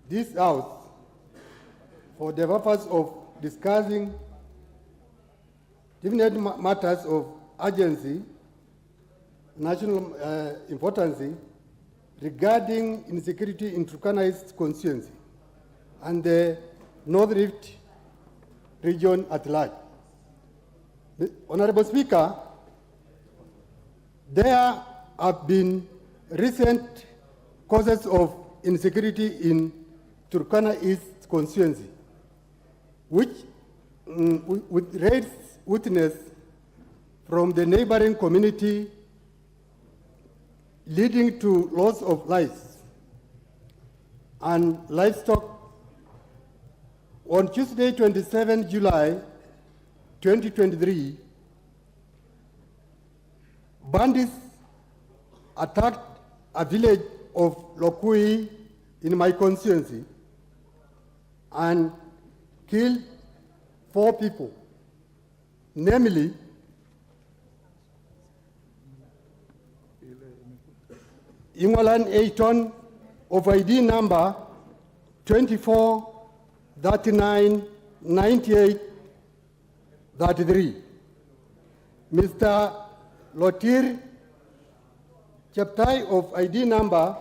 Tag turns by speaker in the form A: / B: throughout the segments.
A: this House for the purpose of discussing definite matters of urgency, national importance regarding insecurity in Turkana East constituency and the North Rift region at large. Honorable Speaker, there have been recent causes of insecurity in Turkana East constituency, which with raised witness from the neighboring community leading to loss of lives and livestock. On Tuesday, 27 July 2023, bandits attacked a village of Lokui in my constituency and killed 4 people, namely Ingwalan Eiton of ID number 24399833, Mr. Lotir Cheptai of ID number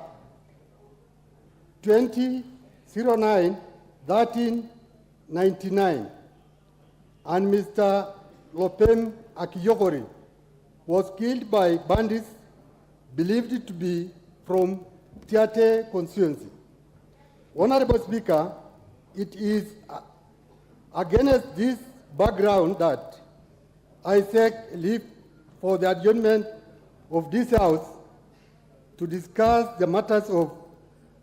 A: 20091399, and Mr. Lopem Akiyokori was killed by bandits believed to be from Tiate constituency. Honorable Speaker, it is against this background that I seek leave for the adjournment of this House to discuss the matters of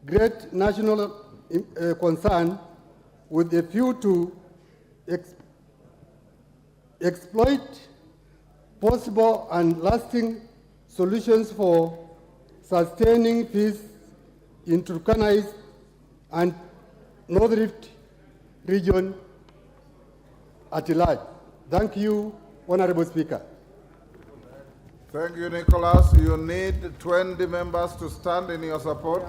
A: great national concern with a view to exploit possible and lasting solutions for sustaining peace in Turkana East and North Rift region at large. Thank you, Honorable Speaker.
B: Thank you, Nicholas. You need 20 members to stand in your support.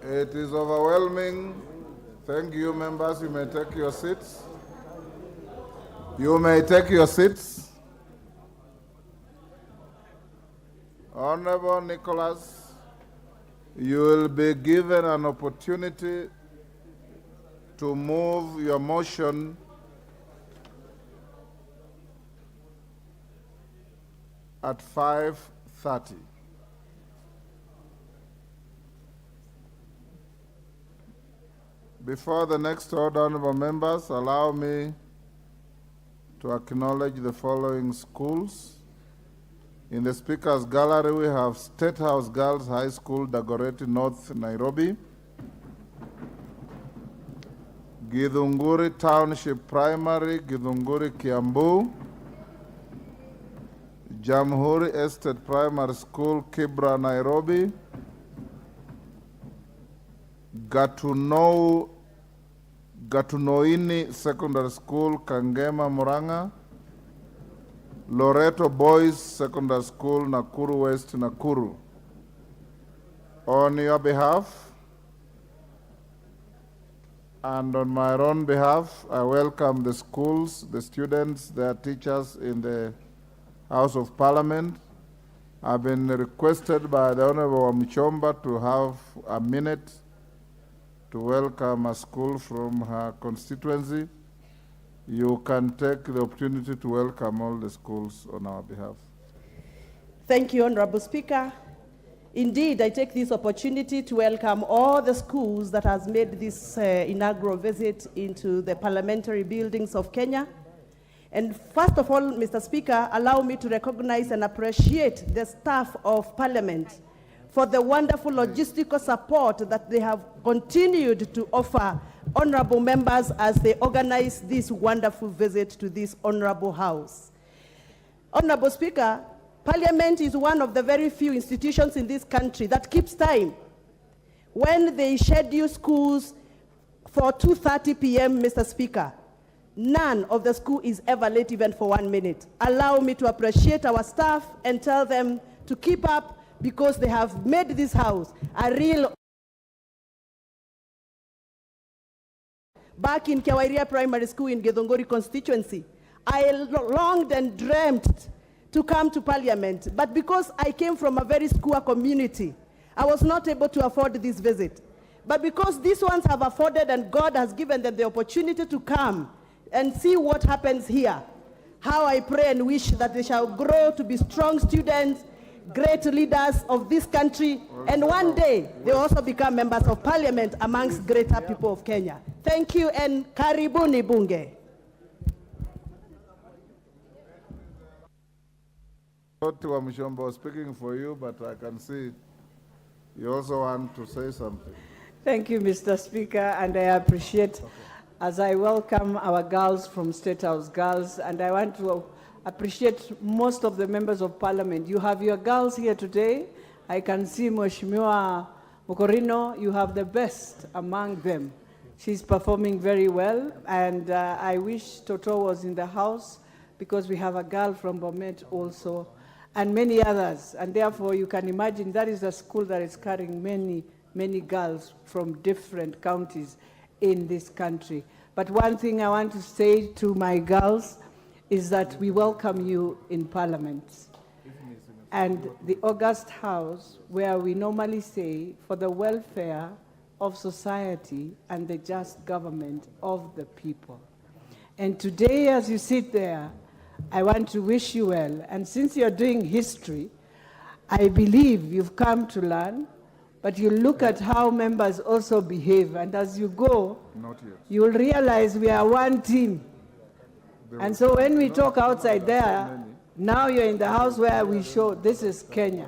B: It is overwhelming. Thank you, members. You may take your seats. You may take your seats. Honorable Nicholas, you will be given an opportunity to move your motion at 5:30. Before the next order, honorable members, allow me to acknowledge the following schools. In the Speaker's Gallery, we have State House Girls High School, Dagoretti North, Nairobi. Githunguri Township Primary, Githunguri, Kiambu. Jamhuri Estate Primary School, Kibra, Nairobi. Gatunoini Secondary School, Kangema, Muranga. Loreto Boys Secondary School, Nakuru West, Nakuru. On your behalf and on my own behalf, I welcome the schools, the students, their teachers in the House of Parliament. I've been requested by the Honorable Mchomba to have a minute to welcome a school from her constituency. You can take the opportunity to welcome all the schools on our behalf.
C: Thank you, Honorable Speaker. Indeed, I take this opportunity to welcome all the schools that has made this inaugural visit into the parliamentary buildings of Kenya. And first of all, Mr. Speaker, allow me to recognize and appreciate the staff of Parliament for the wonderful logistical support that they have continued to offer honorable members as they organize this wonderful visit to this honorable house. Honorable Speaker, Parliament is one of the very few institutions in this country that keeps time. When they schedule schools for 2:30 p.m., Mr. Speaker, none of the school is ever late even for 1 minute. Allow me to appreciate our staff and tell them to keep up because they have made this house a real. Back in Kiawairia Primary School in Githunguri constituency, I longed and dreamt to come to parliament, but because I came from a very poor community, I was not able to afford this visit. But because these ones have afforded and God has given them the opportunity to come and see what happens here, how I pray and wish that they shall grow to be strong students, great leaders of this country, and one day they also become members of parliament amongst greater people of Kenya. Thank you, and karibuni bunge.
B: Dr. Wamshomba was speaking for you, but I can see you also want to say something.
D: Thank you, Mr. Speaker, and I appreciate as I welcome our girls from State House Girls, and I want to appreciate most of the members of Parliament. You have your girls here today. I can see Mheshimiwa Mukorino, you have the best among them. She's performing very well, and I wish Toto was in the house because we have a girl from Bomet also, and many others. And therefore, you can imagine that is a school that is carrying many girls from different counties in this country. But one thing I want to say to my girls is that we welcome you in Parliament. And the August House, where we normally say, for the welfare of society and the just government of the people. And today, as you sit there, I want to wish you well. And since you're doing history, I believe you've come to learn, but you look at how members also behave. And as you go, you'll realize we are one team. And so when we talk outside there, now you're in the house where we show this is Kenya.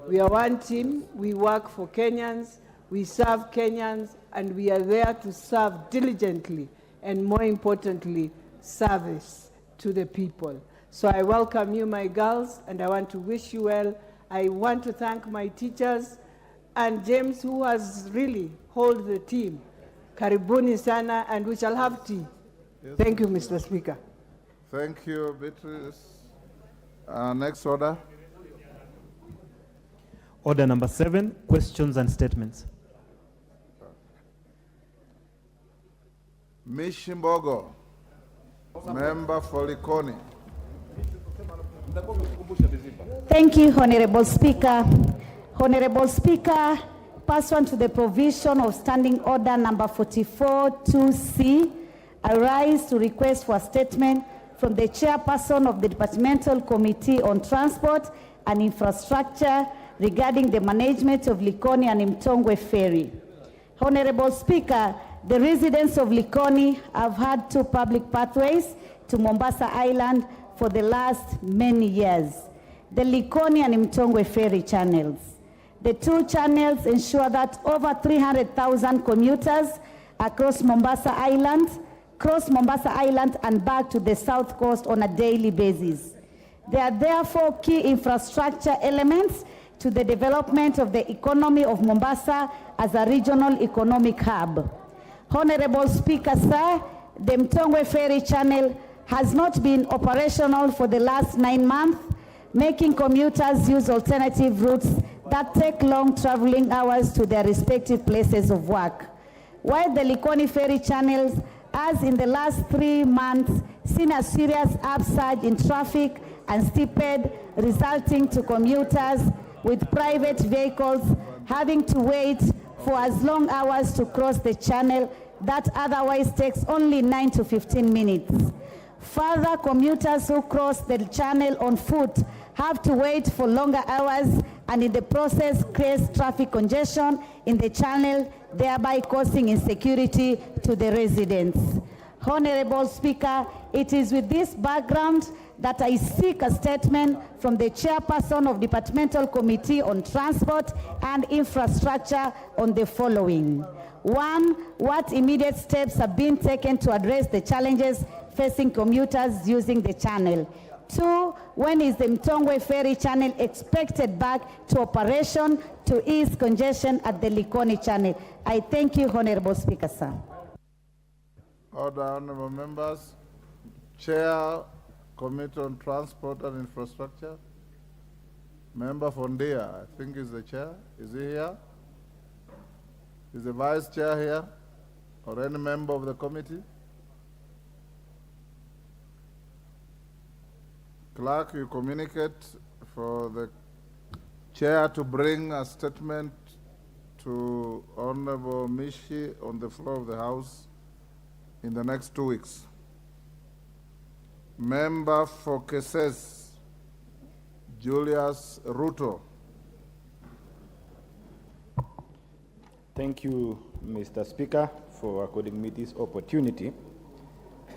D: We are one team, we work for Kenyans, we serve Kenyans, and we are there to serve diligently, and more importantly, service to the people. So I welcome you, my girls, and I want to wish you well. I want to thank my teachers, and James, who has really held the team. Karibuni sana, and we shall have tea. Yes, thank you, Mr. Speaker.
B: Thank you, Beatrice. Next order.
E: Order number 7, questions and statements.
B: Mishimbogo, member for Likoni.
F: Thank you, Honorable Speaker. Honorable Speaker, pursuant to the provision of Standing Order number 44-2C, I rise to request for a statement from the Chairperson of the Departmental Committee on Transport and Infrastructure regarding the management of Likoni and Mtongwe Ferry. Honorable Speaker, the residents of Likoni have had 2 public pathways to Mombasa Island for the last many years, the Likoni and Mtongwe Ferry channels. The 2 channels ensure that over 300,000 commuters across Mombasa Island cross Mombasa Island and back to the south coast on a daily basis. They are therefore key infrastructure elements to the development of the economy of Mombasa as a regional economic hub. Honorable Speaker, sir, the Mtongwe Ferry Channel has not been operational for the last 9 months, making commuters use alternative routes that take long traveling hours to their respective places of work. While the Likoni Ferry channels has in the last 3 months seen a serious upsurge in traffic and steeped, resulting to commuters with private vehicles having to wait for as long hours to cross the channel that otherwise takes only 9 to 15 minutes. Further, commuters who cross the channel on foot have to wait for longer hours and in the process creates traffic congestion in the channel, thereby causing insecurity to the residents. Honorable Speaker, it is with this background that I seek a statement from the Chairperson of Departmental Committee on Transport and Infrastructure on the following. 1, what immediate steps have been taken to address the challenges facing commuters using the channel? 2, when is the Mtongwe Ferry Channel expected back to operation to ease congestion at the Likoni Channel? I thank you, Honorable Speaker, sir.
B: Order, honorable members. Chair, Committee on Transport and Infrastructure. Member Fondia, I think is the chair. Is he here? Is the vice chair here? Or any member of the committee? Clerk, you communicate for the chair to bring a statement to Honorable Mishi on the floor of the House in the next 2 weeks. Member for Keses, Julius Ruto.
G: Thank you, Mr. Speaker, for according me this opportunity.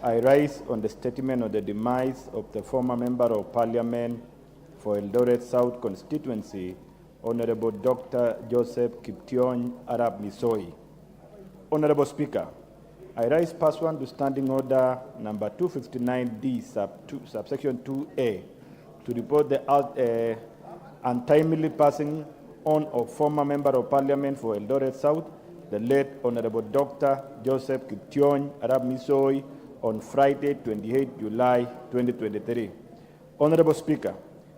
G: I rise on the statement of the demise of the former Member of Parliament for Eldoret South constituency, Honorable Dr. Joseph Kiption Arab Misoi. Honorable Speaker, I rise pursuant to Standing Order number 259D, subsection 2A, to report the untimely passing on of former Member of Parliament for Eldoret South, the late Honorable Dr. Joseph Kiption Arab Misoi, on Friday, 28 July 2023. Honorable Speaker,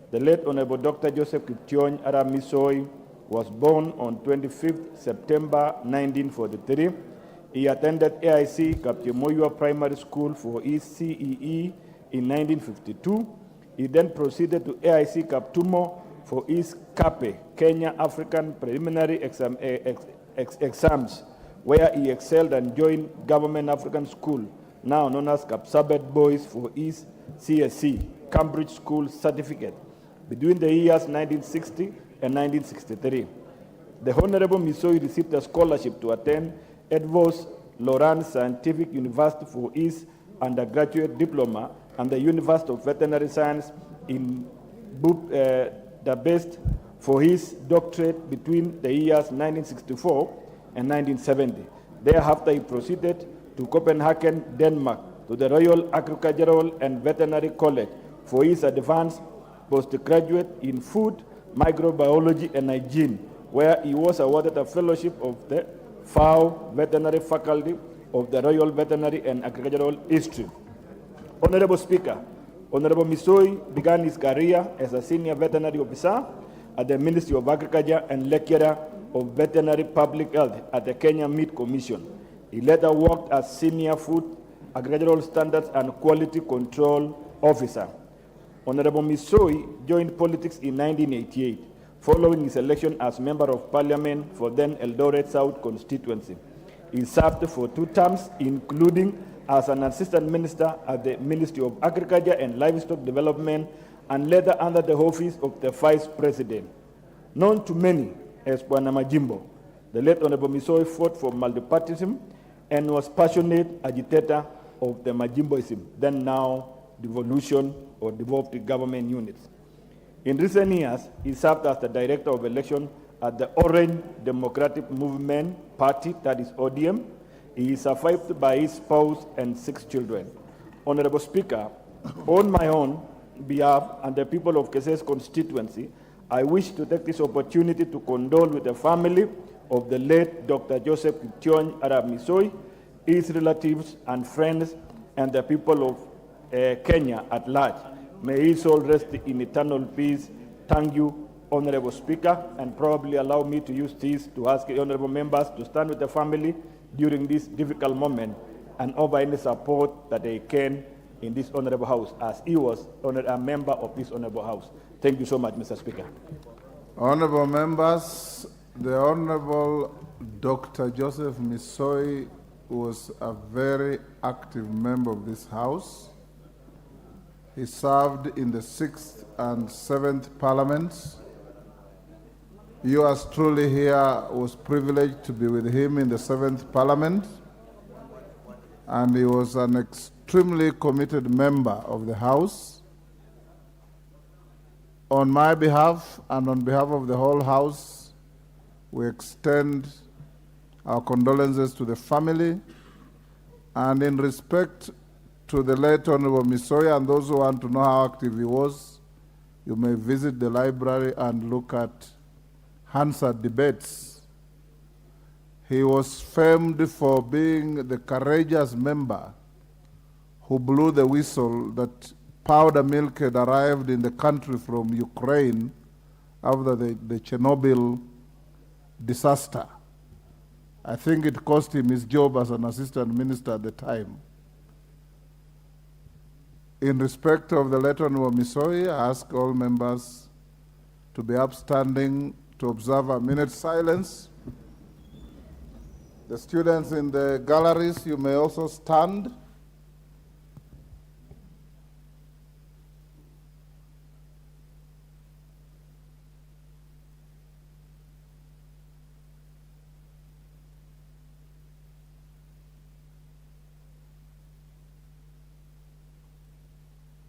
G: the late Honorable Dr. Joseph Kiption Arab Misoi was born on 25th September 1943. He attended AIC Kaptimoyua Primary School for his CEE in 1952. He then proceeded to AIC Kaptumo for his CAPE, Kenya African Preliminary Exams, where he excelled and joined Government African School, now known as Kapsabet Boys, for his CSC, Cambridge School Certificate, between the years 1960 and 1963. The Honorable Misoi received a scholarship to attend Edvos Lawrence Scientific University for his undergraduate diploma and the University of Veterinary Science in Budapest for his doctorate between the years 1964 and 1970. Thereafter, he proceeded to Copenhagen, Denmark, to the Royal Agricultural and Veterinary College for his advanced postgraduate in food, microbiology, and hygiene, where he was awarded a fellowship of the FAO Veterinary Faculty of the Royal Veterinary and Agricultural History. Honorable Speaker, Honorable Misoi began his career as a senior veterinary officer at the Ministry of Agriculture and lecturer of veterinary public health at the Kenya Meat Commission. He later worked as senior food, agricultural standards and quality control officer. Honorable Misoi joined politics in 1988, following his election as Member of Parliament for then Eldoret South constituency. He served for 2 terms, including as an assistant minister at the Ministry of Agriculture and Livestock Development, and later under the office of the Vice President. Known to many as Bwana Majimbo, the late Honorable Misoi fought for multipartyism and was passionate agitator of the Majimboism, then now devolution or devolved government units. In recent years, he served as the Director of Election at the Orange Democratic Movement Party, that is ODM. He is survived by his spouse and 6 children. Honorable Speaker, on my own behalf and the people of Keses constituency, I wish to take this opportunity to condole with the family of the late Dr. Joseph Kiption Arab Misoi, his relatives and friends, and the people of Kenya at large. May his soul rest in eternal peace. Thank you, Honorable Speaker, and probably allow me to use this to ask the honorable members to stand with the family during this difficult moment and offer any support that they can in this honorable house, as he was a member of this honorable house. Thank you so much, Mr. Speaker.
B: Honorable members, the Honorable Dr. Joseph Misoi was a very active member of this house. He served in the 6th and 7th parliaments. Yours truly here was privileged to be with him in the 7th parliament, and he was an extremely committed member of the house. On my behalf and on behalf of the whole house, we extend our condolences to the family, and in respect to the late Honorable Misoi and those who want to know how active he was, you may visit the library and look at Hansard debates. He was famed for being the courageous member who blew the whistle that powder milk had arrived in the country from Ukraine after the Chernobyl disaster. I think it cost him his job as an assistant minister at the time. In respect of the letter of Misoi, I ask all members to be upstanding to observe a minute's silence. The students in the galleries, you may also stand.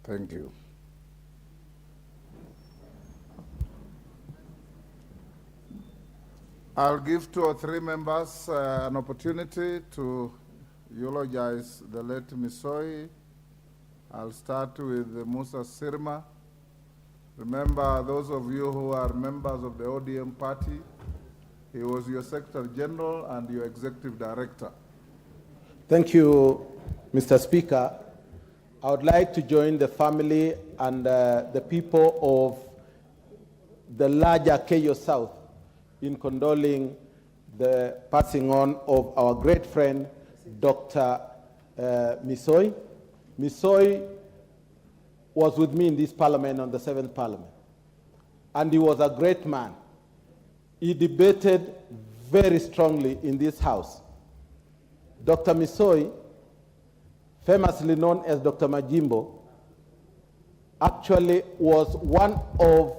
B: Thank you. I'll give 2 or 3 members an opportunity to eulogize the late Misoi. I'll start with Musa Sirma. Remember, those of you who are members of the ODM party, he was your Secretary General and your Executive Director.
H: Thank you, Mr. Speaker. I would like to join the family and the people of the larger Keyo South in condoling the passing on of our great friend, Dr. Misoi. Misoi was with me in this parliament on the 7th parliament, and he was a great man. He debated very strongly in this house. Dr. Misoi, famously known as Dr. Majimbo, actually was one of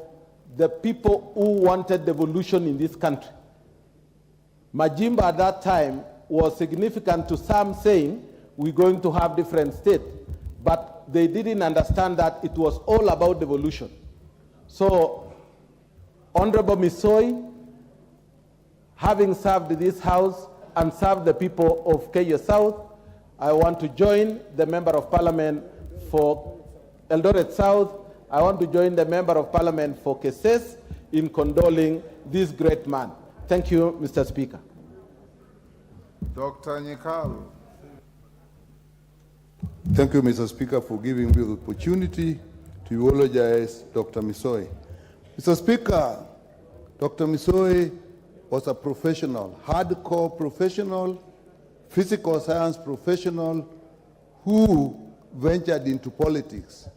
H: the people who wanted devolution in this country. Majimbo at that time was significant to some, saying we're going to have different states, but they didn't understand that it was all about devolution. So Honorable Misoi, having served this house and served the people of Keyo South, I want to join the Member of Parliament for Eldoret South. I want to join the Member of Parliament for Keses in condoling this great man. Thank you, Mr. Speaker.
B: Dr. Nyikalu.
A: Thank you, Mr. Speaker, for giving me the opportunity to eulogize Dr. Misoi. Mr. Speaker, Dr. Misoi was a professional, hardcore professional, physical science professional who ventured into politics.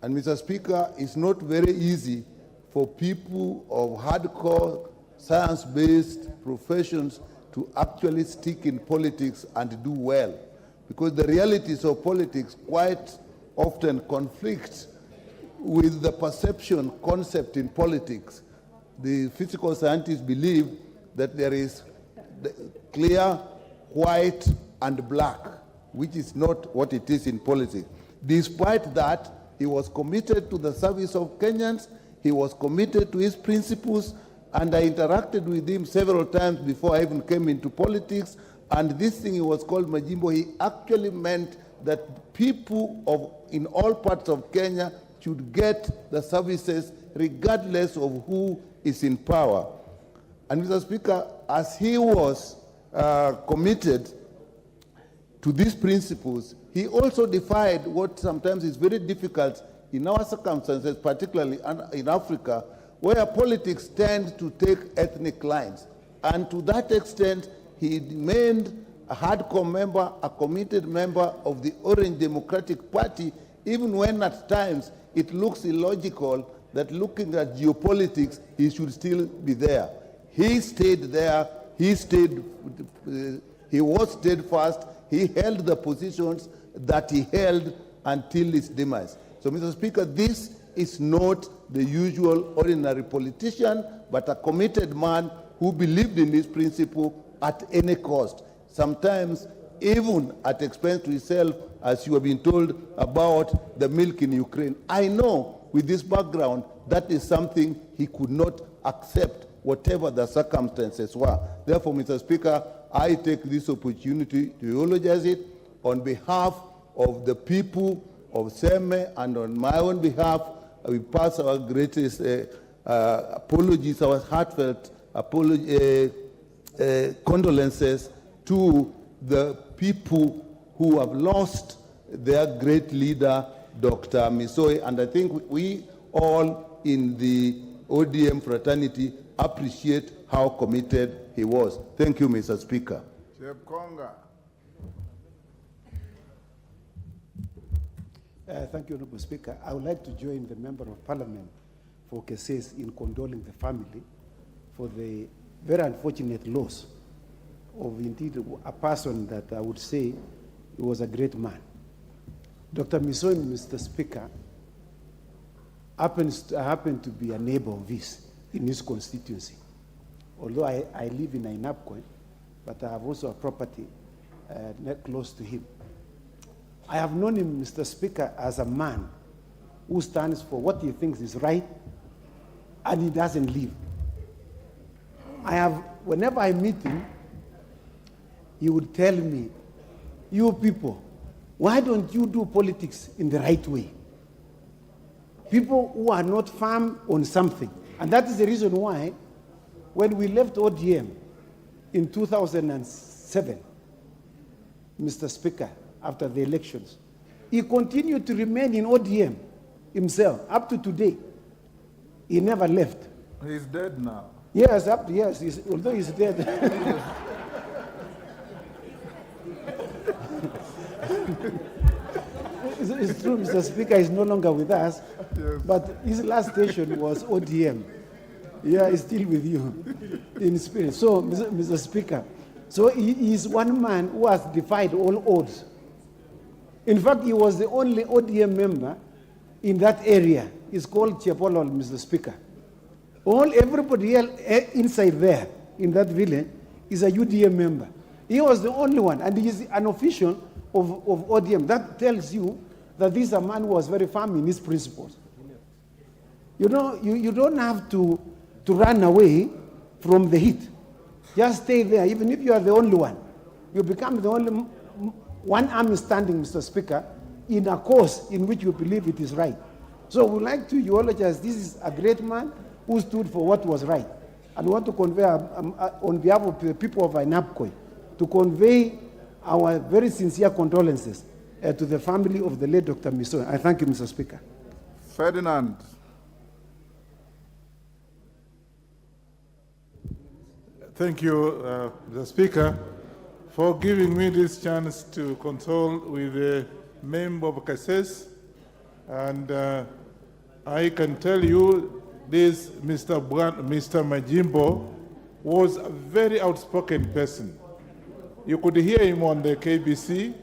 A: And Mr. Speaker, it's not very easy for people of hardcore science-based professions to actually stick in politics and do well, because the realities of politics quite often conflict with the perception concept in politics. The physical scientists believe that there is clear, white, and black, which is not what it is in politics. Despite that, he was committed to the service of Kenyans, he was committed to his principles, and I interacted with him several times before I even came into politics, and this thing he was called Majimbo, he actually meant that people in all parts of Kenya should get the services regardless of who is in power. And Mr. Speaker, as he was committed to these principles, he also defied what sometimes is very difficult in our circumstances, particularly in Africa, where politics tend to take ethnic lines. And to that extent, he remained a hardcore member, a committed member of the Orange Democratic Party, even when at times it looks illogical that looking at geopolitics, he should still be there. He stayed there, he was steadfast, he held the positions that he held until his demise. So, Mr. Speaker, this is not the usual ordinary politician, but a committed man who believed in this principle at any cost, sometimes even at expense to himself, as you have been told about the milk in Ukraine. I know with this background, that is something he could not accept, whatever the circumstances were. Therefore, Mr. Speaker, I take this opportunity to eulogize it on behalf of the people of Seme, and on my own behalf, we pass our greatest apologies, our heartfelt condolences to the people who have lost their great leader, Dr. Misoi. And I think we all in the ODM fraternity appreciate how committed he was. Thank you, Mr. Speaker.
B: Chep Konga.
I: Thank you, Honorable Speaker. I would like to join the Member of Parliament for Keses in condoling the family for the very unfortunate loss of indeed a person that I would say he was a great man. Dr. Misoi, Mr. Speaker, happened to be a neighbor of his in his constituency. Although I live in Ainabkoi, but I have also a property close to him. I have known him, Mr. Speaker, as a man who stands for what he thinks is right, and he doesn't leave. Whenever I meet him, he would tell me, you people, why don't you do politics in the right way? People who are not firm on something. And that is the reason why, when we left ODM in 2007, Mr. Speaker, after the elections, he continued to remain in ODM himself up to today. He never left.
B: He's dead now.
I: Yes, although he's dead. It's true, Mr. Speaker is no longer with us, yes. But his last station was ODM. Yeah, he's still with you in spirit. So, Mr. Speaker, so he is one man who has defied all odds. In fact, he was the only ODM member in that area. It's called Chepolol, Mr. Speaker. Everybody else inside there, in that village, is a UDM member. He was the only one, and he is an official of ODM. That tells you that this is a man who was very firm in his principles. You know, you don't have to run away from the heat. Just stay there, even if you are the only one. You become the only one arm standing, Mr. Speaker, in a cause in which you believe it is right. So we like to eulogize, this is a great man who stood for what was right. And we want to convey, on behalf of the people of Ainabkoi, to convey our very sincere condolences to the family of the late Dr. Misoi. I thank you, Mr. Speaker.
B: Ferdinand.
J: Thank you, Mr. Speaker, for giving me this chance to console with the member of Keses. And I can tell you this, Mr. Majimbo was a very outspoken person. You could hear him on the KBC.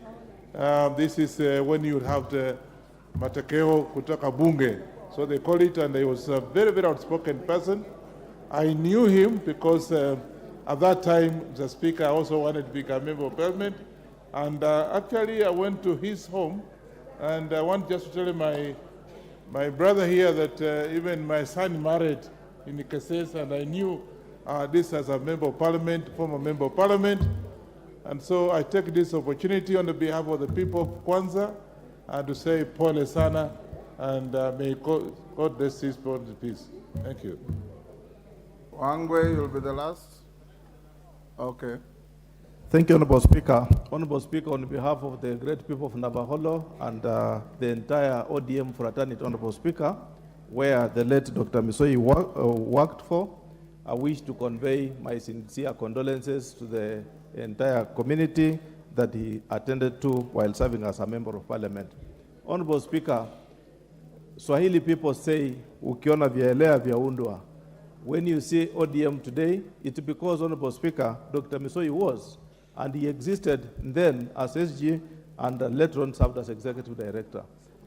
J: This is when you have the Matakeo Kutoka Bunge. So they call it, and he was a very, very outspoken person. I knew him because at that time, the Speaker also wanted to become a member of Parliament. And actually, I went to his home, and I want just to tell him my brother here that even my son married in the Keses, and I knew this as a member of Parliament, former member of Parliament. And so I take this opportunity on behalf of the people of Kwanza to say pole sana, and may God bless his peace. Thank you.
B: Wangwe, you'll be the last. Okay.
K: Thank you, Honorable Speaker. Honorable Speaker, on behalf of the great people of Nabaholo and the entire ODM fraternity, Honorable Speaker, where the late Dr. Misoi worked for, I wish to convey my sincere condolences to the entire community that he attended to while serving as a member of Parliament. Honorable Speaker, Swahili people say, ukiona vyaelea vyaundwa. When you see ODM today, it's because, Honorable Speaker, Dr. Misoi was, and he existed then as SG and later on served as Executive Director.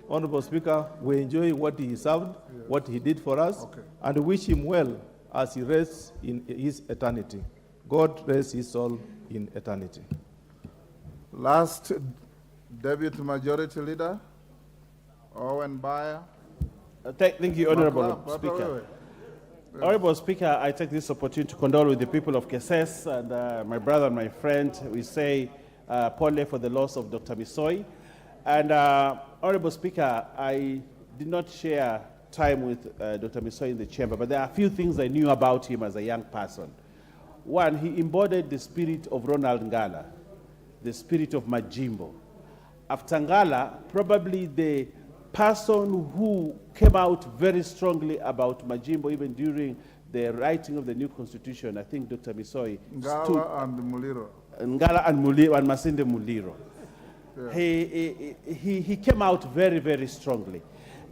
K: Honorable Speaker, we enjoy what he served, what he did for us, and wish him well as he rests in his eternity. God rest his soul in eternity.
B: Last Deputy Majority Leader, Owen Bayer.
L: Thank you, Honorable Speaker. Honorable Speaker, I take this opportunity to condole with the people of Keses and my brother and my friend. We say pole for the loss of Dr. Misoi. And Honorable Speaker, I did not share time with Dr. Misoi in the chamber, but there are a few things I knew about him as a young person. One, he embodied the spirit of Ronald Ngala, the spirit of Majimbo. After Ngala, probably the person who came out very strongly about Majimbo even during the writing of the new constitution, I think Dr. Misoi
B: Ngala and Muliro.
L: Ngala and Muliro and Masinde Muliro.
B: Yeah.
L: He came out very, very strongly.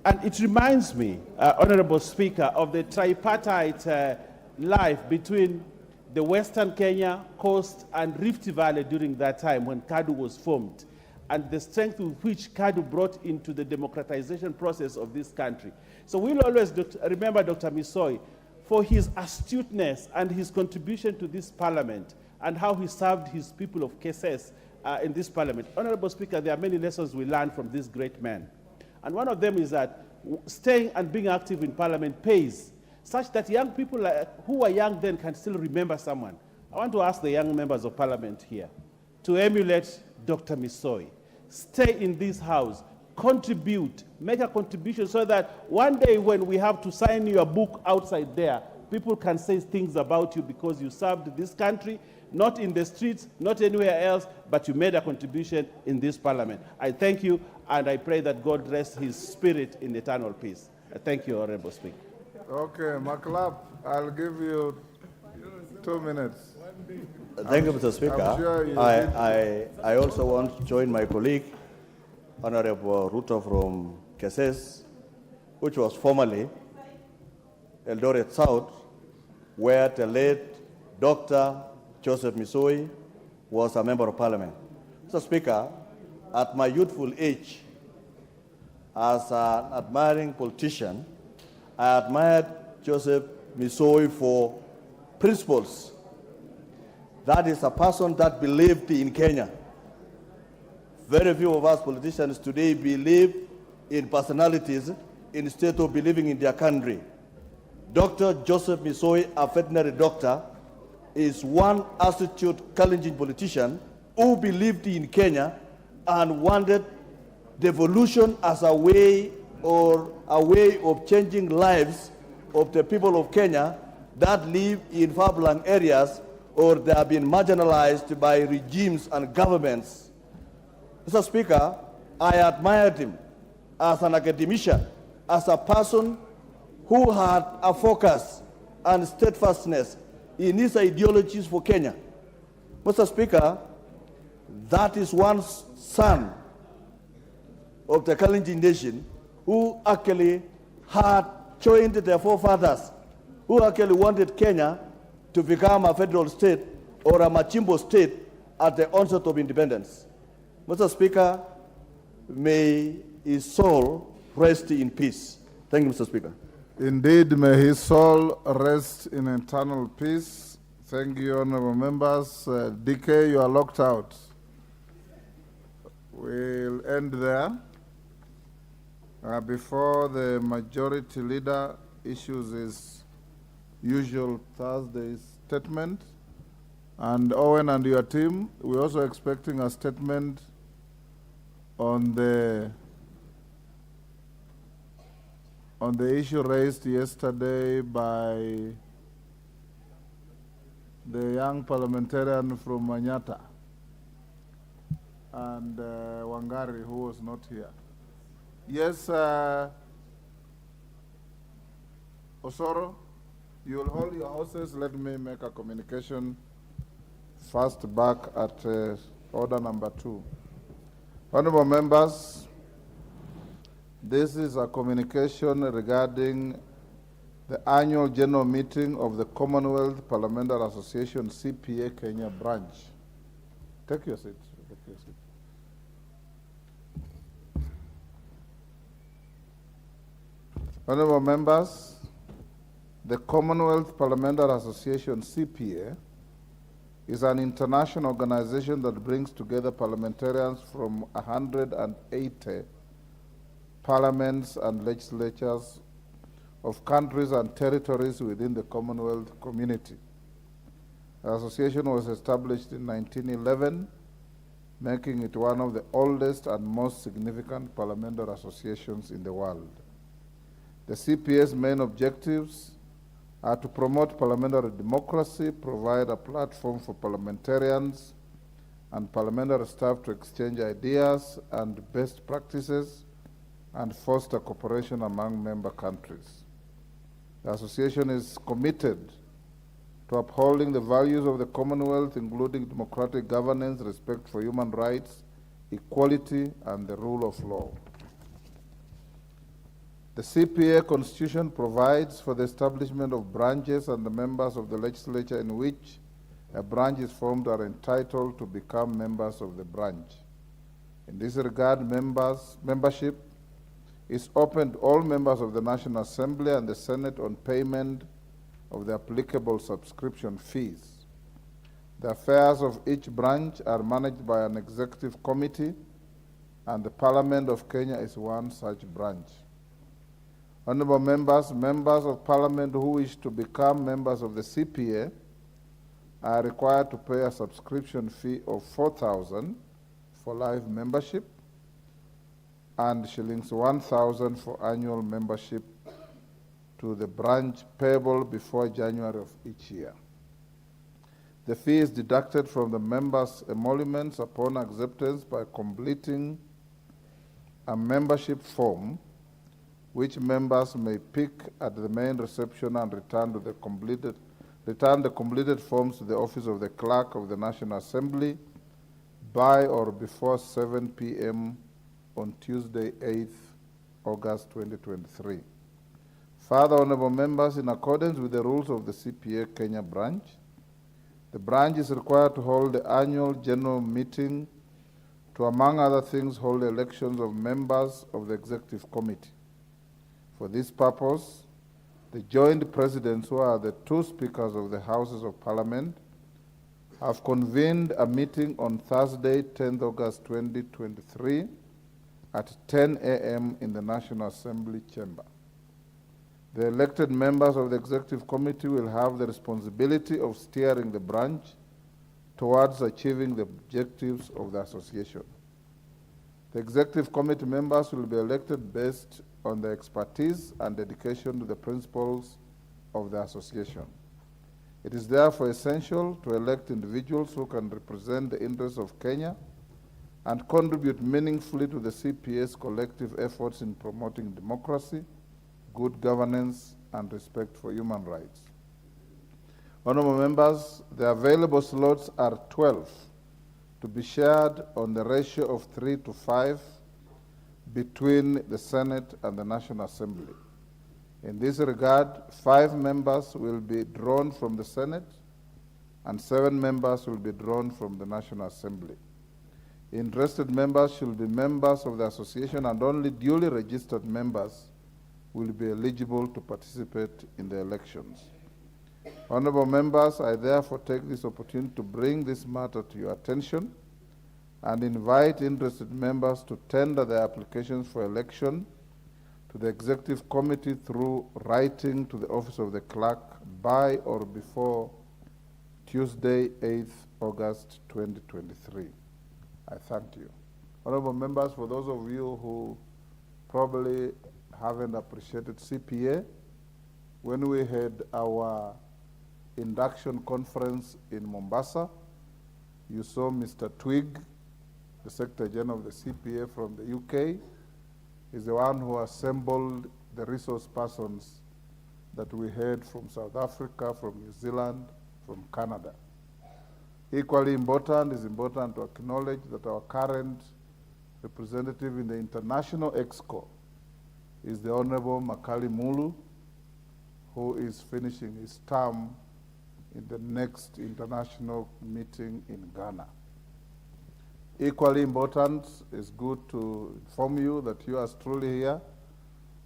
L: And it reminds me, Honorable Speaker, of the tripartite life between the Western Kenya coast and Rift Valley during that time when KADU was formed, and the strength with which KADU brought into the democratization process of this country. So we'll always remember Dr. Misoi for his astuteness and his contribution to this parliament and how he served his people of Keses in this parliament. Honorable Speaker, there are many lessons we learned from this great man. And one of them is that staying and being active in parliament pays, such that young people who were young then can still remember someone. I want to ask the young members of parliament here to emulate Dr. Misoi. Stay in this house, contribute, make a contribution so that one day when we have to sign your book outside there, people can say things about you because you served this country, not in the streets, not anywhere else, but you made a contribution in this parliament. I thank you, and I pray that God rest his spirit in eternal peace. Thank you, Honorable Speaker.
B: Okay, Maklap, I'll give you 2 minutes.
M: Thank you, Mr. Speaker.
B: I'm sure
M: I also want to join my colleague, Honorable Ruto from Keses, which was formerly Eldoret South, where the late Dr. Joseph Misoi was a member of parliament. Mr. Speaker, at my youthful age, as an admiring politician, I admired Joseph Misoi for principles. That is a person that believed in Kenya. Very few of us politicians today believe in personalities instead of believing in their country. Dr. Joseph Misoi, a veterinary doctor, is one astute, challenging politician who believed in Kenya and wanted devolution as a way of changing lives of the people of Kenya that live in far-flung areas or they have been marginalized by regimes and governments. Mr. Speaker, I admired him as an academician, as a person who had a focus and steadfastness in his ideologies for Kenya. Mr. Speaker, that is one son of the Kalenjin nation who actually had joined their forefathers, who actually wanted Kenya to become a federal state or a Machimbo state at the onset of independence. Mr. Speaker, may his soul rest in peace. Thank you, Mr. Speaker.
B: Indeed, may his soul rest in eternal peace. Thank you, honorable members. DK, you are locked out. We'll end there. Before the majority leader issues his usual Thursday statement, and Owen and your team, we're also expecting a statement on the issue raised yesterday by the young parliamentarian from Manyata and Wangari, who was not here. Yes, Osoro, you will hold your horses. Let me make a communication first back at order number 2. Honorable members, this is a communication regarding the annual general meeting of the Commonwealth Parliamentary Association, CPA Kenya branch. Take your seat. Take your seat. Honorable members, the Commonwealth Parliamentary Association, CPA, is an international organization that brings together parliamentarians from 180 parliaments and legislatures of countries and territories within the Commonwealth community. The association was established in 1911, making it one of the oldest and most significant parliamentary associations in the world. The CPA's main objectives are to promote parliamentary democracy, provide a platform for parliamentarians and parliamentary staff to exchange ideas and best practices, and foster cooperation among member countries. The association is committed to upholding the values of the Commonwealth, including democratic governance, respect for human rights, equality, and the rule of law. The CPA Constitution provides for the establishment of branches, and the members of the legislature in which a branch is formed are entitled to become members of the branch. In this regard, membership is open to all members of the National Assembly and the Senate on payment of the applicable subscription fees. The affairs of each branch are managed by an executive committee, and the Parliament of Kenya is one such branch. Honorable members, members of Parliament who wish to become members of the CPA are required to pay a subscription fee of 4,000 for life membership and shillings 1,000 for annual membership to the branch, payable before January of each year. The fee is deducted from the members' emoluments upon acceptance by completing a membership form, which members may pick at the main reception and return the completed forms to the office of the Clerk of the National Assembly by or before 7 p.m. on Tuesday, 8th August 2023. Further, honorable members, in accordance with the rules of the CPA Kenya branch, the branch is required to hold the annual general meeting to, among other things, hold elections of members of the executive committee. For this purpose, the joint presidents, who are the two speakers of the Houses of Parliament, have convened a meeting on Thursday, 10th August 2023 at 10 a.m. in the National Assembly chamber. The elected members of the Executive Committee will have the responsibility of steering the branch towards achieving the objectives of the association. The Executive Committee members will be elected based on their expertise and dedication to the principles of the association. It is therefore essential to elect individuals who can represent the interests of Kenya and contribute meaningfully to the CPA's collective efforts in promoting democracy, good governance, and respect for human rights. Honorable members, the available slots are 12 to be shared on the ratio of 3 to 5 between the Senate and the National Assembly. In this regard, 5 members will be drawn from the Senate and 7 members will be drawn from the National Assembly. Interested members should be members of the association, and only duly registered members will be eligible to participate in the elections. Honorable members, I therefore take this opportunity to bring this matter to your attention and invite interested members to tender their applications for election to the Executive Committee through writing to the Office of the Clerk by or before Tuesday, 8th August 2023. I thank you. Honorable members, for those of you who probably haven't appreciated CPA, when we had our induction conference in Mombasa, you saw Mr. Twigg, the Secretary General of the CPA from the UK, is the one who assembled the resource persons that we had from South Africa, from New Zealand, from Canada. Equally important, is important to acknowledge that our current representative in the International Exco is the Honorable Makali Mulu, who is finishing his term in the next international meeting in Ghana. Equally important, it's good to inform you that you, as truly here,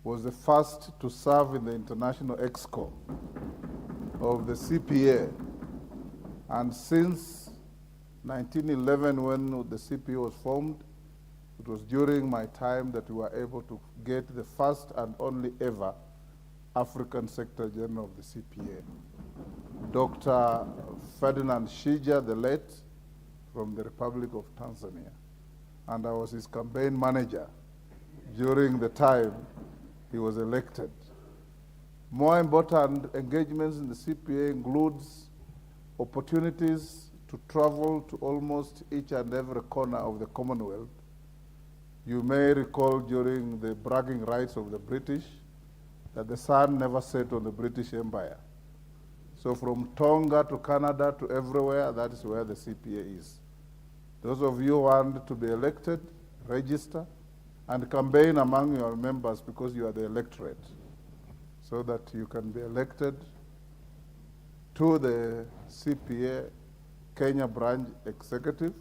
B: was the first to serve in the International Exco of the CPA. And since 1911, when the CPA was formed, it was during my time that we were able to get the first and only ever African Secretary General of the CPA, Dr. Ferdinand Shija, the late, from the Republic of Tanzania. And I was his campaign manager during the time he was elected. More important engagements in the CPA includes opportunities to travel to almost each and every corner of the Commonwealth You may recall during the bragging rights of the British that the sun never set on the British Empire. So from Tonga to Canada to everywhere, that is where the CPA is. Those of you who want to be elected, register and campaign among your members because you are the electorate, so that you can be elected to the CPA Kenya branch executive.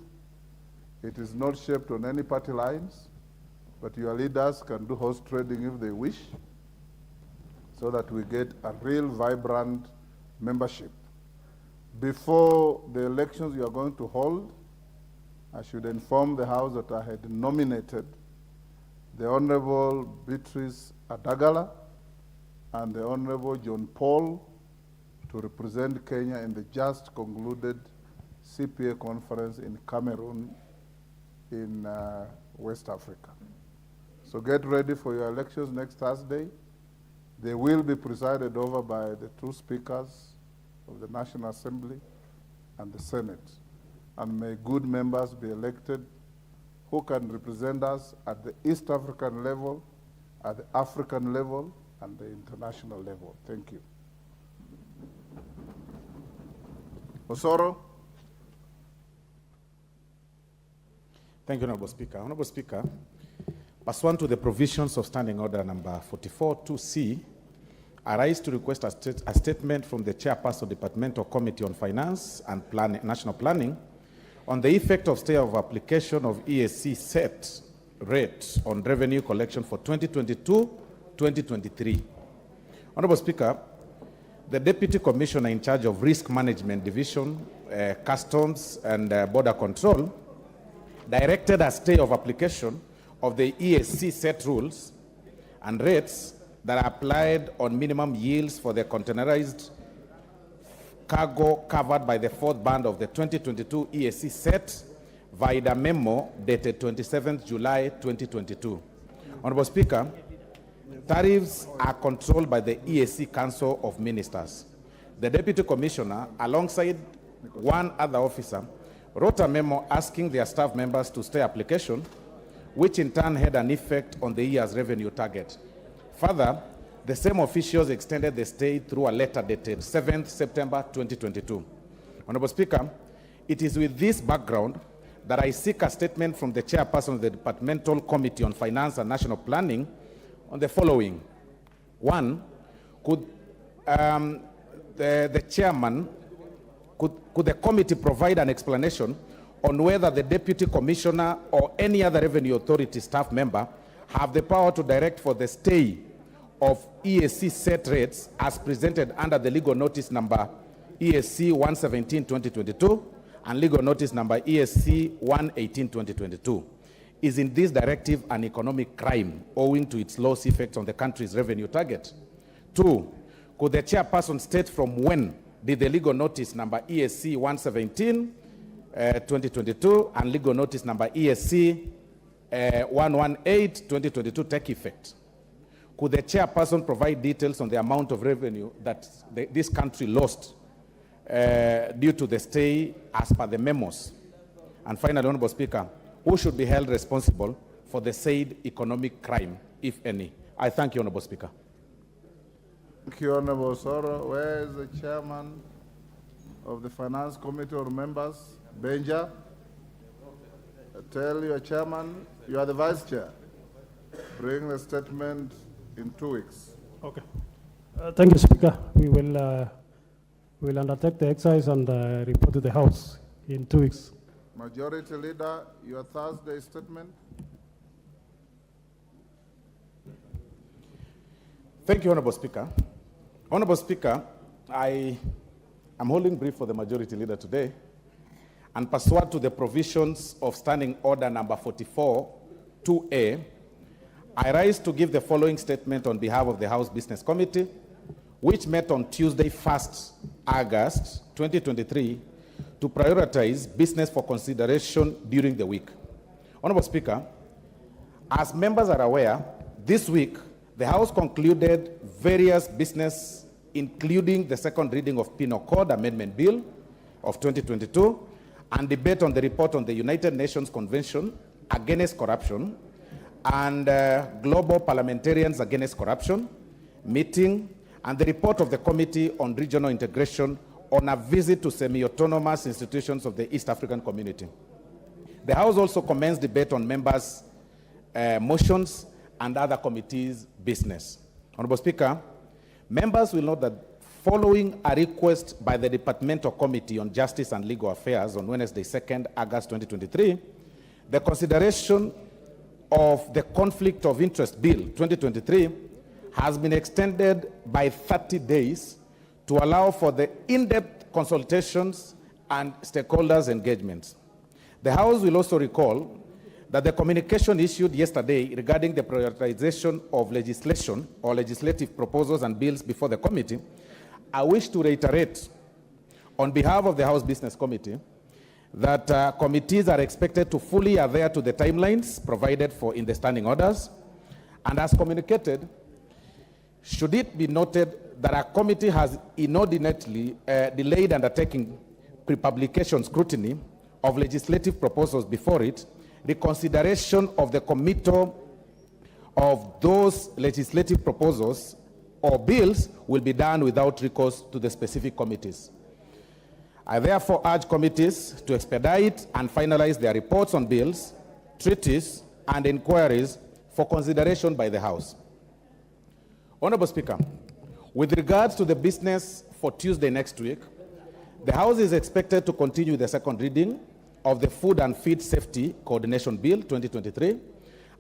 B: It is not shaped on any party lines, but your leaders can do horse trading if they wish, so that we get a real vibrant membership. Before the elections you are going to hold, I should inform the House that I had nominated the Honorable Beatrice Adagala and the Honorable John Paul to represent Kenya in the just concluded CPA conference in Cameroon in West Africa. So get ready for your elections next Thursday. They will be presided over by the two speakers of the National Assembly and the Senate. And may good members be elected who can represent us at the East African level, at the African level, and the international level. Thank you. Osoro.
N: Thank you, Honorable Speaker. Honorable Speaker, pursuant to the provisions of Standing Order number 44-2C, I rise to request a statement from the Chairperson of the Departmental Committee on Finance and National Planning on the effect of stay of application of EAC set rates on revenue collection for 2022-2023. Honorable Speaker, the Deputy Commissioner in charge of Risk Management Division, Customs and Border Control directed a stay of application of the EAC set rules and rates that are applied on minimum yields for the containerized cargo covered by the fourth band of the 2022 EAC set via the memo dated 27th July 2022. Honorable Speaker, tariffs are controlled by the EAC Council of Ministers. The Deputy Commissioner, alongside one other officer, wrote a memo asking their staff members to stay application, which in turn had an effect on the year's revenue target. Further, the same officials extended the stay through a letter dated 7th September 2022. Honorable Speaker, it is with this background that I seek a statement from the Chairperson of the Departmental Committee on Finance and National Planning on the following. One, could the chairman, could the committee provide an explanation on whether the Deputy Commissioner or any other Revenue Authority staff member have the power to direct for the stay of EAC set rates as presented under the legal notice number EAC 117-2022 and legal notice number EAC 118-2022. Is in this directive an economic crime owing to its loss effects on the country's revenue target? Two, could the chairperson state from when did the legal notice number EAC 117-2022 and legal notice number EAC 118-2022 take effect? Could the chairperson provide details on the amount of revenue that this country lost due to the stay as per the memos? And finally, Honorable Speaker, who should be held responsible for the said economic crime, if any? I thank you, Honorable Speaker.
B: Thank you, Honorable Soro. Where is the chairman of the Finance Committee or members? Benja? Tell your chairman, you are the vice chair. Bring the statement in 2 weeks.
O: Okay. Thank you, Speaker. We will undertake the exercise and report to the House in 2 weeks.
B: Majority Leader, your Thursday statement.
N: Thank you, Honorable Speaker. Honorable Speaker, I am holding brief for the Majority Leader today, and pursuant to the provisions of Standing Order number 44-2A, I rise to give the following statement on behalf of the House Business Committee, which met on Tuesday, 1st August 2023, to prioritize business for consideration during the week. Honorable Speaker, as members are aware, this week, the House concluded various business, including the second reading of Penal Code Amendment Bill of 2022 and debate on the report on the United Nations Convention Against Corruption and Global Parliamentarians Against Corruption meeting, and the report of the Committee on Regional Integration on a visit to semi-autonomous institutions of the East African Community. The House also commenced debate on members' motions and other committees' business. Honorable Speaker, members will note that following a request by the Departmental Committee on Justice and Legal Affairs on Wednesday, 2nd August 2023, the consideration of the Conflict of Interest Bill 2023 has been extended by 30 days to allow for the in-depth consultations and stakeholders' engagements. The House will also recall that the communication issued yesterday regarding the prioritization of legislation or legislative proposals and bills before the committee, I wish to reiterate on behalf of the House Business Committee that committees are expected to fully adhere to the timelines provided for in the standing orders, and as communicated, should it be noted that a committee has inordinately delayed undertaking pre-publication scrutiny of legislative proposals before it, reconsideration of the committal of those legislative proposals or bills will be done without recourse to the specific committees. I therefore urge committees to expedite and finalize their reports on bills, treaties, and inquiries for consideration by the House. Honorable Speaker, with regards to the business for Tuesday next week, the House is expected to continue the second reading of the Food and Feed Safety Coordination Bill 2023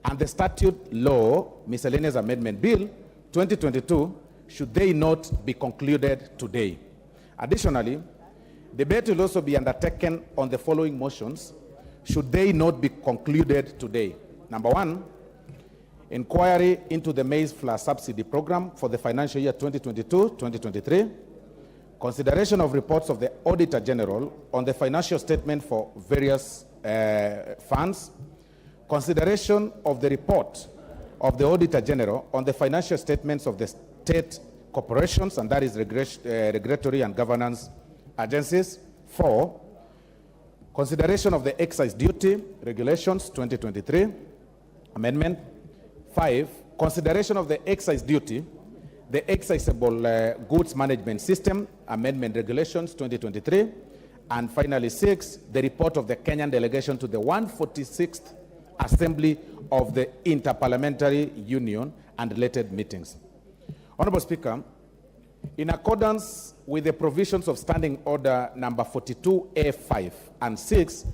N: and the Statute Law Miscellaneous Amendment Bill 2022, should they not be concluded today. Additionally, debate will also be undertaken on the following motions, should they not be concluded today. Number one, inquiry into the maize flour subsidy program for the financial year 2022-2023, consideration of reports of the Auditor General on the financial statement for various funds, consideration of the report of the Auditor General on the financial statements of the state corporations, and that is regulatory and governance agencies. 4, consideration of the excise duty regulations 2023 amendment. 5, consideration of the excise duty, the excisable goods management system amendment regulations 2023, and finally 6, the report of the Kenyan delegation to the 146th Assembly of the Interparliamentary Union and related meetings. Honorable Speaker, in accordance with the provisions of Standing Order number 42A5 and 6,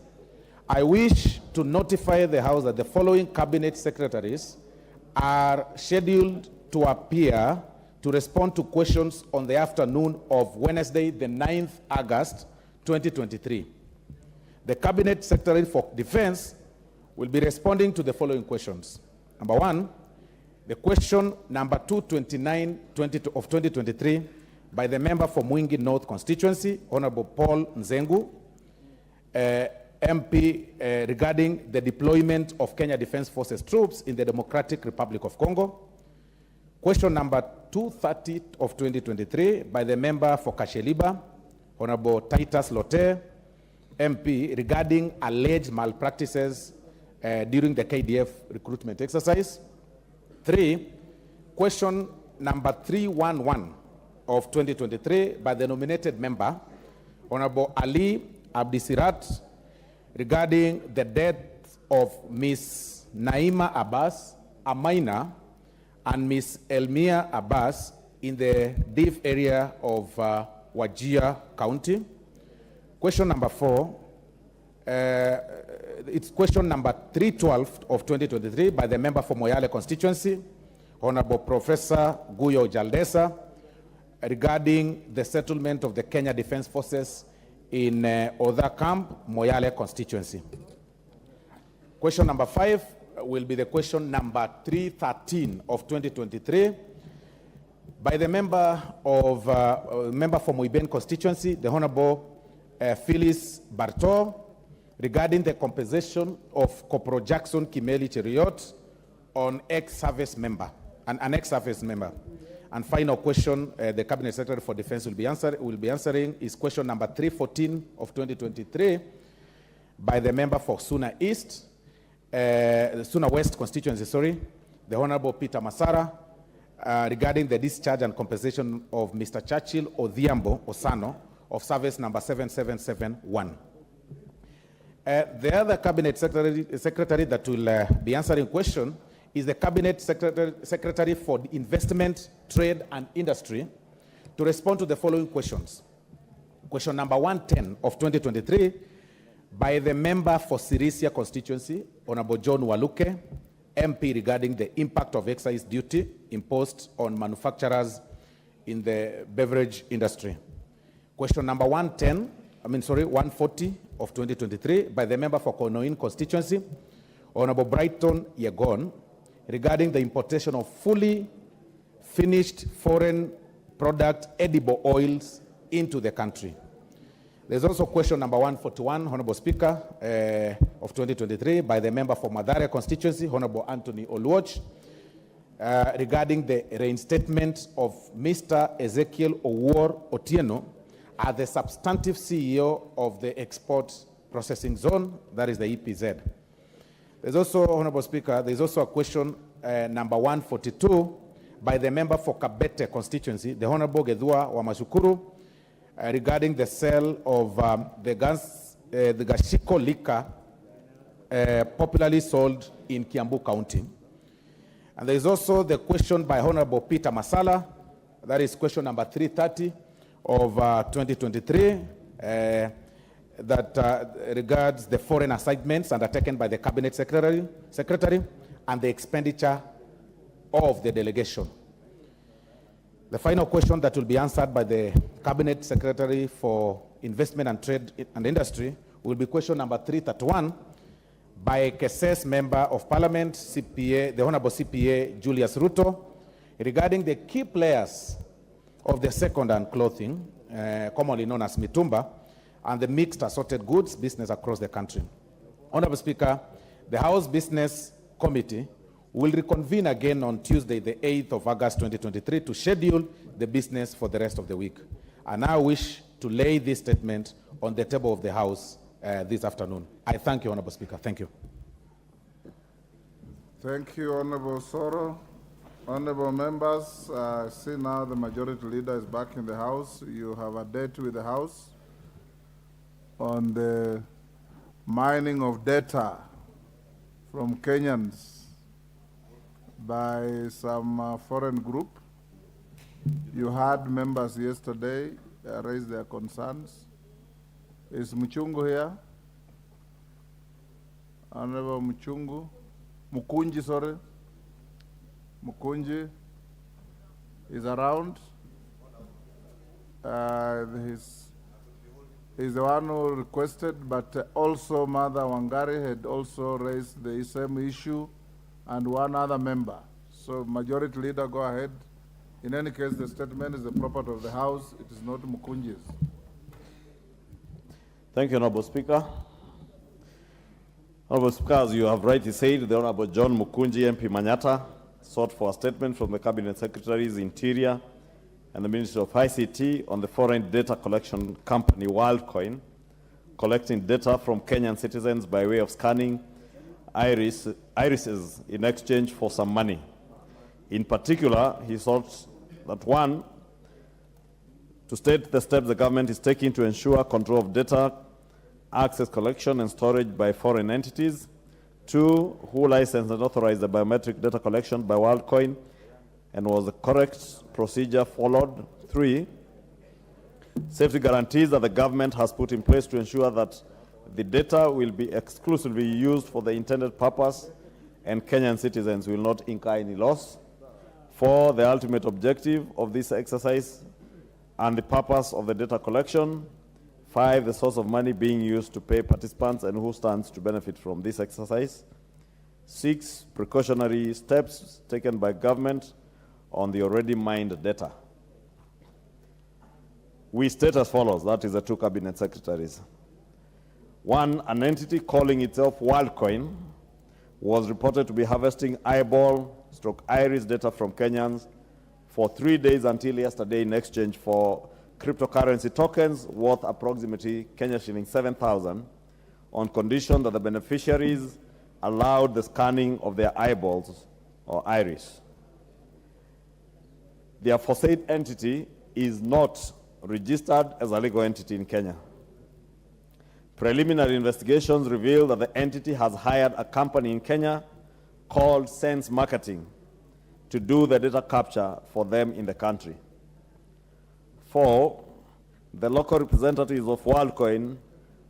N: I wish to notify the House that the following cabinet secretaries are scheduled to appear to respond to questions on the afternoon of Wednesday, the 9th August 2023. The Cabinet Secretary for Defense will be responding to the following questions. Number 1, the question number 229 of 2023 by the member for Mwingi North constituency, Honorable Paul Nzengu, MP, regarding the deployment of Kenya Defense Forces troops in the Democratic Republic of Congo. Question number 230 of 2023 by the member for Kasheliba, Honorable Titus Lotte, MP, regarding alleged malpractices during the KDF recruitment exercise. 3, question number 311 of 2023 by the nominated member, Honorable Ali Abdisirat, regarding the death of Miss Naima Abbas, a minor, and Miss Elmia Abbas in the Div area of Wajir County. Question number 4, it's question number 312 of 2023 by the member for Moyale constituency, Honorable Professor Guyo Jaldesa, regarding the settlement of the Kenya Defense Forces in Odha Camp, Moyale constituency. Question number 5 will be the question number 313 of 2023 by the member of member for Muiben constituency, the Honorable Phyllis Barto, regarding the compensation of Corporal Jackson Kimeli Cheriot on ex-service member, an ex-service member. And final question, the Cabinet Secretary for Defense will be answering is question number 314 of 2023 by the member for Suna East, Suna West constituency, sorry, the Honorable Peter Masara, regarding the discharge and compensation of Mr. Churchill Odhiambo Osano of service number 7771. The other cabinet secretary that will be answering question is the cabinet secretary for investment, trade, and industry to respond to the following questions. Question number 110 of 2023 by the member for Sirisia constituency, Honorable John Waluke, MP, regarding the impact of excise duty imposed on manufacturers in the beverage industry. Question number 140 of 2023 by the member for Konoin constituency, Honorable Brighton Yegon, regarding the importation of fully finished foreign product edible oils into the country. There's also question number 141, Honorable Speaker, of 2023 by the member for Madare constituency, Honorable Anthony Oluoch, regarding the reinstatement of Mr. Ezekiel Owuor Otieno as the substantive CEO of the Export Processing Zone, that is the EPZ. There's also, Honorable Speaker, there's also a question number 142 by the member for Kabete constituency, the Honorable Gedua Wamashukuru, regarding the sale of the Gashiko liquor popularly sold in Kiambu County. And there is also the question by Honorable Peter Masala, that is question number 330 of 2023, that regards the foreign assignments undertaken by the Cabinet Secretary and the expenditure of the delegation. The final question that will be answered by the Cabinet Secretary for Investment and Trade and Industry will be question number 331 by a KSS Member of Parliament, CPA, the Honorable CPA Julius Ruto, regarding the key players of the second-hand clothing, commonly known as mitumba, and the mixed assorted goods business across the country. Honorable Speaker, the House Business Committee will reconvene again on Tuesday, the 8th of August 2023, to schedule the business for the rest of the week. And I wish to lay this statement on the table of the House this afternoon. I thank you, Honorable Speaker. Thank you.
B: Thank you, Honorable Soro. Honorable members, I see now the Majority Leader is back in the House. You have a date with the House on the mining of data from Kenyans by some foreign group. You had members yesterday raise their concerns. Is Muchungu here? Honorable Mukunji, sorry. Mukunji is around. He's the one who requested, but also Mother Wangari had also raised the same issue, and one other member. So Majority Leader, go ahead. In any case, the statement is the property of the House. It is not Mukunji's.
M: Thank you, Honorable Speaker. Honorable Speaker, as you have rightly said, the Honorable John Mukunji, MP Manyata, sought for a statement from the Cabinet Secretaries, Interior, and the Ministry of ICT on the foreign data collection company WorldCoin, collecting data from Kenyan citizens by way of scanning irises in exchange for some money. In particular, he sought that one, to state the steps the government is taking to ensure control of data, access, collection, and storage by foreign entities. Two, who licensed and authorized the biometric data collection by WorldCoin, and was the correct procedure followed. Three, safety guarantees that the government has put in place to ensure that the data will be exclusively used for the intended purpose and Kenyan citizens will not incur any loss. Four, the ultimate objective of this exercise and the purpose of the data collection. Five, the source of money being used to pay participants and who stands to benefit from this exercise. Six, precautionary steps taken by government on the already mined data. We state as follows, that is the two cabinet secretaries. One, an entity calling itself WorldCoin was reported to be harvesting eyeball/iris data from Kenyans for 3 days until yesterday in exchange for cryptocurrency tokens worth approximately Kenya shilling 7,000 on condition that the beneficiaries allowed the scanning of their eyeballs or iris. The aforesaid entity is not registered as a legal entity in Kenya. Preliminary investigations reveal that the entity has hired a company in Kenya called Sense Marketing to do the data capture for them in the country. 4, the local representatives of WorldCoin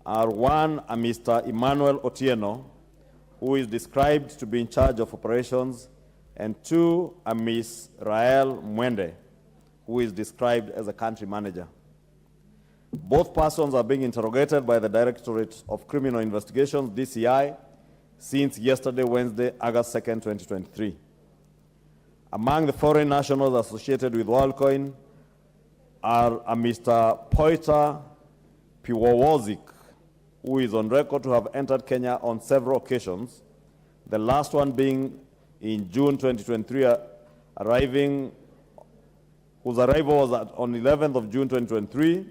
M: are 1, a Mr. Emmanuel Otieno, who is described to be in charge of operations, and 2, a Ms. Rael Mwende, who is described as a country manager. Both persons are being interrogated by the Directorate of Criminal Investigations, DCI, since yesterday, Wednesday, August 2nd, 2023. Among the foreign nationals associated with WorldCoin are a Mr. Poiter Piwowozik, who is on record to have entered Kenya on several occasions, the last one being in June 2023, whose arrival was on 11th of June 2023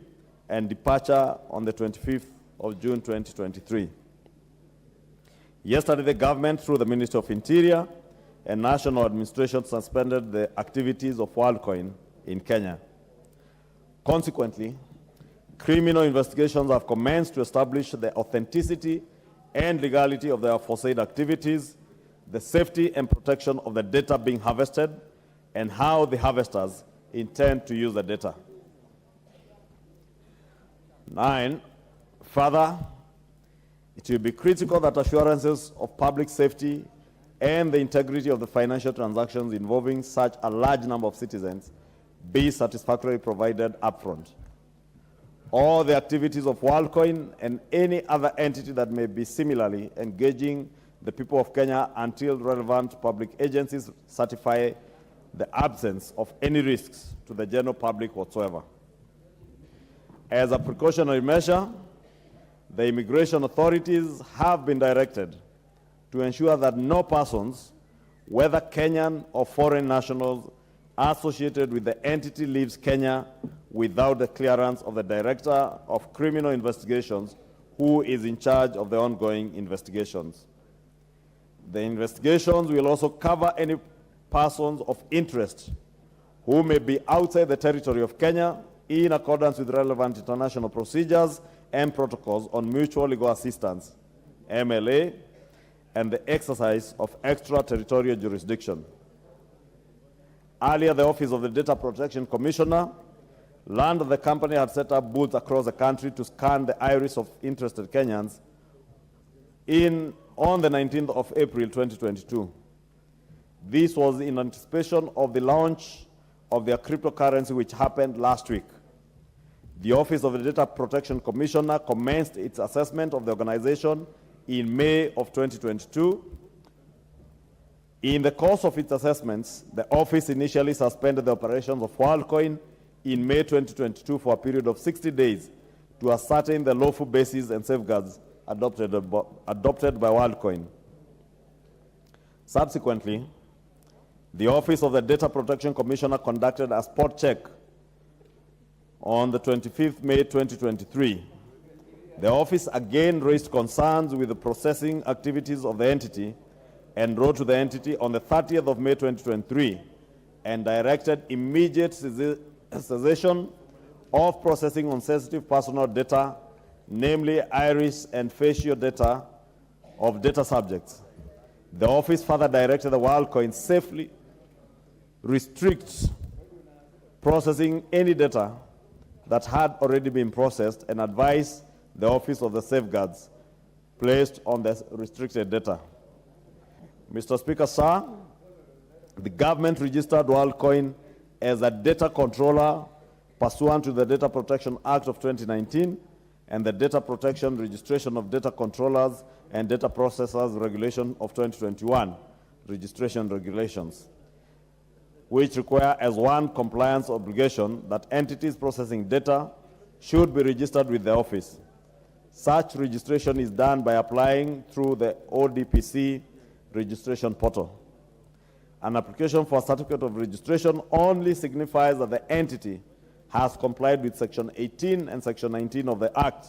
M: and departure on the 25th of June 2023. Yesterday, the government, through the Ministry of Interior and National Administration, suspended the activities of WorldCoin in Kenya. Consequently, criminal investigations have commenced to establish the authenticity and legality of the aforesaid activities, the safety and protection of the data being harvested, and how the harvesters intend to use the data. 9, further, it will be critical that assurances of public safety and the integrity of the financial transactions involving such a large number of citizens be satisfactorily provided upfront. All the activities of WorldCoin and any other entity that may be similarly engaging the people of Kenya until relevant public agencies certify the absence of any risks to the general public whatsoever. As a precautionary measure, the immigration authorities have been directed to ensure that no persons, whether Kenyan or foreign nationals, associated with the entity leaves Kenya without the clearance of the Director of Criminal Investigations, who is in charge of the ongoing investigations. The investigations will also cover any persons of interest who may be outside the territory of Kenya in accordance with relevant international procedures and protocols on mutual legal assistance, MLA, and the exercise of extraterritorial jurisdiction. Earlier, the Office of the Data Protection Commissioner learned that the company had set up booths across the country to scan the iris of interested Kenyans on the 19th of April 2022. This was in anticipation of the launch of their cryptocurrency, which happened last week. The Office of the Data Protection Commissioner commenced its assessment of the organization in May of 2022. In the course of its assessments, the office initially suspended the operations of WorldCoin in May 2022 for a period of 60 days to ascertain the lawful basis and safeguards adopted by WorldCoin. Subsequently, the Office of the Data Protection Commissioner conducted a spot check on the 25th May 2023. The office again raised concerns with the processing activities of the entity and wrote to the entity on the 30th of May 2023 and directed immediate cessation of processing on sensitive personal data, namely iris and facial data of data subjects. The office further directed the WorldCoin safely restrict processing any data that had already been processed and advised the Office of the Safeguards placed on the restricted data. Mr. Speaker, sir, the government registered WorldCoin as a data controller pursuant to the Data Protection Act of 2019 and the Data Protection Registration of Data Controllers and Data Processors Regulation of 2021, registration regulations, which require as one compliance obligation that entities processing data should be registered with the office. Such registration is done by applying through the ODPC registration portal. An application for a certificate of registration only signifies that the entity has complied with Section 18 and Section 19 of the Act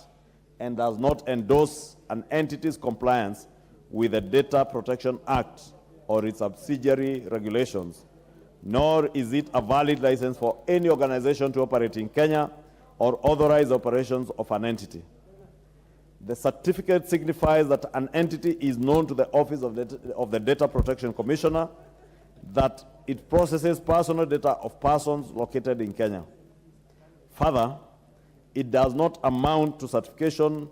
M: and does not endorse an entity's compliance
P: with the Data Protection Act or its subsidiary regulations, nor is it a valid license for any organization to operate in Kenya or authorize operations of an entity. The certificate signifies that an entity is known to the Office of the Data Protection Commissioner, that it processes personal data of persons located in Kenya. Further, it does not amount to certification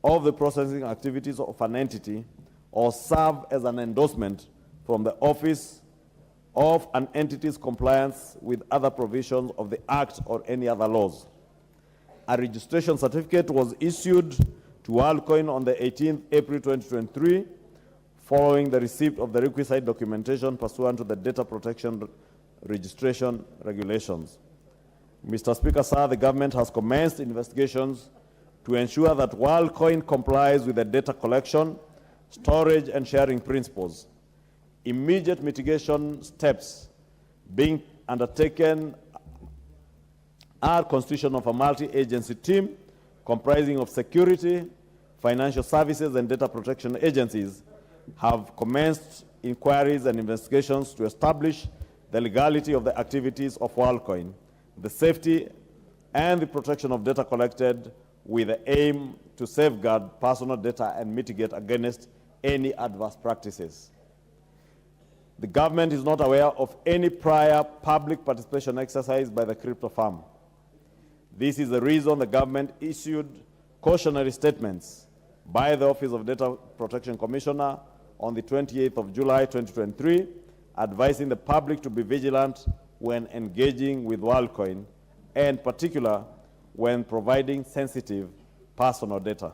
P: of the processing activities of an entity or serve as an endorsement from the office of an entity's compliance with other provisions of the Act or any other laws. A registration certificate was issued to WorldCoin on the 18th April 2023, following the receipt of the requisite documentation pursuant to the Data Protection Registration Regulations. Mr. Speaker, sir, the government has commenced investigations to ensure that WorldCoin complies with the data collection, storage, and sharing principles. Immediate mitigation steps being undertaken are constitution of a multi-agency team comprising of security, financial services, and data protection agencies have commenced inquiries and investigations to establish the legality of the activities of WorldCoin, the safety and the protection of data collected with the aim to safeguard personal data and mitigate against any adverse practices. The government is not aware of any prior public participation exercise by the crypto firm. This is the reason the government issued cautionary statements by the Office of Data Protection Commissioner on the 28th of July 2023, advising the public to be vigilant when engaging with WorldCoin, and in particular when providing sensitive personal data.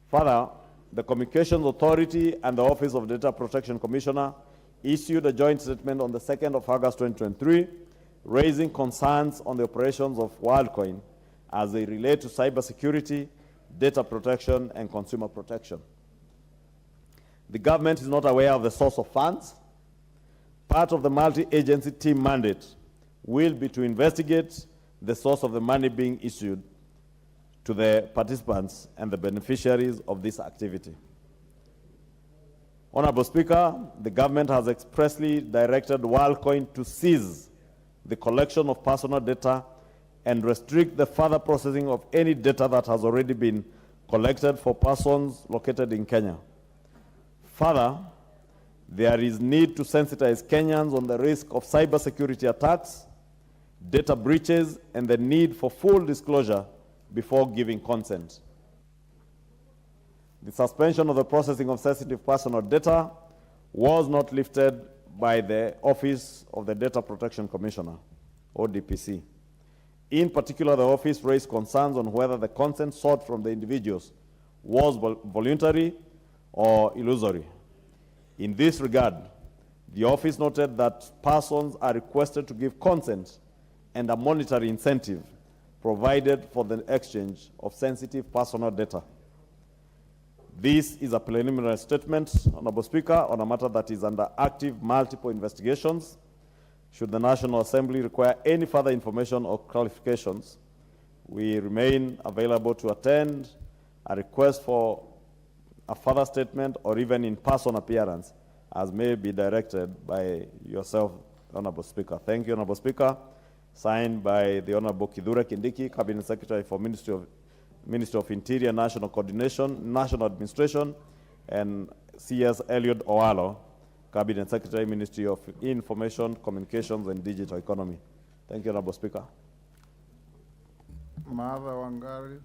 P: Further, the Communications Authority and the Office of Data Protection Commissioner issued a joint statement on the 2nd of August 2023, raising concerns on the operations of WorldCoin as they relate to cybersecurity, data protection, and consumer protection. The government is not aware of the source of funds. Part of the multi-agency team mandate will be to investigate the source of the money being issued to the participants and the beneficiaries of this activity. Honorable Speaker, the government has expressly directed WorldCoin to cease the collection of personal data and restrict the further processing of any data that has already been collected for persons located in Kenya. Further, there is need to sensitize Kenyans on the risk of cybersecurity attacks, data breaches, and the need for full disclosure before giving consent. The suspension of the processing of sensitive personal data was not lifted by the Office of the Data Protection Commissioner, ODPC. In particular, the office raised concerns on whether the consent sought from the individuals was voluntary or illusory. In this regard, the office noted that persons are requested to give consent and a monetary incentive provided for the exchange of sensitive personal data. This is a preliminary statement, Honorable Speaker, on a matter that is under active multiple investigations. Should the National Assembly require any further information or clarifications, we remain available to attend a request for a further statement or even in-person appearance, as may be directed by yourself, Honorable Speaker. Thank you, Honorable Speaker. Signed by the Honorable Kithure Kindiki, Cabinet Secretary for Ministry of Interior, National Coordination, National Administration, and C.S. Eliud Owalo, Cabinet Secretary, Ministry of Information, Communications, and Digital Economy. Thank you, Honorable Speaker.
B: Martha Wangari.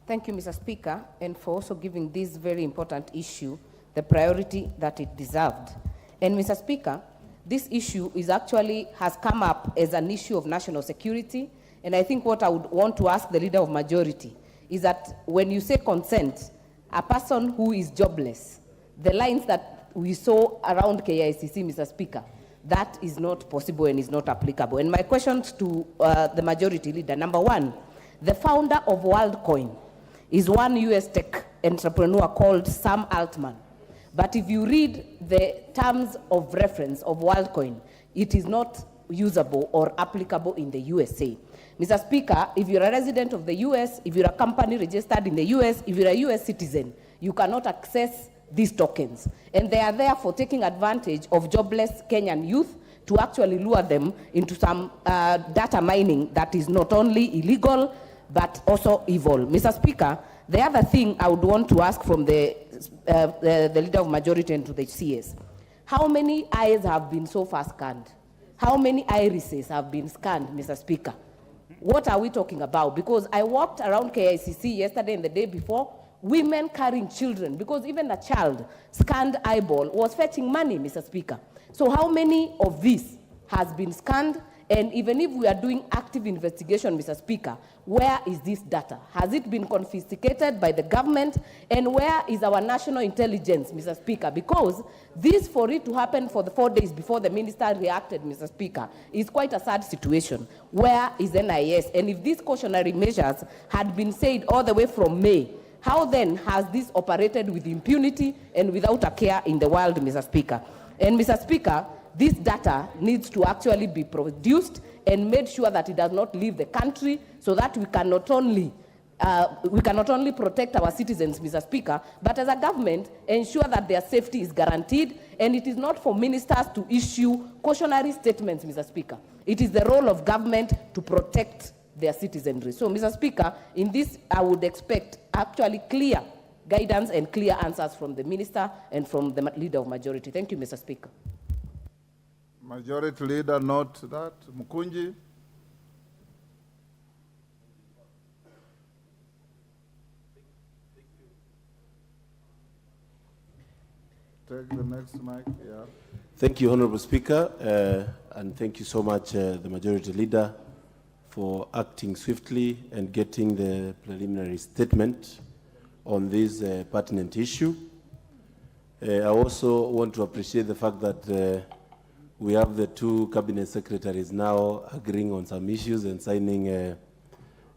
Q: Thank you, Mr. Speaker, and for also giving this very important issue the priority that it deserved. And Mr. Speaker, this issue has come up as an issue of national security, and I think what I would want to ask the Leader of Majority is that when you say consent, a person who is jobless, the lines that we saw around KICC, Mr. Speaker, that is not possible and is not applicable. And my questions to the Majority Leader, number one, the founder of WorldCoin is one US tech entrepreneur called Sam Altman. But if you read the terms of reference of WorldCoin, it is not usable or applicable in the USA. Mr. Speaker, if you're a resident of the US, if you're a company registered in the US, if you're a US citizen, you cannot access these tokens. And they are there for taking advantage of jobless Kenyan youth to actually lure them into some data mining that is not only illegal, but also evil. Mr. Speaker, the other thing I would want to ask from the Leader of Majority and to the CS, how many eyes have been so far scanned? How many irises have been scanned, Mr. Speaker? What are we talking about? Because I walked around KICC yesterday and the day before, women carrying children, because even a child scanned eyeball was fetching money, Mr. Speaker. So how many of this has been scanned? And even if we are doing active investigation, Mr. Speaker, where is this data? Has it been confiscated by the government? And where is our national intelligence, Mr. Speaker? Because this, for it to happen for the 4 days before the minister reacted, Mr. Speaker, is quite a sad situation. Where is NIS? And if these cautionary measures had been said all the way from May, how then has this operated with impunity and without a care in the world, Mr. Speaker? And Mr. Speaker, this data needs to actually be produced and made sure that it does not leave the country, so that we can not only protect our citizens, Mr. Speaker, but as a government, ensure that their safety is guaranteed, and it is not for ministers to issue cautionary statements, Mr. Speaker. It is the role of government to protect their citizenry. So, Mr. Speaker, in this, I would expect actually clear guidance and clear answers from the minister and from the Leader of Majority. Thank you, Mr. Speaker.
B: Majority Leader, note that. Mukunji. Take the next mic, yeah.
R: Thank you, Honorable Speaker, and thank you so much, the Majority Leader, for acting swiftly and getting the preliminary statement on this pertinent issue. I also want to appreciate the fact that we have the two cabinet secretaries now agreeing on some issues and signing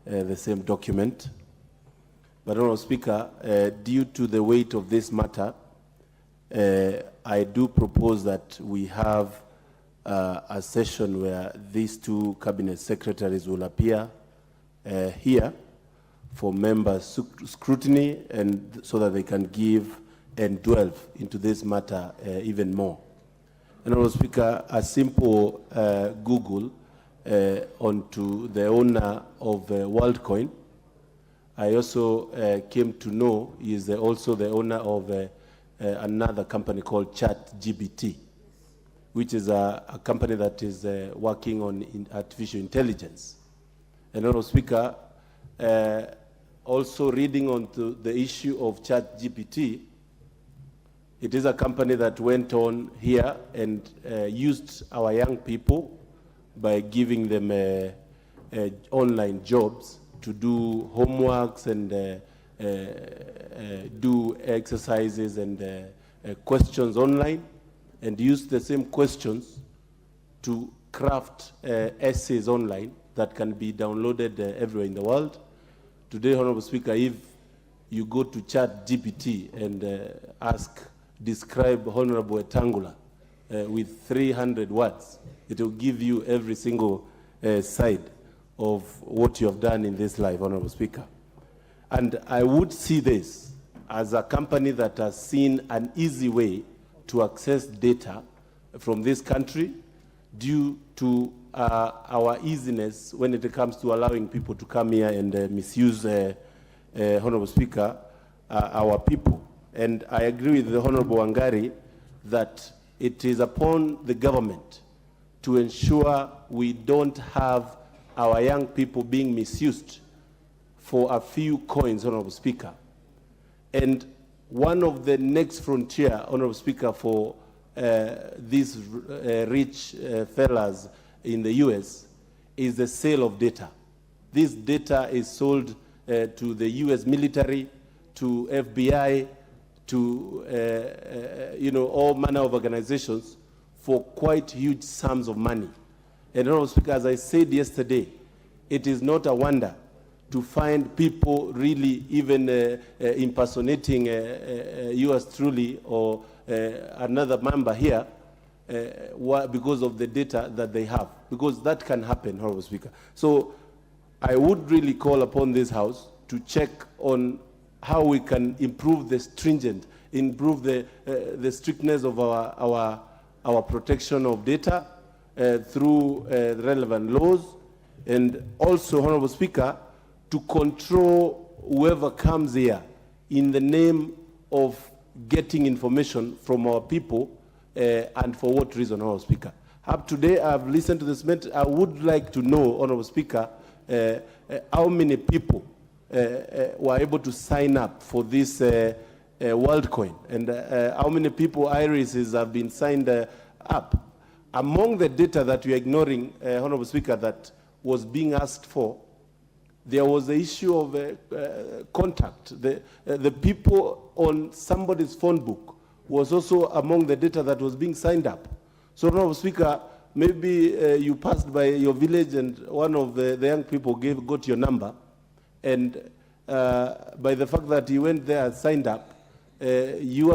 R: the same document. But, Honorable Speaker, due to the weight of this matter, I do propose that we have a session where these two cabinet secretaries will appear here for members' scrutiny, and so that they can give and delve into this matter even more. And, Honorable Speaker, a simple Google onto the owner of WorldCoin, I also came to know he is also the owner of another company called ChatGPT, which is a company that is working on artificial intelligence. And, Honorable Speaker, also reading onto the issue of ChatGPT, it is a company that went on here and used our young people by giving them online jobs to do homeworks and do exercises and questions online, and use the same questions to craft essays online that can be downloaded everywhere in the world. Today, Honorable Speaker, if you go to ChatGPT and describe Honorable Etangula with 300 words, it will give you every single side of what you have done in this life, Honorable Speaker. And I would see this as a company that has seen an easy way to access data from this country due to our easiness when it comes to allowing people to come here and misuse, Honorable Speaker, our people. And I agree with the Honorable Wangari that it is upon the government to ensure we don't have our young people being misused for a few coins, Honorable Speaker. And one of the next frontier, Honorable Speaker, for these rich fellas in the US is the sale of data. This data is sold to the US military, to FBI, to all manner of organizations for quite huge sums of money. And Honorable Speaker, as I said yesterday, it is not a wonder to find people really even impersonating yours truly or another member here because of the data that they have, because that can happen, Honorable Speaker. So I would really call upon this House to check on how we can improve the strictness of our protection of data through the relevant laws, and also, Honorable Speaker, to control whoever comes here in the name of getting information from our people, and for what reason, Honorable Speaker. Up today, I've listened to this matter. I would like to know, Honorable Speaker, how many people were able to sign up for this WorldCoin, and how many people irises have been signed up. Among the data that we are ignoring, Honorable Speaker, that was being asked for, there was the issue of contact. The people on somebody's phone book was also among the data that was being signed up. So, Honorable Speaker, maybe you passed by your village and one of the young people got your number, and by the fact that you went there and signed up, you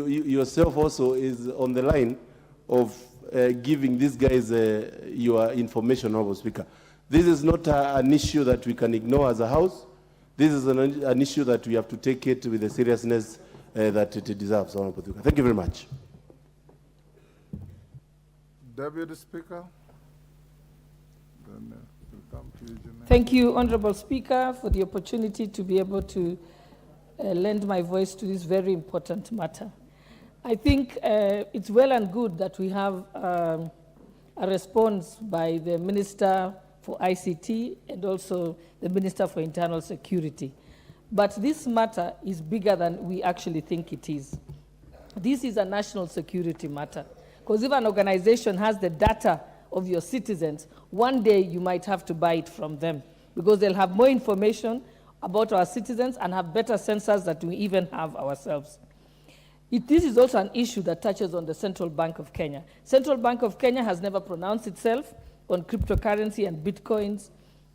R: yourself also is on the line of giving these guys your information, Honorable Speaker. This is not an issue that we can ignore as a House. This is an issue that we have to take it with the seriousness that it deserves, Honorable Speaker. Thank you very much.
B: Deputy Speaker. Then we'll come to you, Janelle.
S: Thank you, Honorable Speaker, for the opportunity to be able to lend my voice to this very important matter. I think it's well and good that we have a response by the Minister for ICT and also the Minister for Internal Security. But this matter is bigger than we actually think it is. This is a national security matter. Because if an organization has the data of your citizens, one day you might have to buy it from them because they'll have more information about our citizens and have better sensors than we even have ourselves. This is also an issue that touches on the Central Bank of Kenya. Central Bank of Kenya has never pronounced itself on cryptocurrency and bitcoins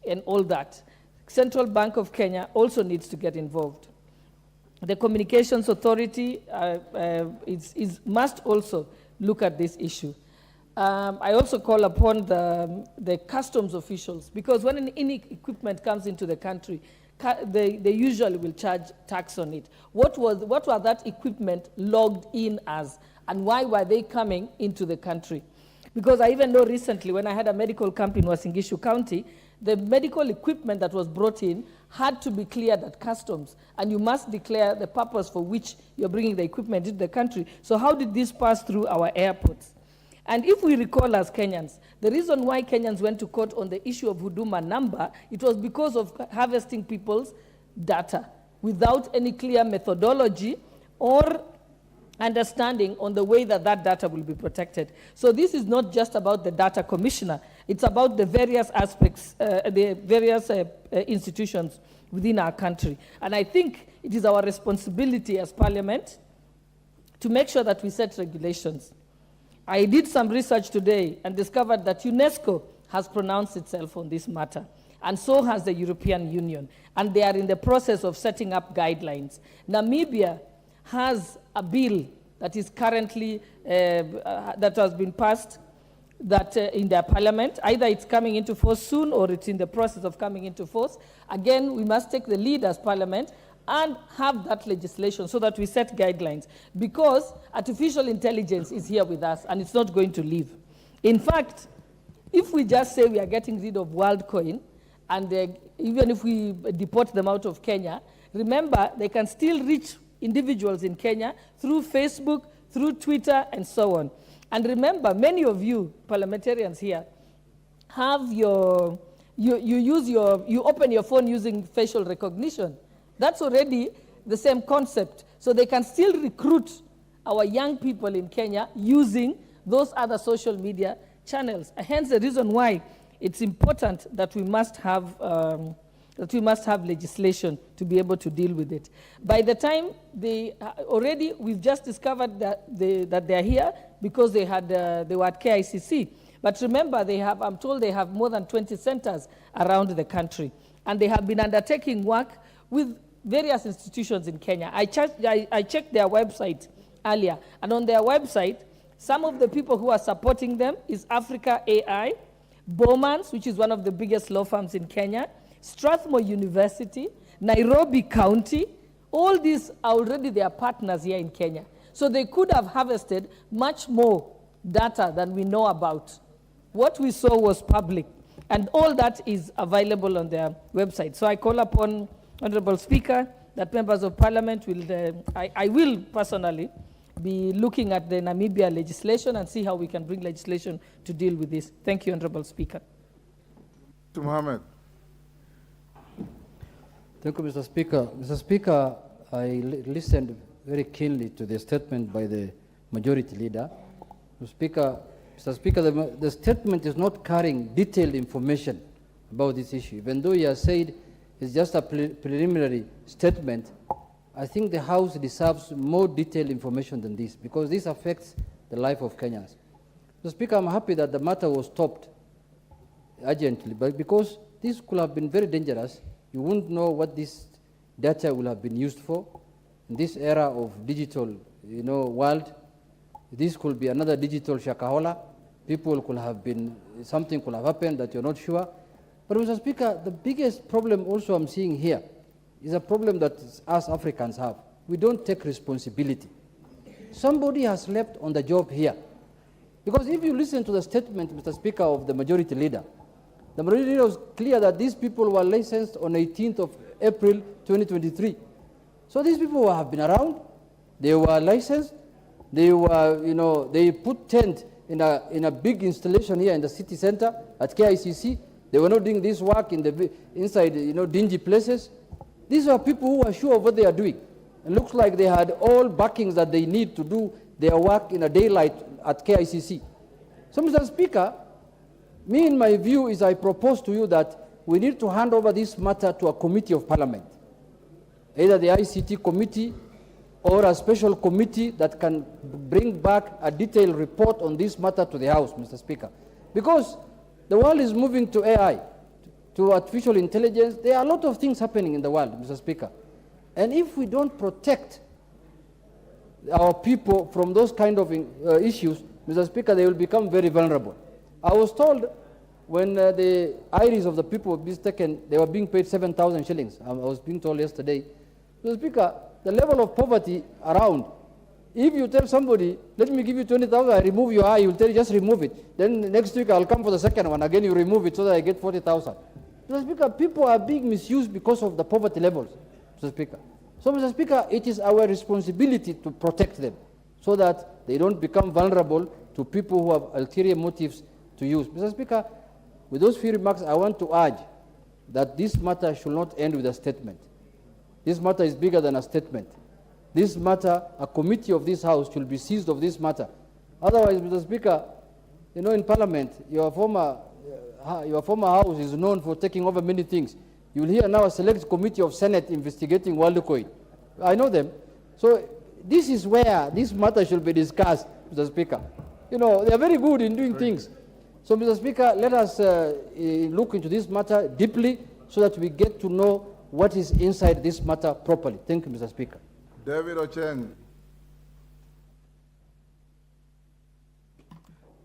S: and all that. Central Bank of Kenya also needs to get involved. The Communications Authority must also look at this issue. I also call upon the customs officials, because when any equipment comes into the country, they usually will charge tax on it. What was that equipment logged in as, and why were they coming into the country? Because I even know recently when I had a medical camp in Uasin Gishu County, the medical equipment that was brought in had to be cleared at customs, and you must declare the purpose for which you're bringing the equipment into the country. So how did this pass through our airports? And if we recall as Kenyans, the reason why Kenyans went to court on the issue of Huduma number, it was because of harvesting people's data without any clear methodology or understanding on the way that that data will be protected. So this is not just about the data commissioner, it's about the various aspects, the various institutions within our country. And I think it is our responsibility as Parliament to make sure that we set regulations. I did some research today and discovered that UNESCO has pronounced itself on this matter, and so has the European Union, and they are in the process of setting up guidelines. Namibia has a bill that is currently, that has been passed in their parliament. Either it's coming into force soon or it's in the process of coming into force. Again, we must take the lead as Parliament and have that legislation so that we set guidelines, because artificial intelligence is here with us and it's not going to leave. In fact, if we just say we are getting rid of WorldCoin, and even if we deport them out of Kenya, remember they can still reach individuals in Kenya through Facebook, through Twitter, and so on. And remember, many of you parliamentarians here have you open your phone using facial recognition. That's already the same concept. So they can still recruit our young people in Kenya using those other social media channels. Hence the reason why it's important that we must have legislation to be able to deal with it. By the time we've just discovered that they're here because they were at KICC. But remember, I'm told they have more than 20 centers around the country. And they have been undertaking work with various institutions in Kenya. I checked their website earlier, and on their website, some of the people who are supporting them is Africa AI, Bowman's, which is one of the biggest law firms in Kenya, Strathmore University, Nairobi County. All these are already their partners here in Kenya. So they could have harvested much more data than we know about. What we saw was public, and all that is available on their website. So I call upon Honorable Speaker that members of Parliament will, I will personally be looking at the Namibia legislation and see how we can bring legislation to deal with this. Thank you, Honorable Speaker.
B: To Mohammed.
T: Thank you, Mr. Speaker. Mr. Speaker, I listened very keenly to the statement by the majority leader. Mr. Speaker, the statement is not carrying detailed information about this issue. Even though he has said it's just a preliminary statement, I think the House deserves more detailed information than this, because this affects the life of Kenyans. Mr. Speaker, I'm happy that the matter was stopped urgently, but because this could have been very dangerous. You wouldn't know what this data will have been used for. In this era of digital, world, this could be another digital Shakahola. People could have been, something could have happened that you're not sure. But Mr. Speaker, the biggest problem also I'm seeing here is a problem that us Africans have. We don't take responsibility. Somebody has left on the job here. Because if you listen to the statement, Mr. Speaker, of the majority leader, the majority leader was clear that these people were licensed on 18th of April 2023. So these people have been around, they were licensed, they were, they put tent in a big installation here in the city center at KICC. They were not doing this work inside, dingy places. These are people who are sure of what they are doing. It looks like they had all backings that they need to do their work in a daylight at KICC. So, Mr. Speaker, me, in my view, is I propose to you that we need to hand over this matter to a committee of Parliament, either the ICT committee or a special committee that can bring back a detailed report on this matter to the House, Mr. Speaker. Because the world is moving to AI, to artificial intelligence. There are a lot of things happening in the world, Mr. Speaker. And if we don't protect our people from those kind of issues, Mr. Speaker, they will become very vulnerable. I was told when the iris of the people were being taken, they were being paid 7,000 shillings. I was being told yesterday. Mr. Speaker, the level of poverty around, if you tell somebody, let me give you 20,000, I remove your eye, he will tell you, just remove it. Then next week I'll come for the second one. Again, you remove it so that I get 40,000. Mr. Speaker, people are being misused because of the poverty levels, Mr. Speaker. So, Mr. Speaker, it is our responsibility to protect them so that they don't become vulnerable to people who have ulterior motives to use. Mr. Speaker, with those few remarks, I want to urge that this matter should not end with a statement. This matter is bigger than a statement. This matter, a committee of this House should be seized of this matter. Otherwise, Mr. Speaker, in Parliament, your former House is known for taking over many things. You will hear now a select committee of Senate investigating WorldCoin. I know them. So this is where this matter should be discussed, Mr. Speaker. They are very good in doing things. So, Mr. Speaker, let us look into this matter deeply so that we get to know what is inside this matter properly. Thank you, Mr. Speaker.
B: David Ocheng.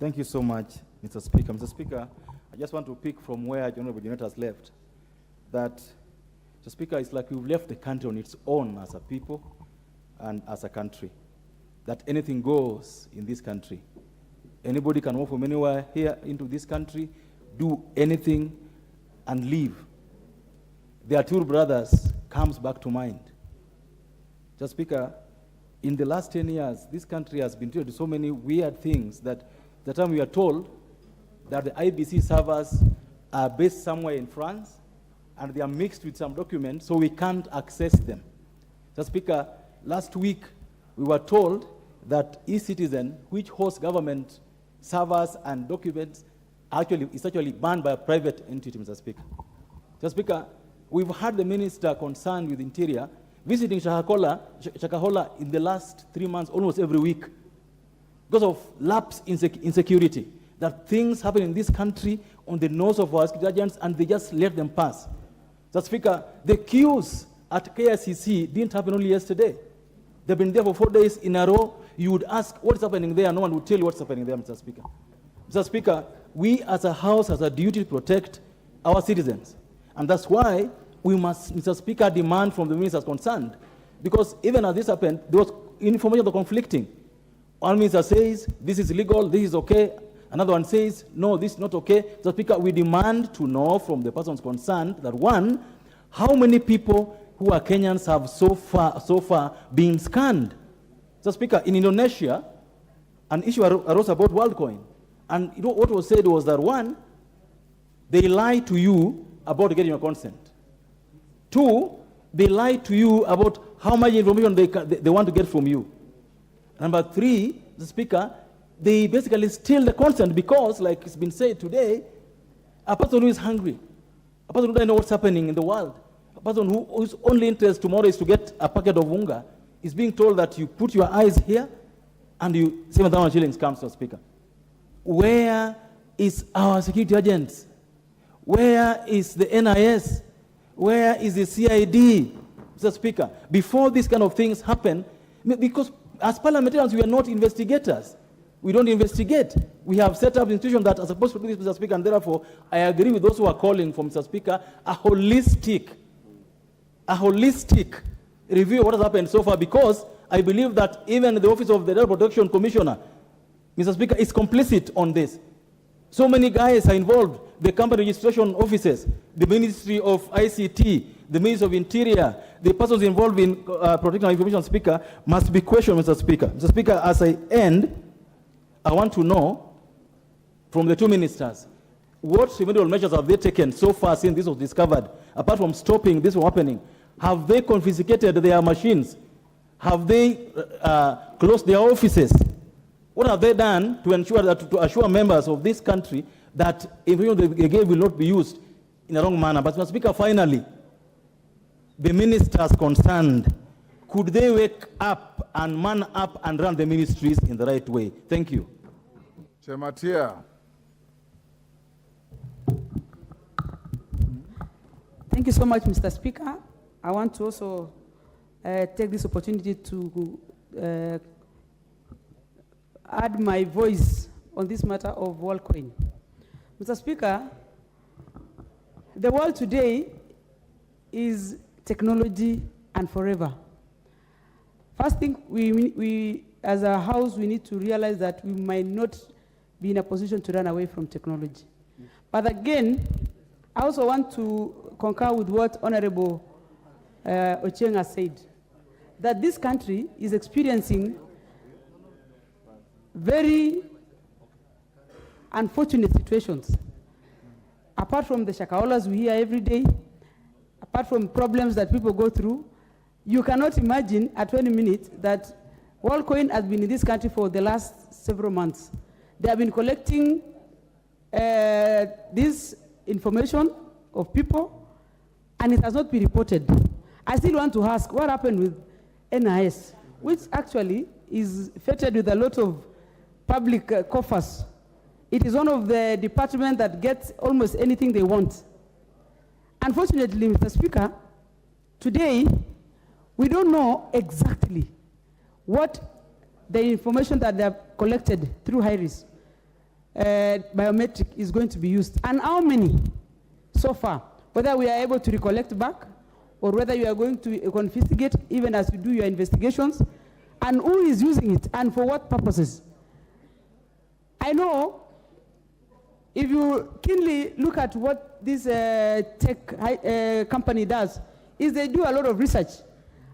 E: Thank you so much, Mr. Speaker. Mr. Speaker, I just want to pick from where Honorable Janet has left. That, Mr. Speaker, it's like we've left the country on its own as a people and as a country. That anything goes in this country. Anybody can walk from anywhere here into this country, do anything, and leave. Their two brothers comes back to mind. Mr. Speaker, in the last 10 years, this country has been treated to so many weird things that the time we are told that the IBC servers are based somewhere in France, and they are mixed with some documents, so we can't access them. Mr. Speaker, last week we were told that e-citizen, which hosts government servers and documents, is actually banned by a private entity, Mr. Speaker. Mr. Speaker, we've had the minister concerned with Interior visiting Shakahola in the last 3 months, almost every week, because of lapse in security, that things happen in this country on the nose of our security agents, and they just let them pass. Mr. Speaker, the queues at KICC didn't happen only yesterday. They've been there for 4 days in a row. You would ask, what's happening there? No one would tell you what's happening there, Mr. Speaker. Mr. Speaker, we as a House has a duty to protect our citizens. And that's why we must, Mr. Speaker, demand from the ministers concerned. Because even as this happened, there was information that conflicting. One minister says, this is illegal, this is okay. Another one says, no, this is not okay. Mr. Speaker, we demand to know from the persons concerned that, one, how many people who are Kenyans have so far been scanned? Mr. Speaker, in Indonesia, an issue arose about WorldCoin. And you know, what was said was that, one, they lie to you about getting your consent. Two, they lie to you about how much information they want to get from you. Number three, the Speaker, they basically steal the consent because, like it's been said today, a person who is hungry, a person who doesn't know what's happening in the world, a person whose only interest tomorrow is to get a packet of unga, is being told that you put your eyes here and you 7,000 shillings comes to the Speaker. Where is our security agents? Where is the NIS? Where is the CID, Mr. Speaker? Before these kind of things happen, because as parliamentarians, we are not investigators. We don't investigate. We have set up institutions that are supposed to do this, Mr. Speaker, and therefore, I agree with those who are calling for, Mr. Speaker, a holistic review of what has happened so far, because I believe that even the Office of the Data Protection Commissioner, Mr. Speaker, is complicit on this. So many guys are involved. The company registration offices, the Ministry of ICT, the Ministry of Interior, the persons involved in protecting our information, Speaker, must be questioned, Mr. Speaker. Mr. Speaker, as I end, I want to know from the two ministers, what remedial measures have they taken so far since this was discovered, apart from stopping this from happening? Have they confiscated their machines? Have they closed their offices? What have they done to ensure that, to assure members of this country that information they gave will not be used in a wrong manner? But, Mr. Speaker, finally, the ministers concerned, could they wake up and man up and run the ministries in the right way? Thank you.
B: Chematia.
U: Thank you so much, Mr. Speaker. I want to also take this opportunity to add my voice on this matter of WorldCoin. Mr. Speaker, the world today is technology and forever. First thing, we as a house, we need to realize that we might not be in a position to run away from technology. But again, I also want to concur with what Honorable Ochenga said, that this country is experiencing very unfortunate situations. Apart from the shakaolas we hear every day, apart from problems that people go through, you cannot imagine at 20 minutes that WorldCoin has been in this country for the last several months. They have been collecting this information of people, and it has not been reported. I still want to ask, what happened with NIS, which actually is fettered with a lot of public coffers? It is one of the departments that gets almost anything they want. Unfortunately, Mr. Speaker, today, we don't know exactly what the information that they have collected through HIRIS biometric is going to be used, and how many so far, whether we are able to recollect back, or whether you are going to confiscate even as you do your investigations, and who is using it, and for what purposes. I know if you keenly look at what this tech company does, is they do a lot of research.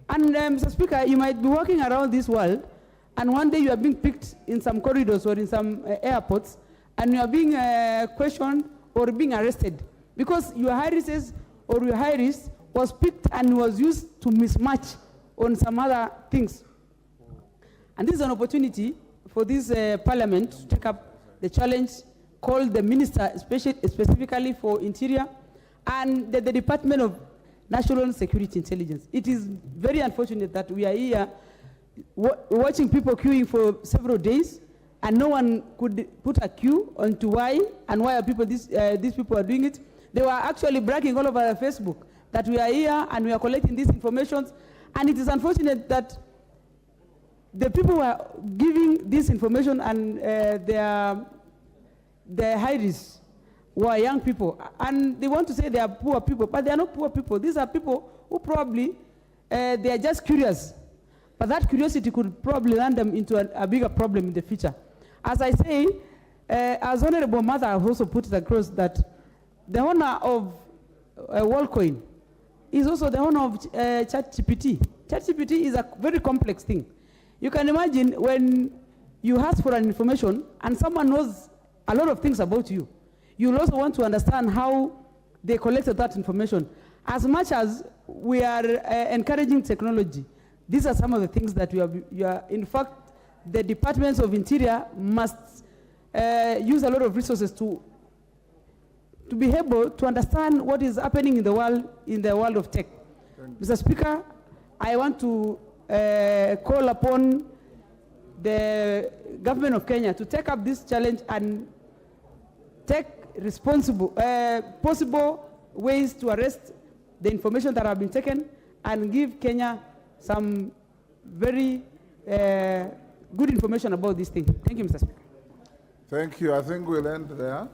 U: And Mr. Speaker, you might be walking around this world, and one day you are being picked in some corridors or in some airports, and you are being questioned or being arrested because your HIRIS or your HIRIS was picked and was used to mismatch on some other things. And this is an opportunity for this parliament to take up the challenge, call the minister specifically for Interior and the Department of National Security Intelligence. It is very unfortunate that we are here watching people queuing for several days, and no one could put a queue onto why and why are people these people are doing it. They were actually bragging all over Facebook that we are here and we are collecting these information, and it is unfortunate that the people who are giving this information and the high risk were young people. And they want to say they are poor people, but they are not poor people. These are people who probably, they are just curious. But that curiosity could probably land them into a bigger problem in the future. As I say, as Honorable Mother has also put it across, that the owner of WorldCoin is also the owner of ChatGPT. ChatGPT is a very complex thing. You can imagine when you ask for an information and someone knows a lot of things about you, you'll also want to understand how they collected that information. As much as we are encouraging technology, these are some of the things that we are in fact, the departments of Interior must use a lot of resources to be able to understand what is happening in the world of tech. Mr. Speaker, I want to call upon the government of Kenya to take up this challenge and take possible ways to arrest the information that have been taken and give Kenya some very good information about this thing. Thank you, Mr. Speaker.
B: Thank you. I think we'll end there.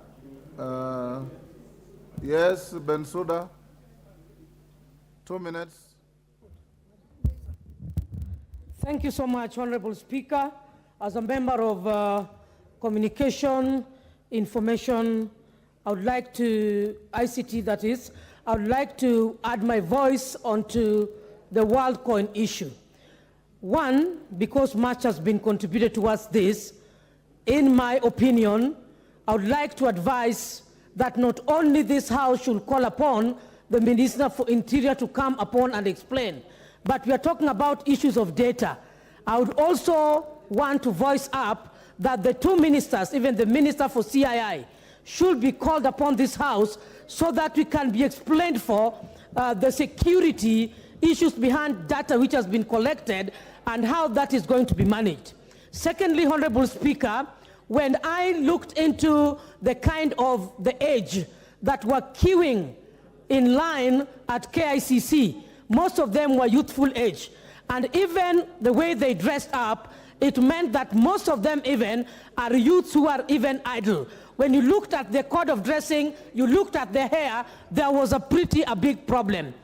B: Yes, Bensouda. 2 minutes.
C: Thank you so much, Honorable Speaker. As a member of Communication, Information, I would like to, ICT that is, I would like to add my voice onto the WorldCoin issue. One, because much has been contributed towards this, in my opinion, I would like to advise that not only this House should call upon the Minister for Interior to come upon and explain, but we are talking about issues of data. I would also want to voice up that the two ministers, even the Minister for CII, should be called upon this House so that we can be explained for the security issues behind data which has been collected and how that is going to be managed. Secondly, Honorable Speaker, when I looked into the kind of the age that were queuing in line at KICC, most of them were youthful age. And even the way they dressed up, it meant that most of them even are youths who are even idle. When you looked at the code of dressing, you looked at their hair, there was a big problem.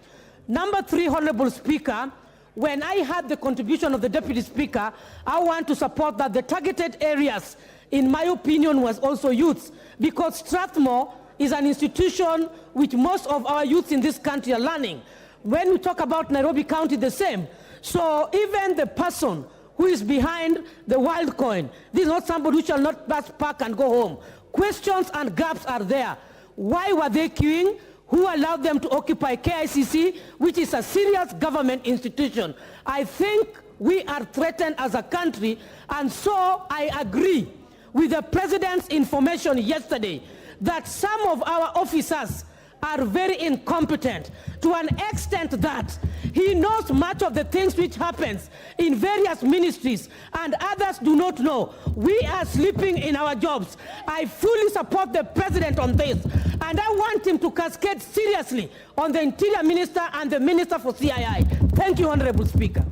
C: Number three, Honorable Speaker, when I had the contribution of the Deputy Speaker, I want to support that the targeted areas, in my opinion, was also youths, because Strathmore is an institution which most of our youths in this country are learning. When we talk about Nairobi County, the same. So even the person who is behind the WorldCoin, this is not somebody who shall not just park and go home. Questions and gaps are there. Why were they queuing? Who allowed them to occupy KICC, which is a serious government institution? I think we are threatened as a country, and so I agree with the President's information yesterday that some of our officers are very incompetent to an extent that he knows much of the things which happens in various ministries and others do not know. We are sleeping in our jobs. I fully support the President on this, and I want him to cascade seriously on the Interior Minister and the Minister for CII. Thank you, Honorable Speaker.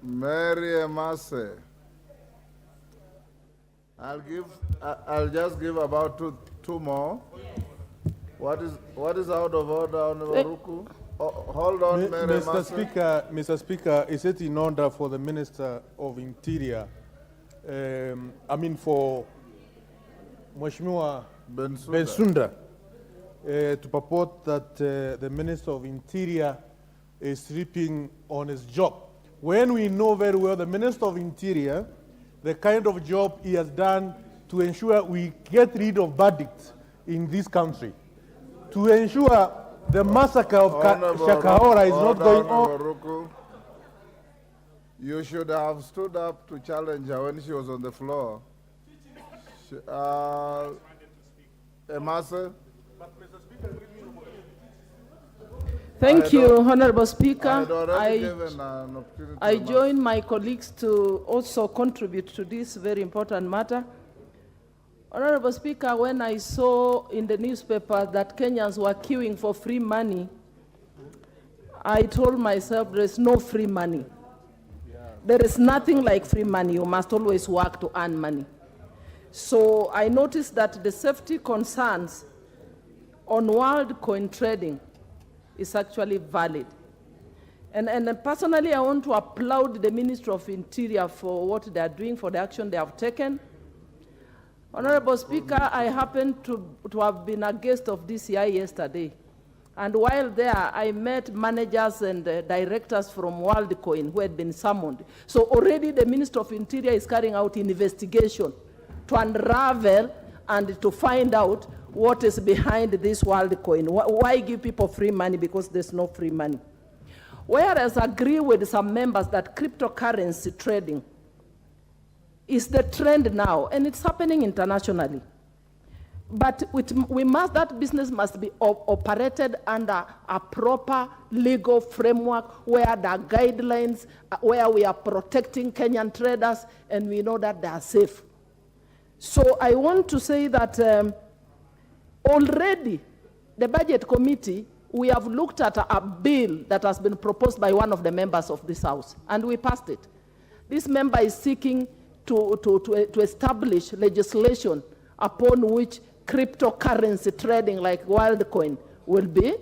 B: Mary Emase. I'll just give about two more. What is out of order, Honorable Ruku? Hold on, Mary Emase.
J: Mr. Speaker, is it in order for the Minister of Interior, for Mheshimiwa Bensouda to purport that the Minister of Interior is sleeping on his job, when we know very well the Minister of Interior, the kind of job he has done to ensure we get rid of bandits in this country, to ensure the massacre of Shakahola is not going on.
B: You should have stood up to challenge her when she was on the floor. Emase?
V: Thank you, Honorable Speaker.
B: I
V: join my colleagues to also contribute to this very important matter. Honorable Speaker, when I saw in the newspaper that Kenyans were queuing for free money, I told myself there is no free money. There is nothing like free money. You must always work to earn money. So I noticed that the safety concerns on world coin trading is actually valid. And personally, I want to applaud the Ministry of Interior for what they are doing, for the action they have taken. Honorable Speaker, I happened to have been a guest of DCI yesterday. And while there, I met managers and directors from WorldCoin who had been summoned. So already the Minister of Interior is carrying out investigation to unravel and to find out what is behind this WorldCoin. Why give people free money? Because there's no free money. Whereas I agree with some members that cryptocurrency trading is the trend now, and it's happening internationally. But that business must be operated under a proper legal framework where there are guidelines, where we are protecting Kenyan traders, and we know that they are safe. So I want to say that already the Budget Committee, we have looked at a bill that has been proposed by one of the members of this House, and we passed it. This member is seeking to establish legislation upon which cryptocurrency trading like WorldCoin will be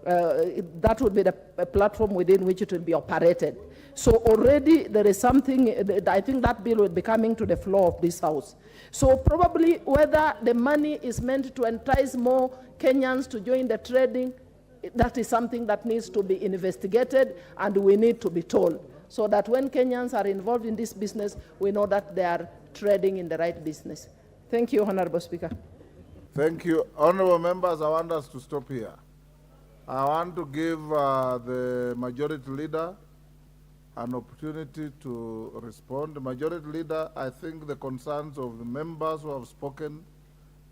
V: that would be the platform within which it will be operated. So already there is something, I think that bill will be coming to the floor of this House. So probably whether the money is meant to entice more Kenyans to join the trading, that is something that needs to be investigated, and we need to be told, so that when Kenyans are involved in this business, we know that they are trading in the right business. Thank you, Honorable Speaker.
B: Thank you. Honorable members, I want us to stop here. I want to give the Majority Leader an opportunity to respond. The Majority Leader, I think the concerns of the members who have spoken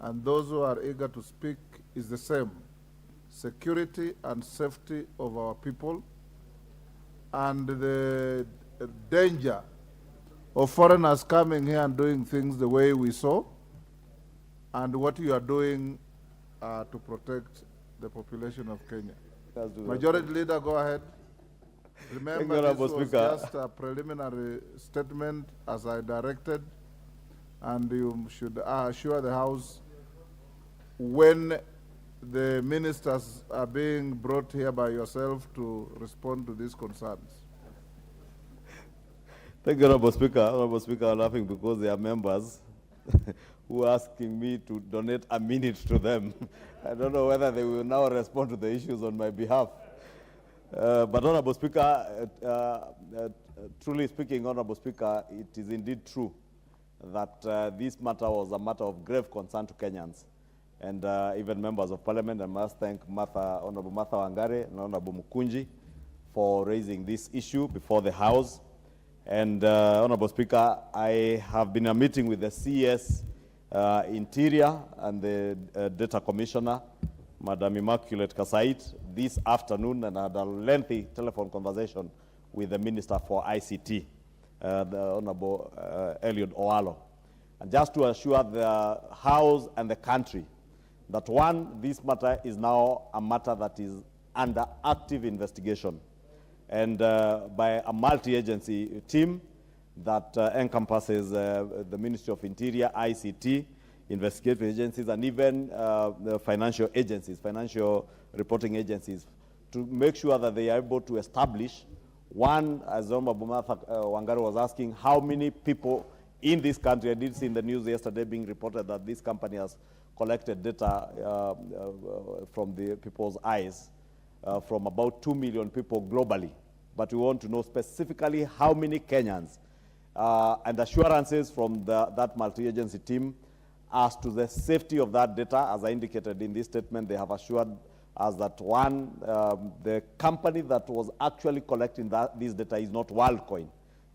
B: and those who are eager to speak is the same: security and safety of our people, and the danger of foreigners coming here and doing things the way we saw, and what you are doing to protect the population of Kenya. Majority Leader, go ahead. Remember, this was just a preliminary statement as I directed, and you should assure the House when the ministers are being brought here by yourself to respond to these concerns.
P: Thank you, Honorable Speaker. Honorable Speaker, I'm laughing because there are members who are asking me to donate a minute to them. I don't know whether they will now respond to the issues on my behalf. But Honorable Speaker, truly speaking, Honorable Speaker, it is indeed true that this matter was a matter of grave concern to Kenyans. And even members of Parliament, I must thank Honorable Martha Wangare and Honorable Mukunji for raising this issue before the House. And Honorable Speaker, I have been in a meeting with the CS Interior and the Data Commissioner, Madam Immaculate Kasait, this afternoon, and had a lengthy telephone conversation with the Minister for ICT, the Honorable Eliud Owalo. And just to assure the House and the country that, one, this matter is now a matter that is under active investigation, and by a multi-agency team that encompasses the Ministry of Interior, ICT, investigative agencies, and even the financial agencies, financial reporting agencies, to make sure that they are able to establish, one, as Honorable Martha Wangari was asking, how many people in this country. I did see in the news yesterday being reported that this company has collected data from the people's eyes from about 2 million people globally. But we want to know specifically how many Kenyans, and assurances from that multi-agency team as to the safety of that data. As I indicated in this statement, they have assured us that, one, the company that was actually collecting this data is not WorldCoin.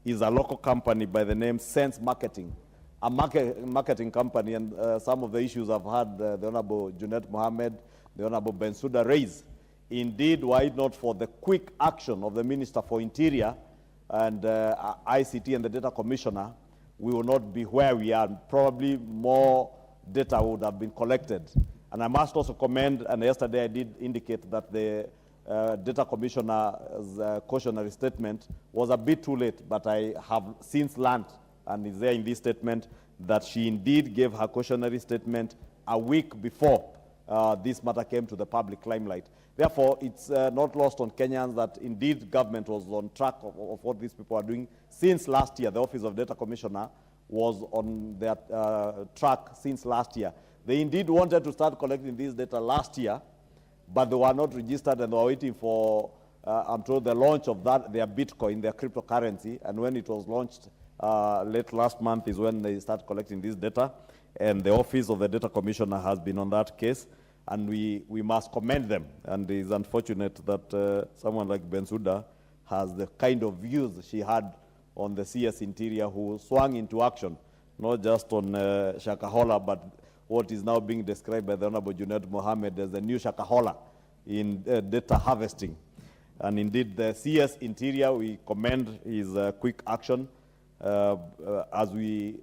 P: It's a local company by the name Sense Marketing, a marketing company, and some of the issues I've had the Honorable Junet Mohammed, the Honorable Bensouda raise. Indeed, were it not for the quick action of the Minister for Interior and ICT and the Data Commissioner, we will not be where we are. Probably more data would have been collected. And I must also commend, and yesterday I did indicate that the Data Commissioner's cautionary statement was a bit too late, but I have since learned, and is there in this statement, that she indeed gave her cautionary statement a week before this matter came to the public limelight. Therefore, it's not lost on Kenyans that indeed government was on track of what these people are doing since last year. The Office of Data Commissioner was on their track since last year. They indeed wanted to start collecting this data last year, but they were not registered and they were waiting for, I'm told, the launch of their Bitcoin, their cryptocurrency, and when it was launched late last month is when they start collecting this data, and the Office of the Data Commissioner has been on that case, and we must commend them. And it is unfortunate that someone like Bensouda has the kind of views she had on the CS Interior, who swung into action, not just on Shakahola, but what is now being described by the Honorable Junaid Mohammed as the new Shakahola in data harvesting. And indeed, the CS Interior, we commend his quick action. As we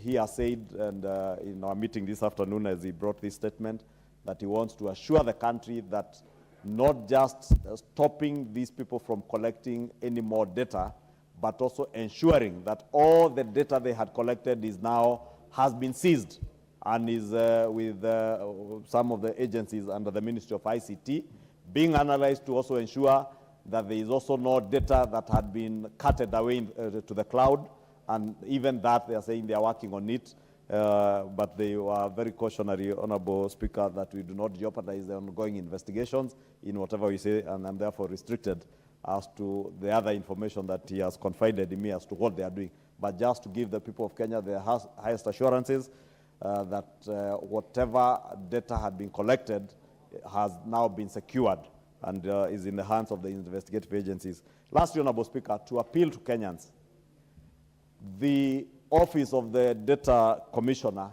P: he has said, and in our meeting this afternoon as he brought this statement, that he wants to assure the country that not just stopping these people from collecting any more data, but also ensuring that all the data they had collected has been seized and is with some of the agencies under the Ministry of ICT being analyzed to also ensure that there is also no data that had been carted away to the cloud, and even that they are saying they are working on it, but they were very cautionary, Honorable Speaker, that we do not jeopardize the ongoing investigations in whatever we say, and I'm therefore restricted as to the other information that he has confided in me as to what they are doing. But just to give the people of Kenya the highest assurances that whatever data had been collected has now been secured and is in the hands of the investigative agencies. Lastly, Honorable Speaker, to appeal to Kenyans, the Office of the Data Commissioner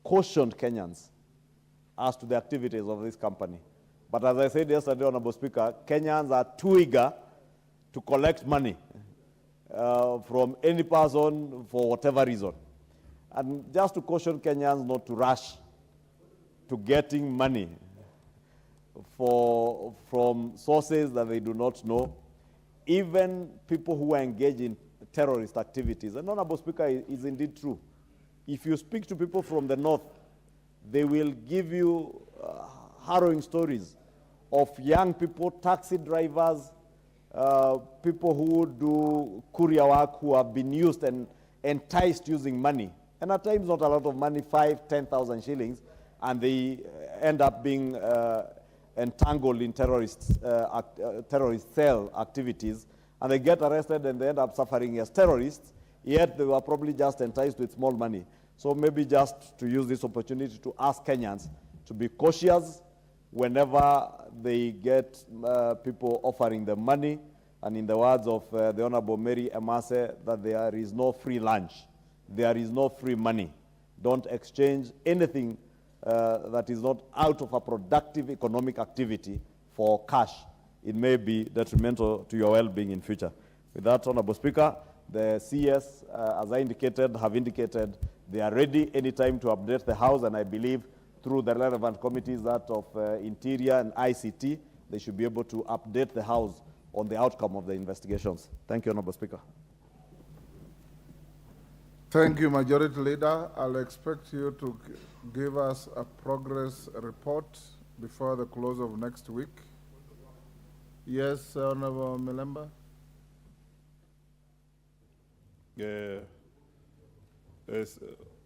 P: cautioned Kenyans as to the activities of this company. But as I said yesterday, Honorable Speaker, Kenyans are too eager to collect money from any person for whatever reason. And just to caution Kenyans not to rush to getting money from sources that they do not know, even people who are engaged in terrorist activities. And Honorable Speaker, is indeed true. If you speak to people from the north, they will give you harrowing stories of young people, taxi drivers, people who do courier work, who have been used and enticed using money. And at times not a lot of money, 5,000, 10,000 shillings, and they end up being entangled in terrorist cell activities, and they get arrested and they end up suffering as terrorists, yet they were probably just enticed with small money. So maybe just to use this opportunity to ask Kenyans to be cautious whenever they get people offering them money, and in the words of the Honorable Mary Emase, that there is no free lunch, there is no free money. Don't exchange anything that is not out of a productive economic activity for cash. It may be detrimental to your well-being in future. With that, Honorable Speaker, the CS, as I indicated, have indicated they are ready anytime to update the House, and I believe through the relevant committees, that of Interior and ICT, they should be able to update the House on the outcome of the investigations. Thank you, Honorable Speaker.
B: Thank you, Majority Leader. I'll expect you to give us a progress report before the close of next week. Yes, Honorable Milemba.
J: Yes,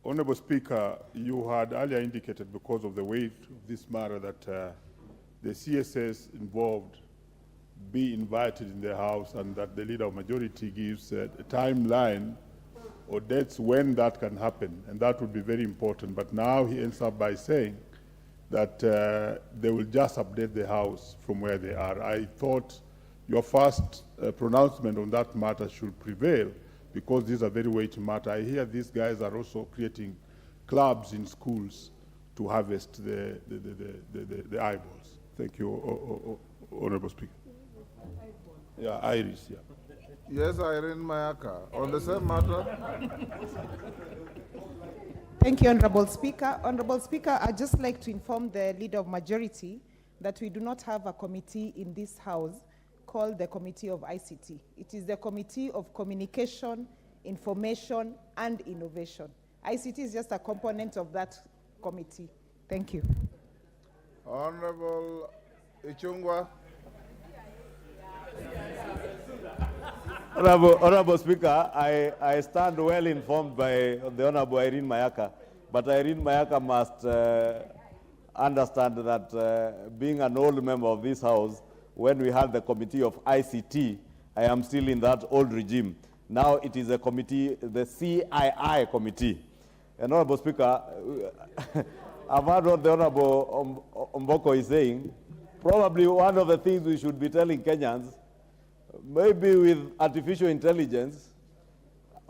J: Honorable Speaker, you had earlier indicated, because of the weight of this matter, that the CSS involved be invited in the House, and that the Leader of Majority gives a timeline or dates when that can happen, and that would be very important. But now he ends up by saying that they will just update the House from where they are. I thought your first pronouncement on that matter should prevail, because this is a very weighty matter. I hear these guys are also creating clubs in schools to harvest the eyeballs. Thank you, Honorable Speaker. Yeah, Iris, yeah.
B: Yes, Irene Mayaka, on the same matter.
D: Thank you, Honorable Speaker. Honorable Speaker, I'd just like to inform the Leader of Majority that we do not have a committee in this House called the Committee of ICT. It is the Committee of Communication, Information, and Innovation. ICT is just a component of that committee. Thank you.
B: Honorable Ichungwa.
P: Honorable Speaker, I stand well informed by the Honorable Irene Mayaka, but Irene Mayaka must understand that being an old member of this House, when we had the Committee of ICT, I am still in that old regime. Now it is a committee, the CII committee. And Honorable Speaker, I've heard what the Honorable Mboko is saying. Probably one of the things we should be telling Kenyans, maybe with artificial intelligence,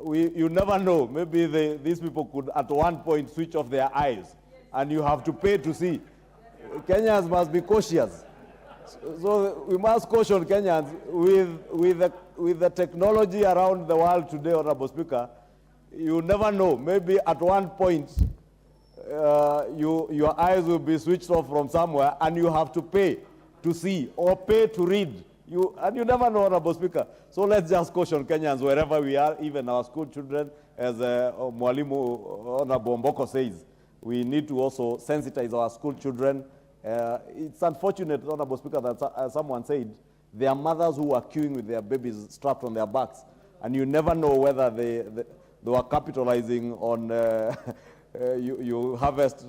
P: you never know. Maybe these people could at one point switch off their eyes, and you have to pay to see. Kenyans must be cautious. So we must caution Kenyans with the technology around the world today, Honorable Speaker. You never know. Maybe at one point, your eyes will be switched off from somewhere, and you have to pay to see or pay to read. And you never know, Honorable Speaker. So let's just caution Kenyans wherever we are, even our school children, as Mwalimu Honorable Mboko says. We need to also sensitize our school children. It's unfortunate, Honorable Speaker, that someone said there are mothers who are queuing with their babies strapped on their backs, and you never know whether they were capitalizing on you harvest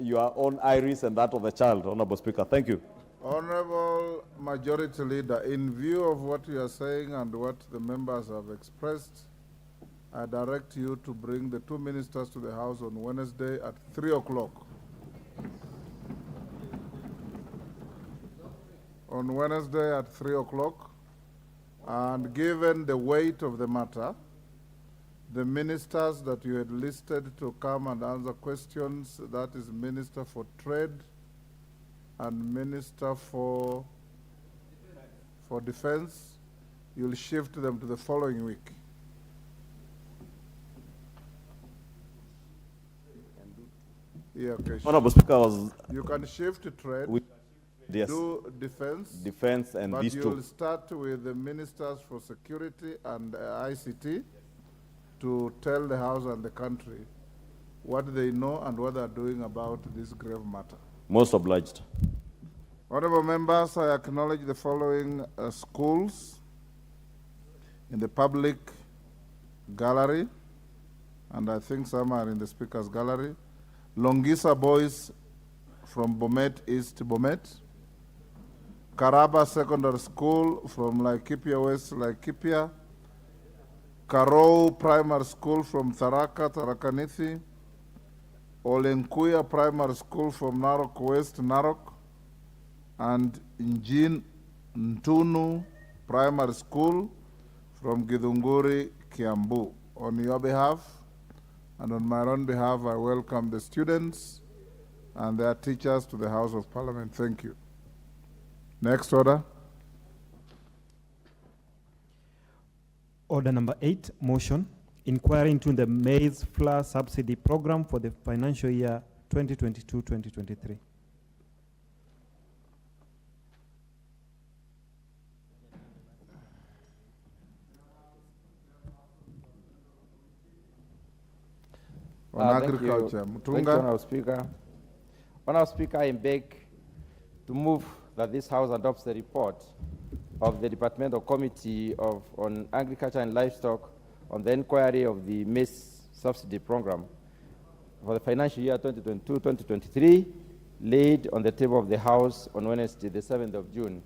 P: your own iris and that of the child, Honorable Speaker. Thank you.
B: Honorable Majority Leader, in view of what you are saying and what the members have expressed, I direct you to bring the two ministers to the House on Wednesday at 3 o'clock. On Wednesday at 3 o'clock, and given the weight of the matter, the ministers that you had listed to come and answer questions, that is Minister for Trade and Minister for Defense, you'll shift them to the following week. Yeah, okay.
P: Honorable Speaker,
B: you can shift to trade,
P: yes,
B: do defense,
P: and
B: but
P: these
B: you'll
P: two.
B: start with the ministers for security and ICT to tell the House and the country what they know and what they're doing about this grave matter.
P: Most obliged.
B: Honorable members, I acknowledge the following schools in the public gallery, and I think some are in the Speaker's gallery. Longisa Boys from Bomet East Bomet. Karaba Secondary School from Laikipia West Laikipia. Karou Primary School from Tharaka, Tharakanithi. Olenkuya Primary School from Narok West, Narok. And Njin Ntunu Primary School from Githunguri, Kiambu. On your behalf and on my own behalf, I welcome the students and their teachers to the House of Parliament. Thank you. Next order.
F: Order number 8, motion, inquiry into the maize flour subsidy program for the financial year 2022-2023.
B: On agriculture,
W: Thank you,
B: Mutunga.
W: Honourable Speaker. Honourable Speaker, I beg to move that this House adopts the report of the Departmental Committee on Agriculture and Livestock on the inquiry of the maize subsidy program for the financial year 2022-2023, laid on the table of the House on Wednesday, the 7th of June,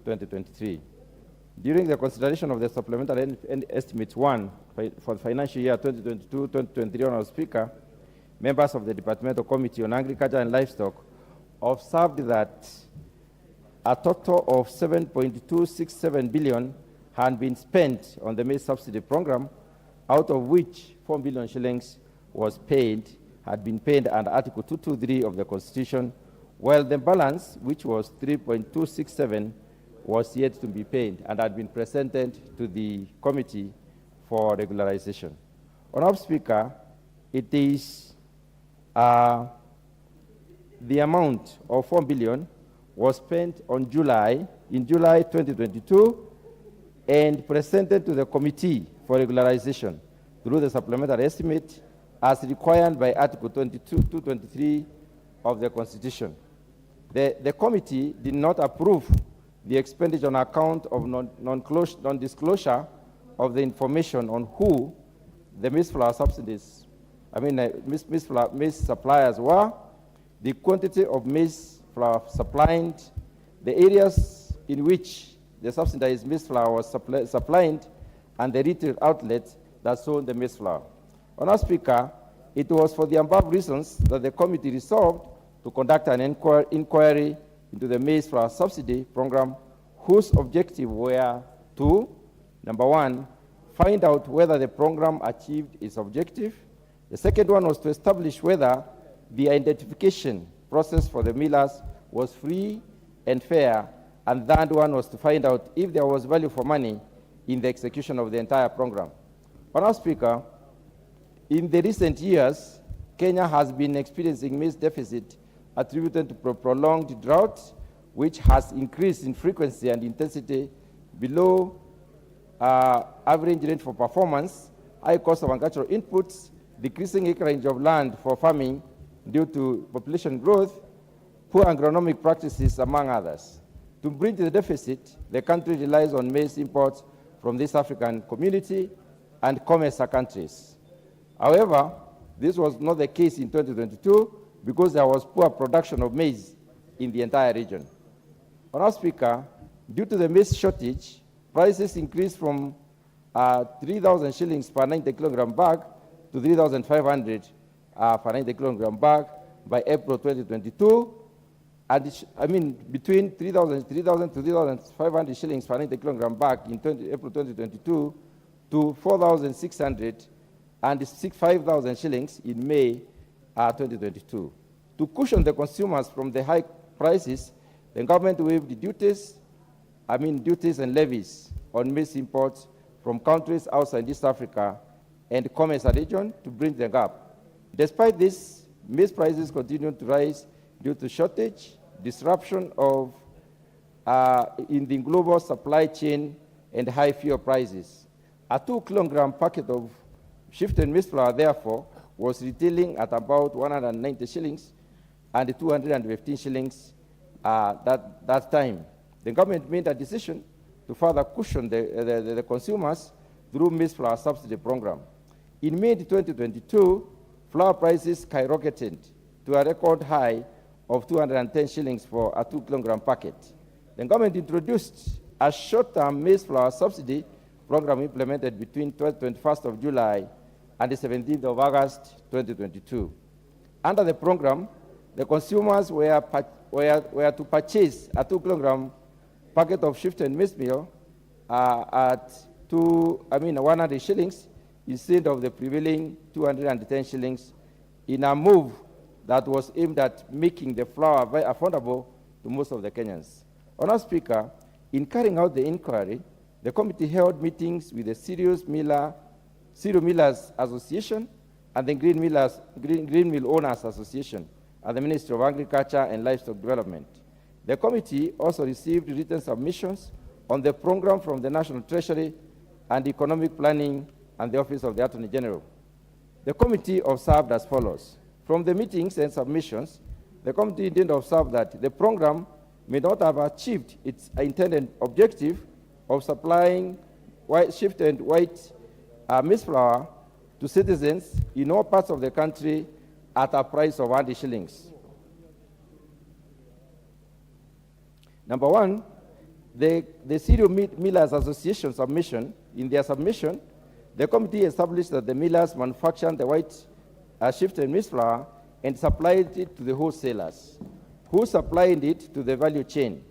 W: 2023. During the consideration of the Supplementary Estimates 1 for the financial year 2022-2023, Honourable Speaker, members of the Departmental Committee on Agriculture and Livestock observed that a total of 7.267 billion had been spent on the maize subsidy program, out of which 4 billion shillings had been paid under Article 223 of the Constitution, while the balance, which was 3.267, was yet to be paid and had been presented to the committee for regularization. Honourable Speaker, it is the amount of 4 billion was spent in July 2022 and presented to the Committee for Regularization through the supplementary estimate as required by Article 223 of the Constitution. The committee did not approve the expenditure on account of non-disclosure of the information on who the maize flour subsidies, maize suppliers were, the quantity of maize flour supplied, the areas in which the subsidized maize flour was supplied, and the retail outlets that sold the maize flour. Honourable Speaker, it was for the above reasons that the committee resolved to conduct an inquiry into the maize flour subsidy program, whose objective were to, number one, find out whether the program achieved its objective. The second one was to establish whether the identification process for the millers was free and fair, and the third one was to find out if there was value for money in the execution of the entire program. Honourable Speaker, in the recent years, Kenya has been experiencing maize deficit attributed to prolonged drought, which has increased in frequency and intensity below average rainfall performance, high cost of agricultural inputs, decreasing acreage of land for farming due to population growth, poor agronomic practices, among others. To bridge the deficit, the country relies on maize imports from this African community and COMESA countries. However, this was not the case in 2022 because there was poor production of maize in the entire region. Honourable Speaker, due to the maize shortage, prices increased from 3,000 shillings per 90 kilogram bag to 3,500 per 90 kilogram bag by April 2022. And between 3,000 to 3,500 shillings per 90 kilogram bag in April 2022 to 4,600 and 5,000 shillings in May 2022. To cushion the consumers from the high prices, the government waived duties and levies on maize imports from countries outside East Africa and COMESA region to bridge the gap. Despite this, maize prices continue to rise due to shortage, disruption of in the global supply chain, and high fuel prices. A 2 kilogram packet of shifted maize flour, therefore, was retailing at about 190 shillings and 215 shillings that time. The government made a decision to further cushion the consumers through maize flour subsidy program. In May 2022, flour prices skyrocketed to a record high of 210 shillings for a 2 kilogram packet. The government introduced a short-term maize flour subsidy program implemented between 21st of July and the 17th of August 2022. Under the program, the consumers were to purchase a 2 kilogram packet of shifted maize meal at 100 shillings instead of the prevailing 210 shillings in a move that was aimed at making the flour very affordable to most of the Kenyans. Honourable Speaker, in carrying out the inquiry, the committee held meetings with the Cereal Millers Association and the Green Mill Owners Association at the Ministry of Agriculture and Livestock Development. The committee also received written submissions on the program from the National Treasury and Economic Planning and the Office of the Attorney General. The committee observed as follows. From the meetings and submissions, the committee did observe that the program may not have achieved its intended objective of supplying shifted white maize flour to citizens in all parts of the country at a price of 100 shillings. Number one, the Cereal Millers Association submission, in their submission, the committee established that the millers manufactured the white shifted maize flour and supplied it to the wholesalers, who supplied it to the value chain.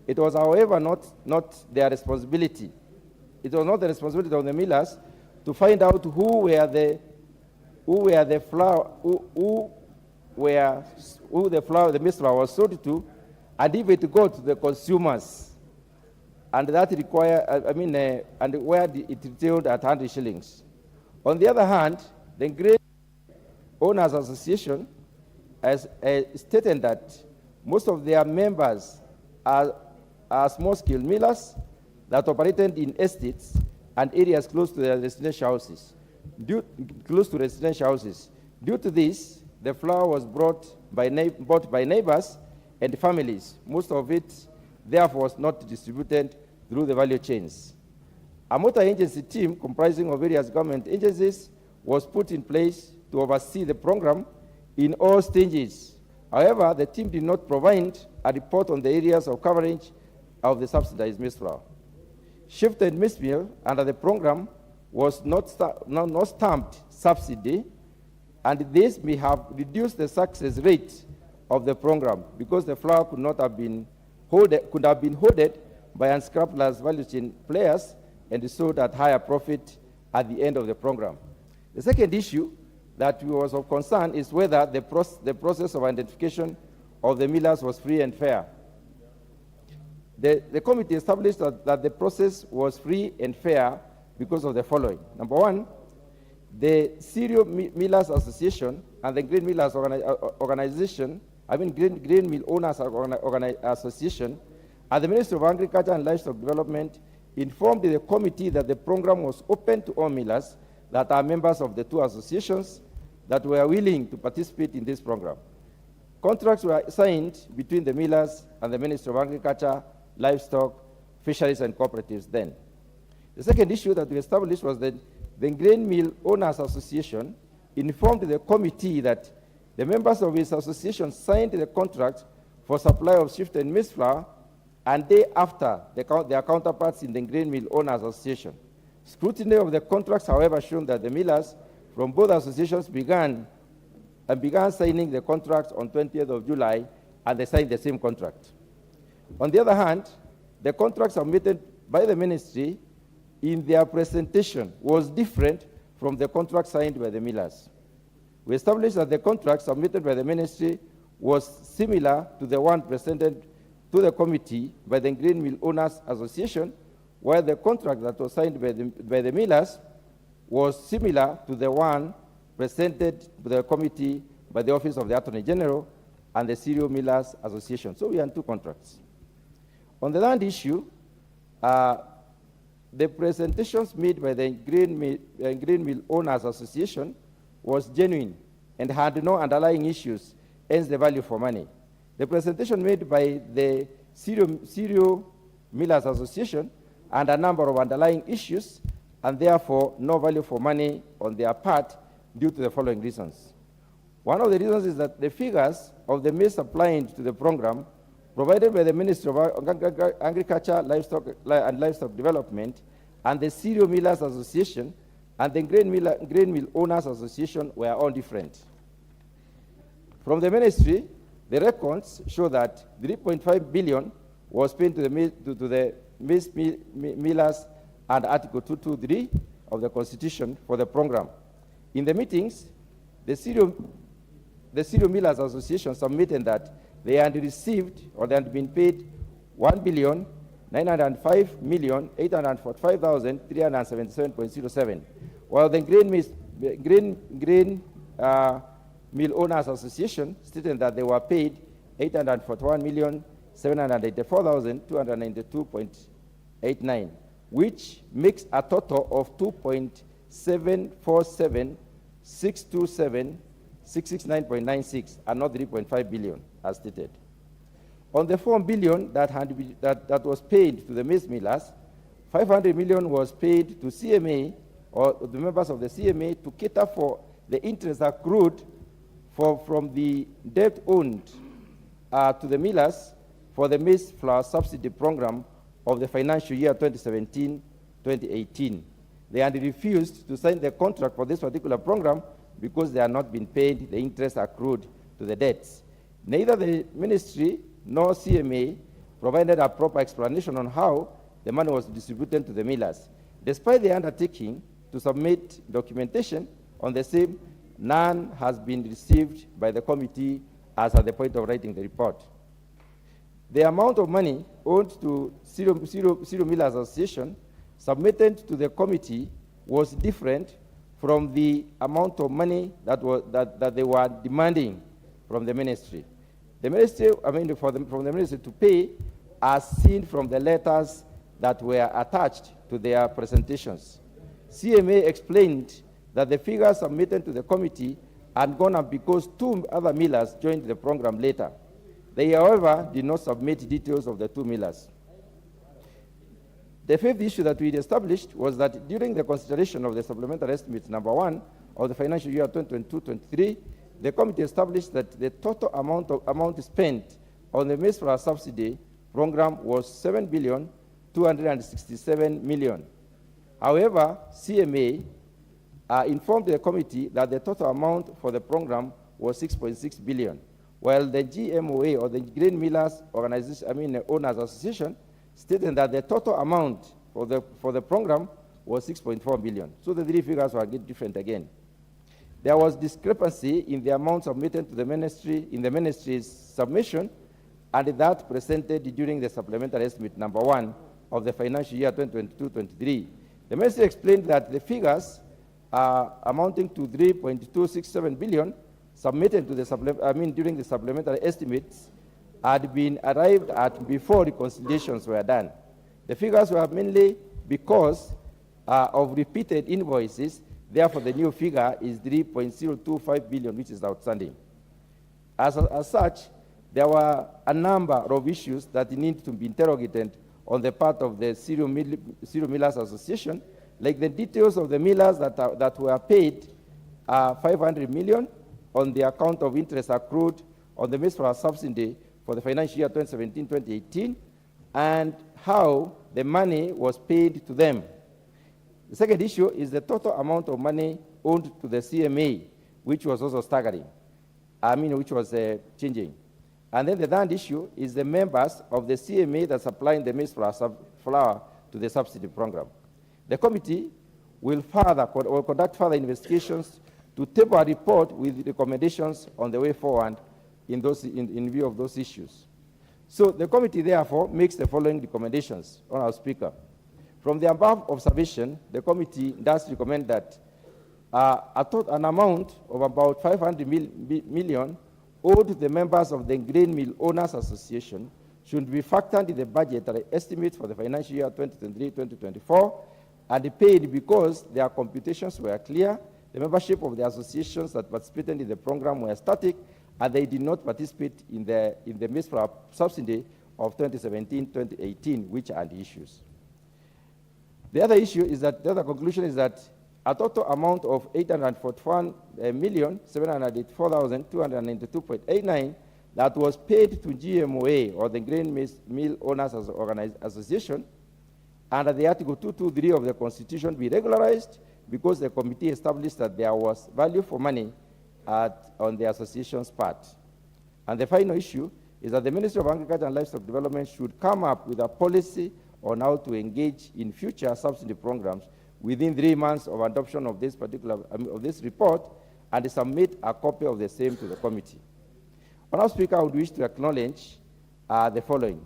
W: It was, however, not their responsibility. It was not the responsibility of the millers to find out who the maize flour was sold to, and if it got to the consumers, and that and where it retailed at 100 shillings. On the other hand, the Grain Owners Association has stated that most of their members are small-scale millers that operated in estates and areas close to their residential houses. Due to this, the flour was bought by neighbors and families. Most of it, therefore, was not distributed through the value chains. A multi-agency team comprising of various government agencies was put in place to oversee the program in all stages. However, the team did not provide a report on the areas of coverage of the subsidized maize flour. Shifted maize meal under the program was not stamped subsidy, and this may have reduced the success rate of the program because the flour could have been hoarded by unscrupulous value chain players and sold at higher profit at the end of the program. The second issue that was of concern is whether the process of identification of the millers was free and fair. The committee established that the process was free and fair because of the following. Number one, the Cereal Millers Association and the Grain Millers Grain Mill Owners Association and the Ministry of Agriculture and Livestock Development informed the committee that the program was open to all millers that are members of the two associations that were willing to participate in this program. Contracts were signed between the millers and the Ministry of Agriculture, Livestock, Fisheries and Cooperatives then. The second issue that we established was that the Grain Mill Owners Association informed the committee that the members of its association signed the contract for supply of shifted maize flour, and thereafter their counterparts in the Grain Mill Owners Association. Scrutiny of the contracts, however, shown that the millers from both associations began signing the contracts on 20th of July, and they signed the same contract. On the other hand, the contract submitted by the ministry in their presentation was different from the contract signed by the millers. We established that the contract submitted by the ministry was similar to the one presented to the committee by the Grain Mill Owners Association, while the contract that was signed by the millers was similar to the one presented to the committee by the Office of the Attorney General and the Cereal Millers Association. So we had two contracts. On the land issue, the presentations made by the Grain Mill Owners Association was genuine and had no underlying issues, hence the value for money. The presentation made by the Cereal Millers Association had a number of underlying issues and therefore no value for money on their part due to the following reasons. One of the reasons is that the figures of the maize supplying to the program provided by the Ministry of Agriculture, Livestock and Livestock Development and the Cereal Millers Association and the Grain Mill Owners Association were all different. From the ministry, the records show that 3.5 billion was paid to the maize millers under Article 223 of the Constitution for the program. In the meetings, the Cereal Millers Association submitted that they had received or they had been paid 1,905,845,377.07, while the Grain Mill Owners Association stated that they were paid 841,784,292.89, which makes a total of 2.747627,669.96 and not 3.5 billion as stated. On the 4 billion that was paid to the maize millers, 500 million was paid to CMA or the members of the CMA to cater for the interest accrued from the debt owed to the millers for the maize flour subsidy program of the financial year 2017-2018. They had refused to sign the contract for this particular program because they had not been paid the interest accrued to the debts. Neither the ministry nor CMA provided a proper explanation on how the money was distributed to the millers. Despite the undertaking to submit documentation on the same, none has been received by the committee as at the point of writing the report. The amount of money owed to Cereal Millers Association submitted to the committee was different from the amount of money that they were demanding from the ministry. The ministry, from the ministry to pay as seen from the letters that were attached to their presentations. CMA explained that the figures submitted to the committee had gone up because 2 other millers joined the program later. They, however, did not submit details of the 2 millers. The fifth issue that we established was that during the consideration of the supplementary estimate number 1 of the financial year 2022-23, the committee established that the total amount spent on the maize flour subsidy program was 7,267 million. However, CMA informed the committee that the total amount for the program was 6.6 billion, while the GMOA, or the Grain Millers Organization, Owners Association, stated that the total amount for the program was 6.4 billion. So the 3 figures were different again. There was discrepancy in the amount submitted to the ministry in the ministry's submission and that presented during the supplementary estimate number 1 of the financial year 2022-23. The ministry explained that the figures amounting to 3.267 billion submitted to the during the supplementary estimates had been arrived at before reconciliations were done. The figures were mainly because of repeated invoices. Therefore, the new figure is 3.025 billion, which is outstanding. As such, there were a number of issues that need to be interrogated on the part of the Cereal Millers Association, like the details of the millers that were paid 500 million on the account of interest accrued on the maize flour subsidy for the financial year 2017-2018, and how the money was paid to them. The second issue is the total amount of money owed to the CMA, which was also staggering, which was changing. And then the third issue is the members of the CMA that supplying the maize flour to the subsidy program. The committee will conduct further investigations to table a report with recommendations on the way forward in view of those issues. So the committee therefore makes the following recommendations on our speaker. From the above observation, the committee does recommend that an amount of about 500 million owed to the members of the Grain Mill Owners Association should be factored in the budgetary estimates for the financial year 2023-2024 and paid because their computations were clear, the membership of the associations that participated in the program were static, and they did not participate in the maize flour subsidy of 2017-2018, which are the issues. The other issue is that, the other conclusion is that a total amount of 841,784,292.89 that was paid to GMOA, or the Grain Mill Owners Association, under the Article 223 of the Constitution be regularized because the committee established that there was value for money on the association's part. And the final issue is that the Ministry of Agriculture and Livestock Development should come up with a policy on how to engage in future subsidy programs within 3 months of adoption of this report, and submit a copy of the same to the committee. Honourable Speaker, I would wish to acknowledge the following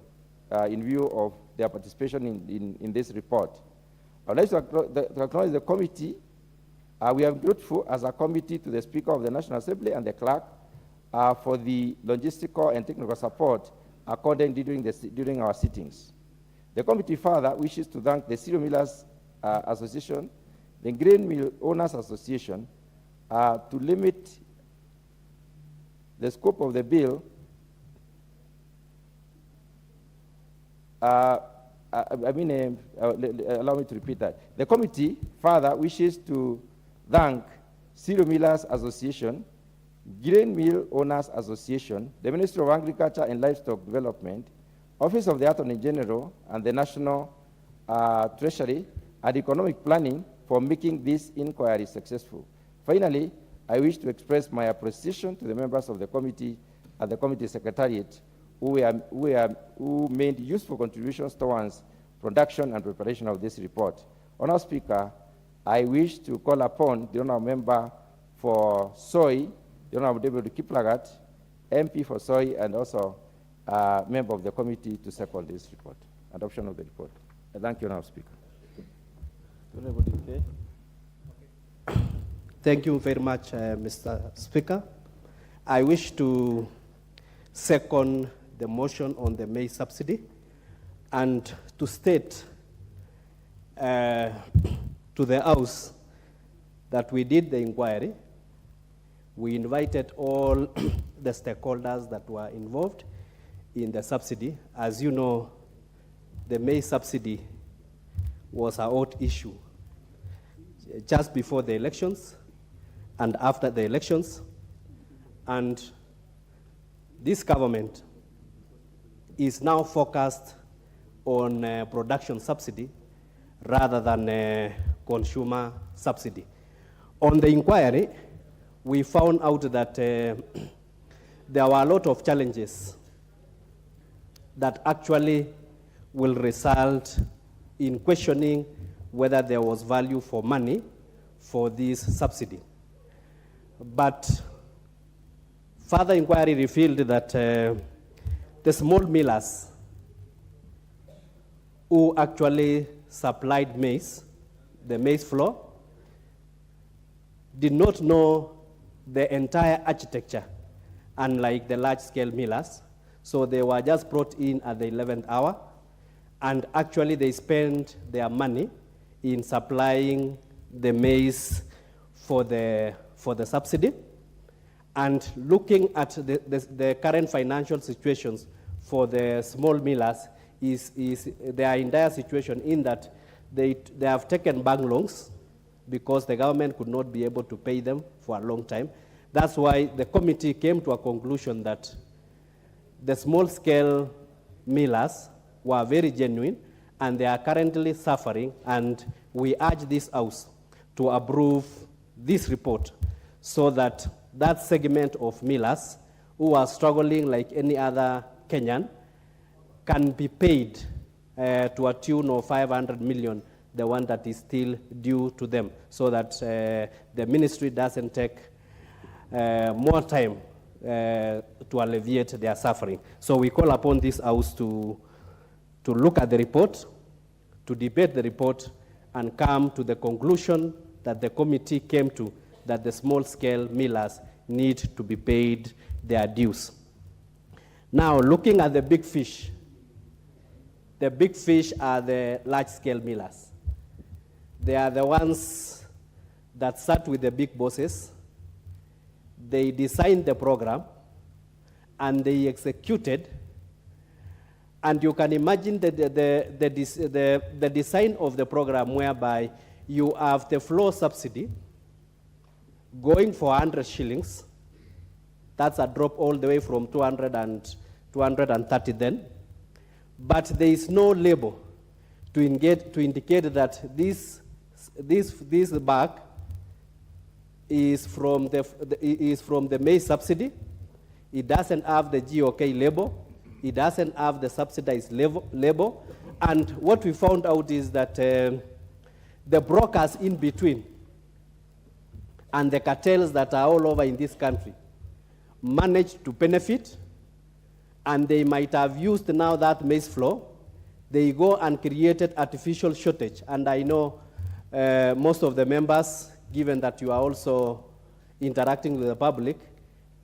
W: in view of their participation in this report. I would like to acknowledge the committee. We are grateful as a committee to the Speaker of the National Assembly and the clerk for the logistical and technical support accorded during our sittings. The committee further wishes to thank the Cereal Millers Association, the Grain Mill Owners Association, to limit the scope of the bill. Allow me to repeat that. The committee further wishes to thank Cereal Millers Association, Grain Mill Owners Association, the Ministry of Agriculture and Livestock Development, Office of the Attorney General, and the National Treasury and Economic Planning for making this inquiry successful. Finally, I wish to express my appreciation to the members of the committee and the committee secretariat who made useful contributions towards production and preparation of this report. Honourable Speaker, I wish to call upon the Honourable Member for Soy, the Honourable David Kiplagat, MP for Soy, and also member of the committee to second this report, adoption of the report. I thank you, Honourable Speaker.
A: Thank you very much, Mr. Speaker. I wish to second the motion on the maize subsidy and to state to the House that we did the inquiry. We invited all the stakeholders that were involved in the subsidy. As you know, the maize subsidy was a hot issue just before the elections and after the elections. And this government is now focused on production subsidy rather than consumer subsidy. On the inquiry, we found out that there were a lot of challenges that actually will result in questioning whether there was value for money for this subsidy. But further inquiry revealed that the small millers who actually supplied maize, the maize flour, did not know the entire architecture, unlike the large-scale millers. So they were just brought in at the 11th hour, and actually they spent their money in supplying the maize for the subsidy. And looking at the current financial situations for the small millers, they are in dire situation in that they have taken bank loans because the government could not be able to pay them for a long time. That's why the committee came to a conclusion that the small-scale millers were very genuine and they are currently suffering, and we urge this House to approve this report so that that segment of millers who are struggling like any other Kenyan can be paid to a tune of 500 million, the one that is still due to them, so that the ministry doesn't take more time to alleviate their suffering. So we call upon this House to look at the report, to debate the report, and come to the conclusion that the committee came to, that the small-scale millers need to be paid their dues. Now, looking at the big fish are the large-scale millers. They are the ones that sat with the big bosses. They designed the program, and they executed. And you can imagine the design of the program whereby you have the floor subsidy going for 100 shillings. That's a drop all the way from 200 and 230 then. But there is no label to indicate that this bag is from the maize subsidy. It doesn't have the GOK label. It doesn't have the subsidized label. And what we found out is that the brokers in between and the cartels that are all over in this country managed to benefit, and they might have used now that maize flour. They go and created artificial shortage. And I know most of the members, given that you are also interacting with the public,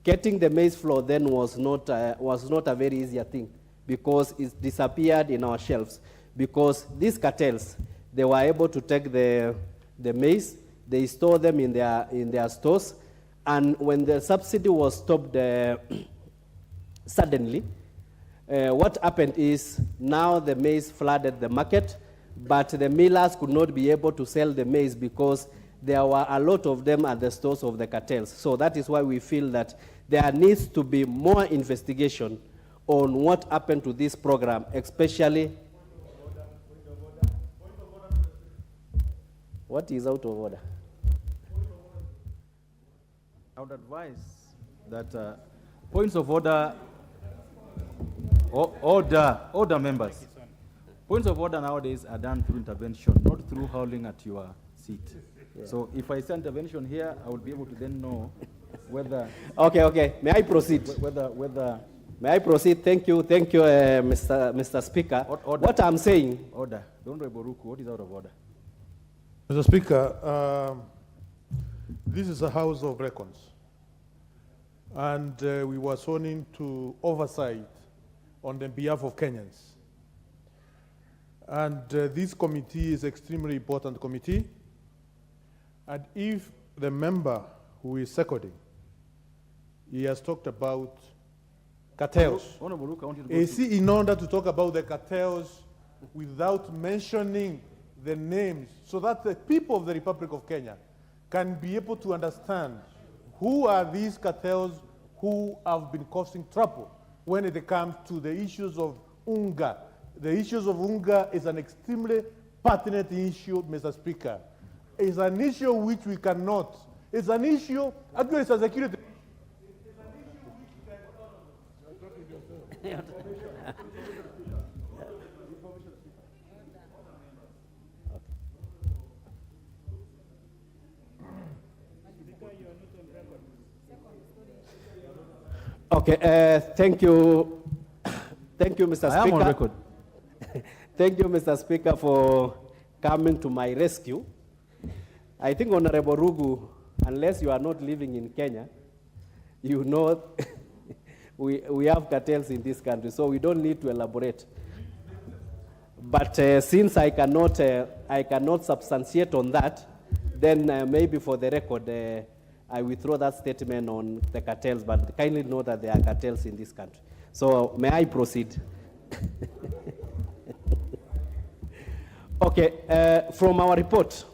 A: getting the maize flour then was not a very easy thing, because it disappeared in our shelves. Because these cartels, they were able to take the maize, they store them in their stores, and when the subsidy was stopped suddenly, what happened is now the maize flooded the market, but the millers could not be able to sell the maize because there were a lot of them at the stores of the cartels. So that is why we feel that there needs to be more investigation on what happened to this program, especially. What is out of order?
E: I would advise that points of order, order members. Points of order nowadays are done through intervention, not through howling at your seat. Yeah. So if I say intervention here, I will be able to then know whether.
A: Okay. May I proceed?
E: Whether.
A: May I proceed? Thank you, Mr. Speaker.
E: Order.
A: What I'm saying.
E: Order. The Honorable Ruku, what is out of order?
J: Mr. Speaker, this is a House of Records, and we were sworn in to oversight on the behalf of Kenyans. And this committee is extremely important committee. And if the member who is seconding, he has talked about cartels.
E: Honorable Luke, I want you to go
J: Is he in order to talk about the cartels without mentioning the names so that the people of the Republic of Kenya can be able to understand who are these cartels who have been causing trouble when it comes to the issues of unga. The issues of unga is an extremely pertinent issue, Mr. Speaker. It's an issue which we cannot. It's an issue, actually it's a security.
A: Okay, thank you. Thank you, Mr. Speaker.
E: I am on record.
A: Thank you, Mr. Speaker, for coming to my rescue. I think, Honorable Rugu, unless you are not living in Kenya, you know we have cartels in this country, so we don't need to elaborate. But since I cannot substantiate on that, then maybe for the record, I withdraw that statement on the cartels, but kindly know that there are cartels in this country. So may I proceed? Okay, from our report,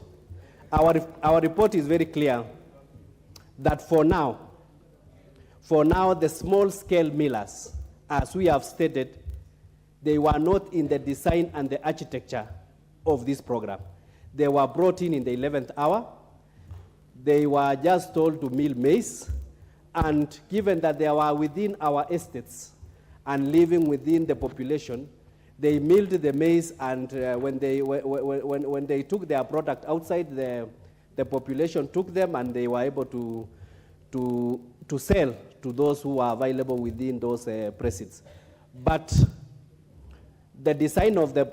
A: our report is very clear that for now, the small-scale millers, as we have stated, they were not in the design and the architecture of this program. They were brought in the 11th hour. They were just told to mill maize, and given that they were within our estates and living within the population, they milled the maize, and when they took their product outside, the population took them, and they were able to sell to those who are available within those precincts. But the design of the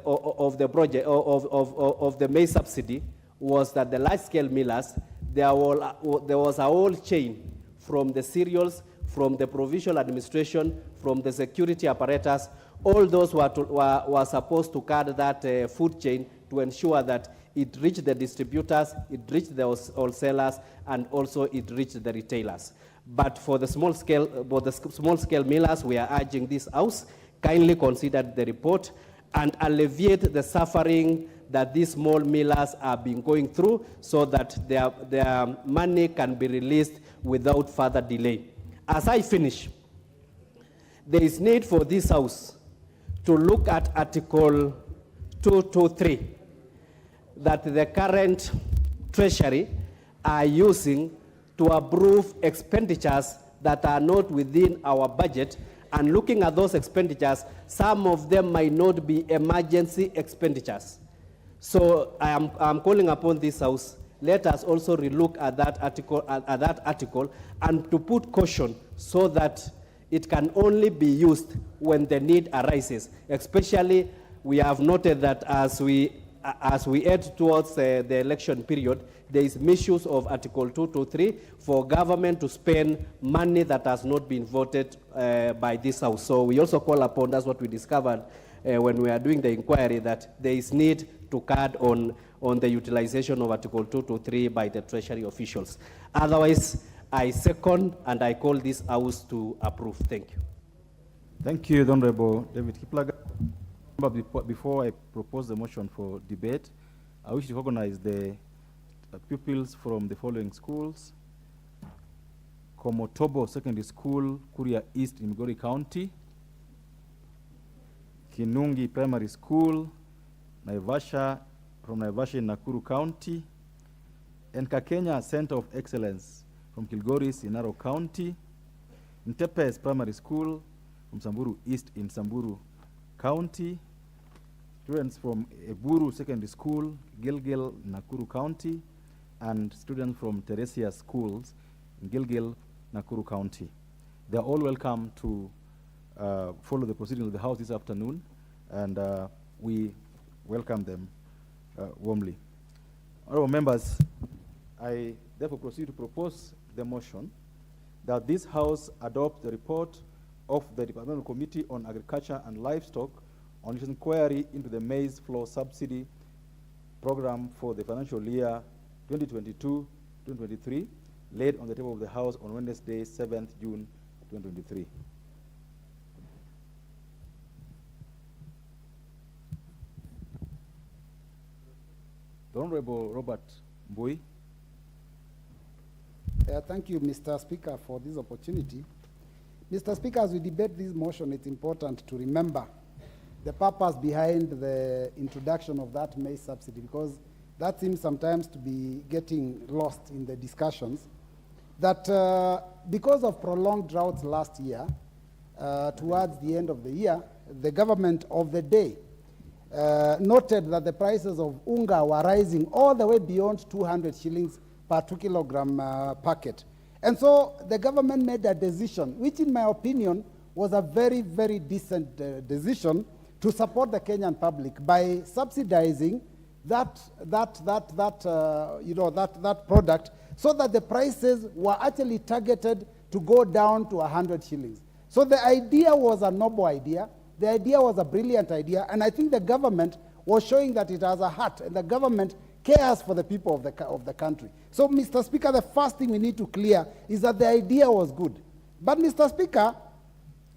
A: project of the maize subsidy was that the large-scale millers, there was a whole chain from the cereals, from the provincial administration, from the security apparatus. All those were supposed to carry that food chain to ensure that it reached the distributors, it reached the wholesalers, and also it reached the retailers. But for the small scale millers, we are urging this House kindly consider the report and alleviate the suffering that these small millers have been going through, so that their money can be released without further delay. As I finish, there is need for this House to look at Article 223 that the current Treasury are using to approve expenditures that are not within our budget. And looking at those expenditures, some of them might not be emergency expenditures. So I'm calling upon this House, let us also relook at that article, and to put caution so that it can only be used when the need arises. Especially, we have noted that as we head towards the election period, there is misuse of Article 223 for government to spend money that has not been voted by this House. So we also call upon, that's what we discovered when we are doing the inquiry, that there is need to card on the utilization of Article 223 by the Treasury officials. Otherwise, I second and I call this House to approve. Thank you.
E: Thank you, Honorable David Kiplagat. Before I propose the motion for debate, I wish to recognize the pupils from the following schools: Komotobo Secondary School, Kuria East in Migori County; Kinungi Primary School, Naivasha, from Naivasha in Nakuru County; and Kakenya Center of Excellence from Kilgoris in Narok County; Ntepes Primary School from Samburu East in Samburu County; students from Eburu Secondary School, Gilgil, Nakuru County; and students from Teresia Schools in Gilgil, Nakuru County. They are all welcome to follow the proceedings of the House this afternoon, and we welcome them warmly. Honorable members, I therefore proceed to propose the motion that this House adopt the report of the Departmental Committee on Agriculture and Livestock on its inquiry into the maize flour subsidy program for the financial year 2022-2023, laid on the table of the House on Wednesday, 7th June 2023. The Honorable Robert Mbui.
G: Thank you, Mr. Speaker, for this opportunity. Mr. Speaker, as we debate this motion, it's important to remember the purpose behind the introduction of that maize subsidy, because that seems sometimes to be getting lost in the discussions. That because of prolonged droughts last year, towards the end of the year, the government of the day noted that the prices of unga were rising all the way beyond 200 shillings per 2 kilogram packet. And so the government made a decision, which in my opinion was a very, very decent decision to support the Kenyan public by subsidizing that product, so that the prices were actually targeted to go down to 100 shillings. So the idea was a noble idea. The idea was a brilliant idea, and I think the government was showing that it has a heart, and the government cares for the people of the country. So, Mr. Speaker, the first thing we need to clear is that the idea was good. But, Mr. Speaker,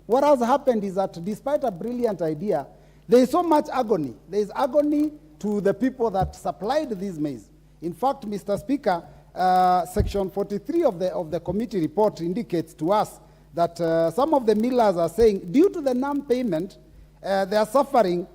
G: what has happened is that despite a brilliant idea, there is so much agony. There is agony to the people that supplied these maize. In fact, Mr. Speaker, Section 43 of the committee report indicates to us that some of the millers are saying, due to the non-payment, they are suffering,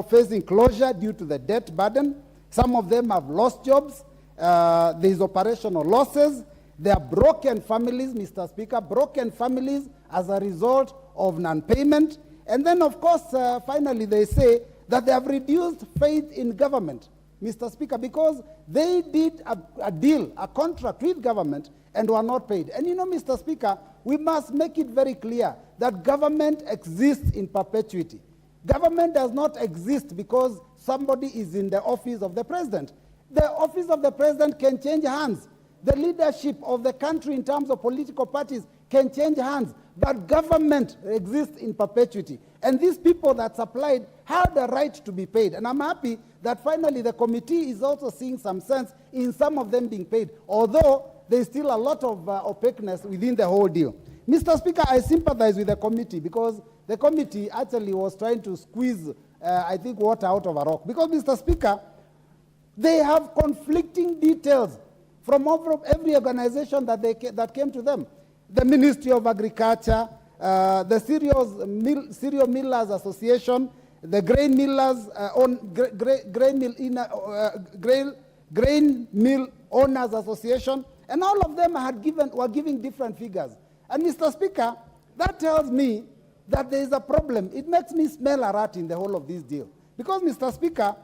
G: facing closure due to the debt burden. Some of them have lost jobs. There is operational losses. There are broken families, Mr. Speaker, broken families as a result of non-payment. And then, of course, finally, they say that they have reduced faith in government, Mr. Speaker, because they did a deal, a contract with government, and were not paid. And you know, Mr. Speaker, we must make it very clear that government exists in perpetuity. Government does not exist because somebody is in the office of the president. The office of the president can change hands. The leadership of the country in terms of political parties can change hands, but government exists in perpetuity. And these people that supplied had the right to be paid. And I'm happy that finally the committee is also seeing some sense in some of them being paid, although there's still a lot of opaqueness within the whole deal. Mr. Speaker, I sympathize with the committee because the committee actually was trying to squeeze, I think, water out of a rock. Because, Mr. Speaker, they have conflicting details from every organization that came to them. The Ministry of Agriculture, the Cereal Millers Association, the Grain Millers Grain Mill Owners Association, and all of them were giving different figures. And Mr. Speaker, that tells me that there is a problem. It makes me smell a rat in the whole of this deal. Because, Mr. Speaker,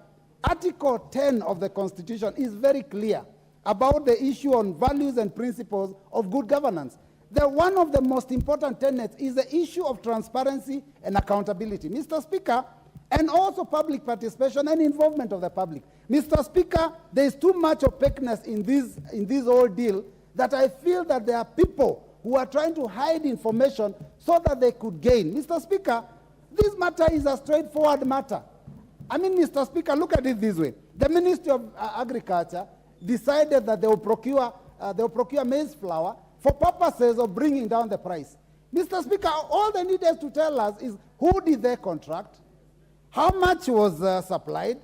G: Article 10 of the Constitution is very clear about the issue on values and principles of good governance. One of the most important tenets is the issue of transparency and accountability, Mr. Speaker, and also public participation and involvement of the public. Mr. Speaker, there is too much opaqueness in this whole deal that I feel that there are people who are trying to hide information so that they could gain. Mr. Speaker, this matter is a straightforward matter. I mean, Mr. Speaker, look at it this way. The Ministry of Agriculture decided that they will procure maize flour for purposes of bringing down the price. Mr. Speaker, all they needed to tell us is who did they contract, how much was supplied,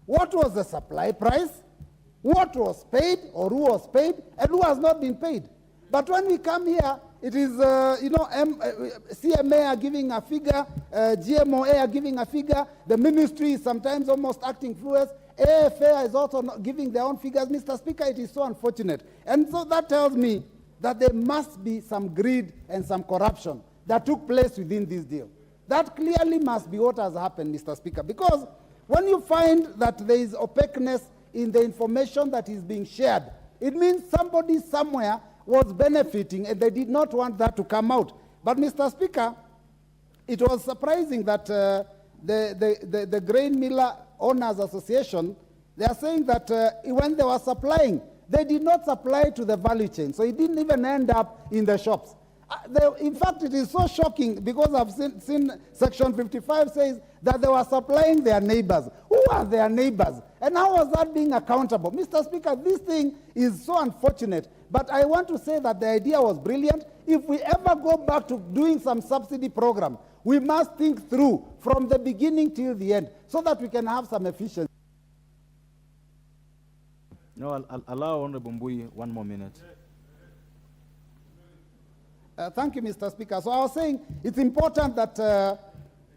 G: what was the supply price, what was paid or who was paid, and who has not been paid. But when we come here, it is, CMA are giving a figure, GMOA are giving a figure, the ministry is sometimes almost acting fluid, AFA is also not giving their own figures. Mr. Speaker, it is so unfortunate. And so that tells me that there must be some greed and some corruption that took place within this deal. That clearly must be what has happened, Mr. Speaker, because when you find that there is opaqueness in the information that is being shared, it means somebody somewhere was benefiting and they did not want that to come out. But, Mr. Speaker, it was surprising that the Grain Miller Owners Association, they are saying that when they were supplying, they did not supply to the value chain, so it didn't even end up in the shops. In fact, it is so shocking because I've seen Section 55 says that they were supplying their neighbors. Who are their neighbors? And how was that being accountable? Mr. Speaker, this thing is so unfortunate. But I want to say that the idea was brilliant. If we ever go back to doing some subsidy program, we must think through from the beginning till the end so that we can have some efficiency.
E: No, I'll allow Honorable Mbui 1 more minute.
G: Thank you, Mr. Speaker. So I was saying it's important that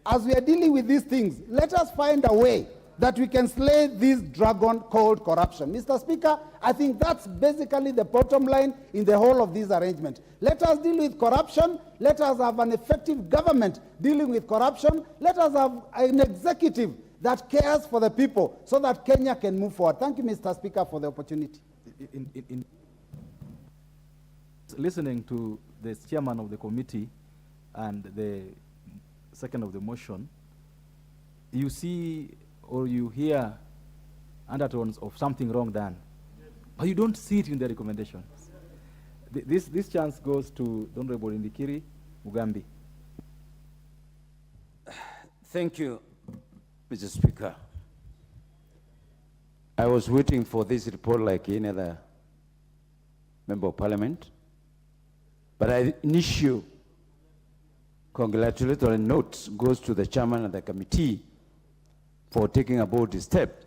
G: as we are dealing with these things, let us find a way that we can slay this dragon called corruption. Mr. Speaker, I think that's basically the bottom line in the whole of this arrangement. Let us deal with corruption. Let us have an effective government dealing with corruption. Let us have an executive that cares for the people so that Kenya can move forward. Thank you, Mr. Speaker, for the opportunity.
E: In listening to the chairman of the committee and the second of the motion, you see or you hear undertones of something wrong done, but you don't see it in the recommendations. This chance goes to the Honorable Indikiri Mugambi.
H: Thank you, Mr. Speaker. I was waiting for this report like any other member of parliament, but an issue congratulatory note goes to the chairman of the committee for taking a bold step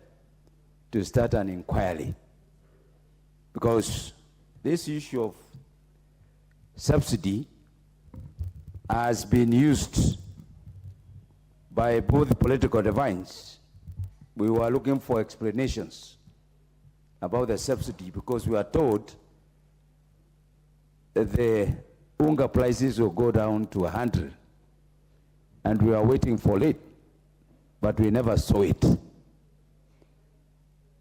H: to start an inquiry. Because this issue of subsidy has been used by both political divines. We were looking for explanations about the subsidy because we are told that the unga prices will go down to 100, and we are waiting for it, but we never saw it.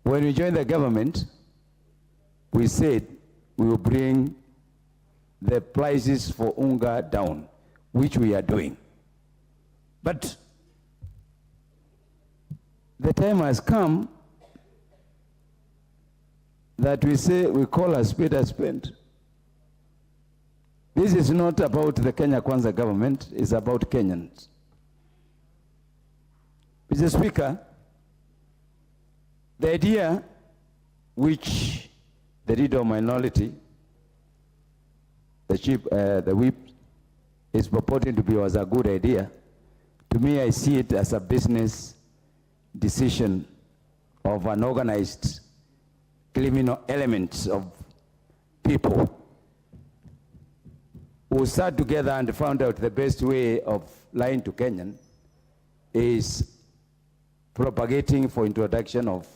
H: When we joined the government, we said we will bring the prices for unga down, which we are doing. But the time has come that we say we call a spade a spade. This is not about the Kenya Kwanza government, it's about Kenyans. Mr. Speaker, the idea which the leader of minority, the whip, is purporting to be was a good idea, to me I see it as a business decision of an organized criminal element of people who sat together and found out the best way of lying to Kenyan is propagating for introduction of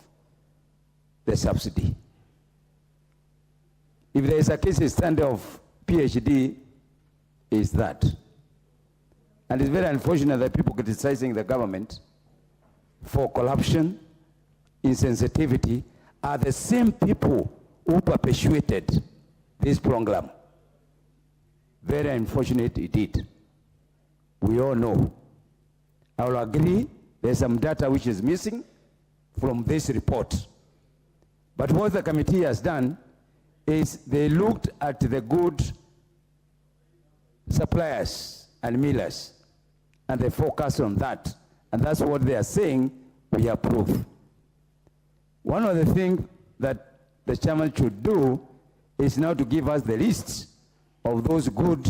H: the subsidy. If there is a case study of PhD, is that. And it's very unfortunate that people criticizing the government for corruption, insensitivity, are the same people who perpetuated this program. Very unfortunate it did. We all know. I will agree there's some data which is missing from this report. But what the committee has done is they looked at the good suppliers and millers, and they focused on that. And that's what they are saying we approve. One of the things that the chairman should do is now to give us the list of those good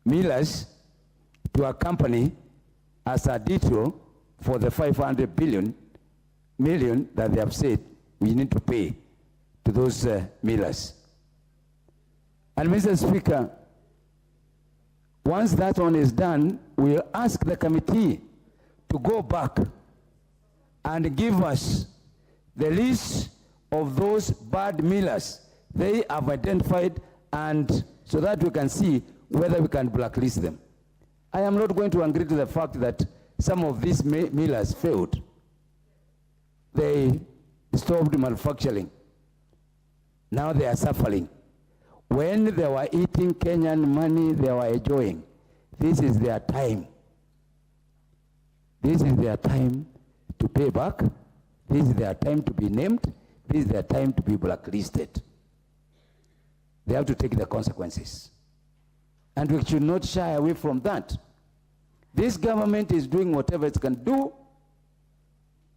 H: millers to accompany as a detail for the 500 million that they have said we need to pay to those millers. And Mr. Speaker, once that one is done, we'll ask the committee to go back and give us the list of those bad millers they have identified, and so that we can see whether we can blacklist them. I am not going to agree to the fact that some of these millers failed. They stopped manufacturing. Now they are suffering. When they were eating Kenyan money, they were enjoying. This is their time. This is their time to pay back. This is their time to be named. This is their time to be blacklisted. They have to take the consequences. And we should not shy away from that. This government is doing whatever it can do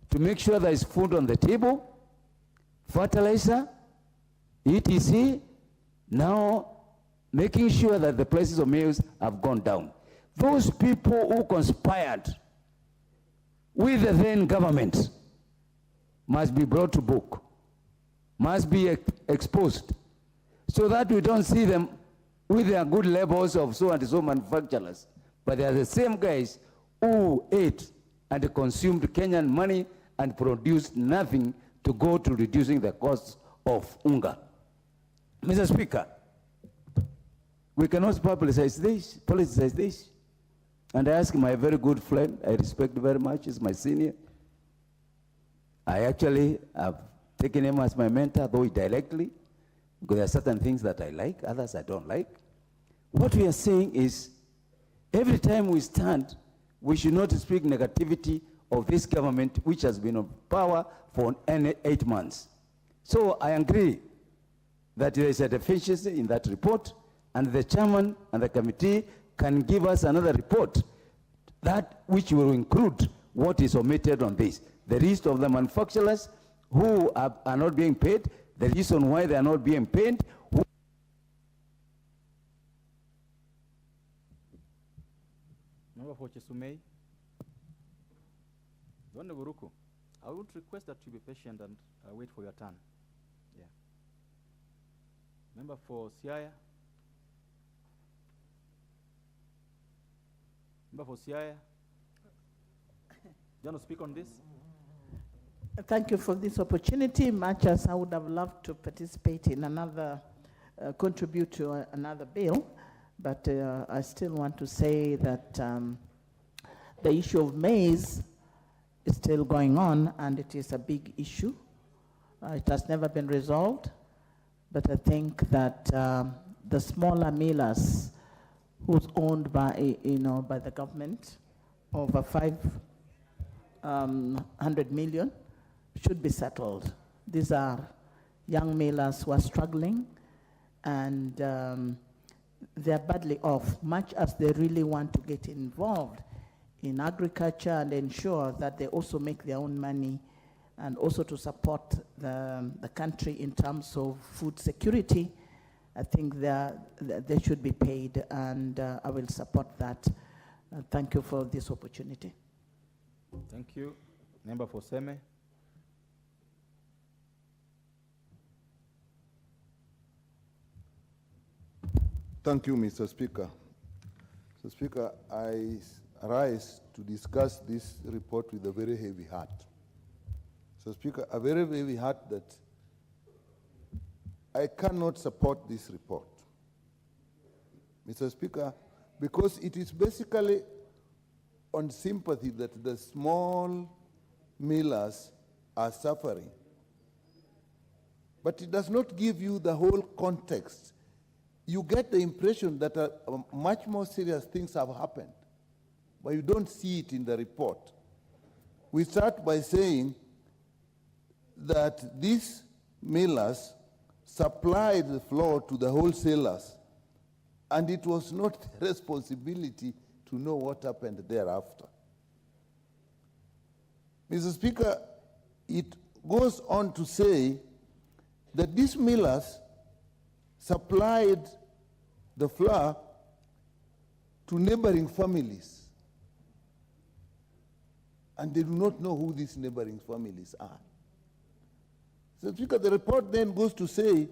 H: to make sure there is food on the table, fertilizer, etc. Now making sure that the prices of meals have gone down. Those people who conspired with the then government must be brought to book, must be exposed, so that we don't see them with their good labels of so and so manufacturers, but they are the same guys who ate and consumed Kenyan money and produced nothing to go to reducing the cost of unga. Mr. Speaker, we cannot politicize this. And I ask my very good friend, I respect very much, he's my senior. I actually have taken him as my mentor, though directly, because there are certain things that I like, others I don't like. What we are saying is, every time we stand, we should not speak negativity of this government, which has been in power for 8 months. So I agree that there is a deficiency in that report, and the chairman and the committee can give us another report, that which will include what is omitted on this. The list of the manufacturers who are not being paid, the reason why they are not being paid.
E: Member for Chesumei. Zonde Buruku, I would request that you be patient and wait for your turn. Yeah. Member for Siaya. Member for Siaya. Do you want to speak on this?
I: Thank you for this opportunity. Much as I would have loved to participate in another, contribute to another bill, but I still want to say that the issue of maize is still going on, and it is a big issue. It has never been resolved, but I think that the smaller millers, who's owned by, by the government, over 500 million, should be settled. These are young millers who are struggling, and they're badly off, much as they really want to get involved in agriculture and ensure that they also make their own money, and also to support the country in terms of food security. I think they should be paid, and I will support that. Thank you for this opportunity.
E: Thank you. Member for Seme.
B: Thank you, Mr. Speaker. Mr. Speaker, I rise to discuss this report with a very heavy heart. Mr. Speaker, a very heavy heart that I cannot support this report. Mr. Speaker, because it is basically on sympathy that the small millers are suffering. But it does not give you the whole context. You get the impression that much more serious things have happened, but you don't see it in the report. We start by saying that these millers supplied the flour to the wholesalers, and it was not their responsibility to know what happened thereafter. Mr. Speaker, it goes on to say that these millers supplied the flour to neighboring families, and they do not know who these neighboring families are. So, Speaker, the report then goes to say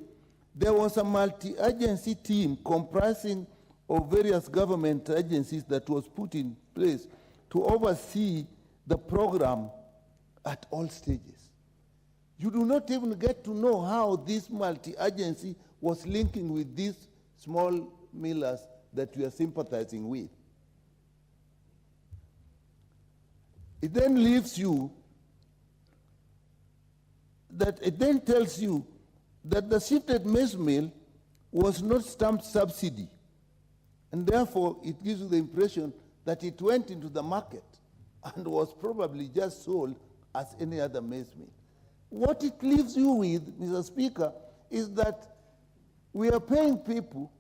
B: there was a multi-agency team comprising of various government agencies that was put in place to oversee the program at all stages. You do not even get to know how this multi-agency was linking with these small millers that we are sympathizing with. It then leaves you that it then tells you that the shifted maize mill was not stamped subsidy, and therefore it gives you the impression that it went into the market and was probably just sold as any other maize mill. What it leaves you with, Mr. Speaker, is that we are paying people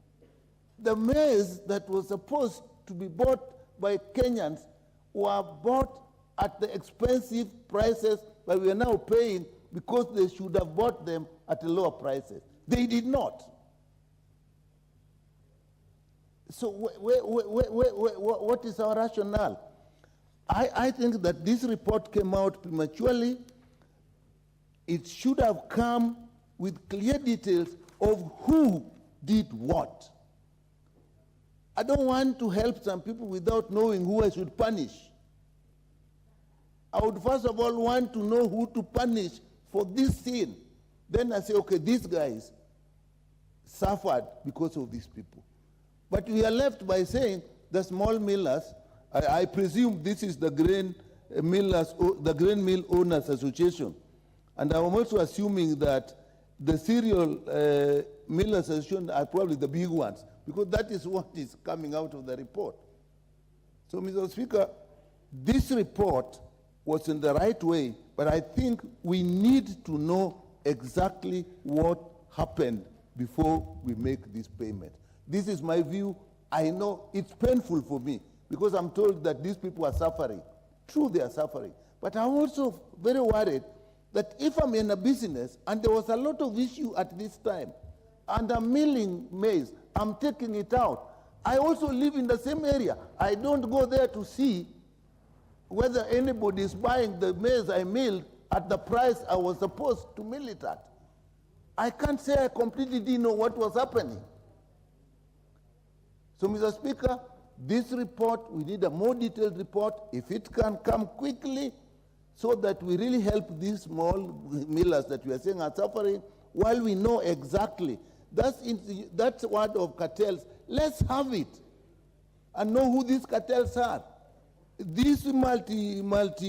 K: the maize that was supposed to be bought by Kenyans were bought at the expensive prices that we are now paying because they should have bought them at lower prices. They did not. So what is our rationale? I think that this report came out prematurely. It should have come with clear details of who did what. I don't want to help some people without knowing who I should punish. I would first of all want to know who to punish for this sin. Then I say, okay, these guys suffered because of these people. But we are left by saying the small millers, I presume this is the grain millers, the Grain Mill Owners Association. And I'm also assuming that the cereal millers association are probably the big ones, because that is what is coming out of the report. So, Mr. Speaker, this report was in the right way, but I think we need to know exactly what happened before we make this payment. This is my view. I know it's painful for me because I'm told that these people are suffering. True, they are suffering. But I'm also very worried that if I'm in a business and there was a lot of issue at this time and I'm milling maize, I'm taking it out. I also live in the same area. I don't go there to see whether anybody is buying the maize I milled at the price I was supposed to mill it at. I can't say I completely didn't know what was happening. So, Mr. Speaker, this report, we need a more detailed report. If it can come quickly so that we really help these small millers that we are saying are suffering, while we know exactly. That's word of cartels. Let's have it and know who these cartels are. These multi-agency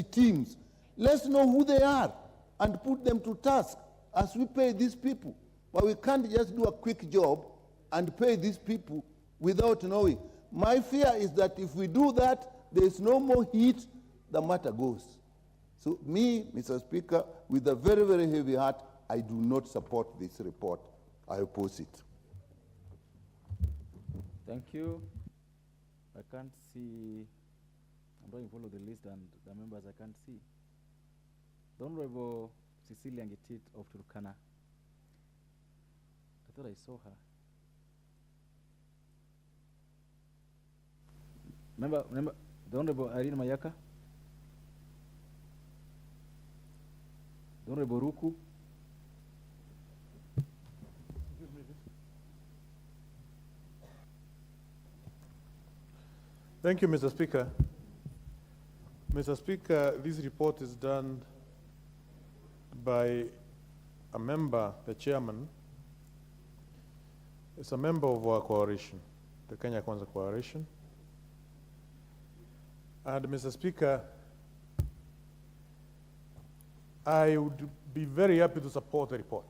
K: teams, let's know who they are and put them to task as we pay these people. But we can't just do a quick job and pay these people without knowing. My fear is that if we do that, there is no more heat, the matter goes. So me, Mr. Speaker, with a very, very heavy heart, I do not support this report. I oppose it.
E: Thank you. I can't see, I'm trying to follow the list and the members I can't see. The Honorable Cecilia Ngetit of Turkana. I thought I saw her. Remember, the Honorable Irene Mayaka? The Honorable Ruku?
J: Thank you, Mr. Speaker. Mr. Speaker, this report is done by a member, the chairman. It's a member of our coalition, the Kenya Kwanza Coalition. And Mr. Speaker, I would be very happy to support the report.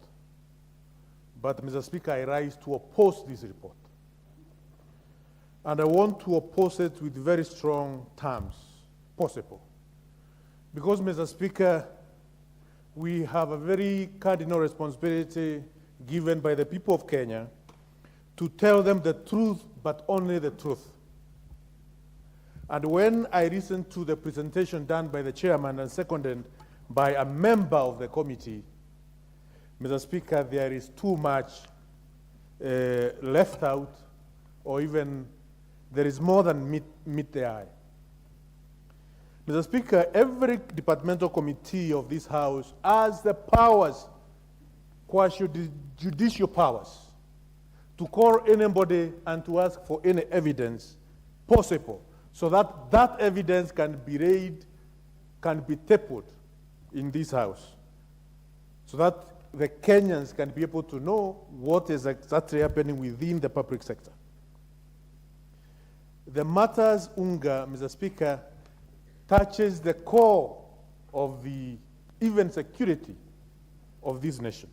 J: But Mr. Speaker, I rise to oppose this report. And I want to oppose it with very strong terms, possible. Because, Mr. Speaker, we have a very cardinal responsibility given by the people of Kenya to tell them the truth, but only the truth. And when I listened to the presentation done by the chairman and seconded by a member of the committee, Mr. Speaker, there is too much left out, or even there is more than meet the eye. Mr. Speaker, every departmental committee of this House has the powers, judicial powers, to call anybody and to ask for any evidence possible, so that that evidence can be read, can be tabled in this House, so that the Kenyans can be able to know what is exactly happening within the public sector. The matters UNGA, Mr. Speaker, touches the core of the even security of this nation.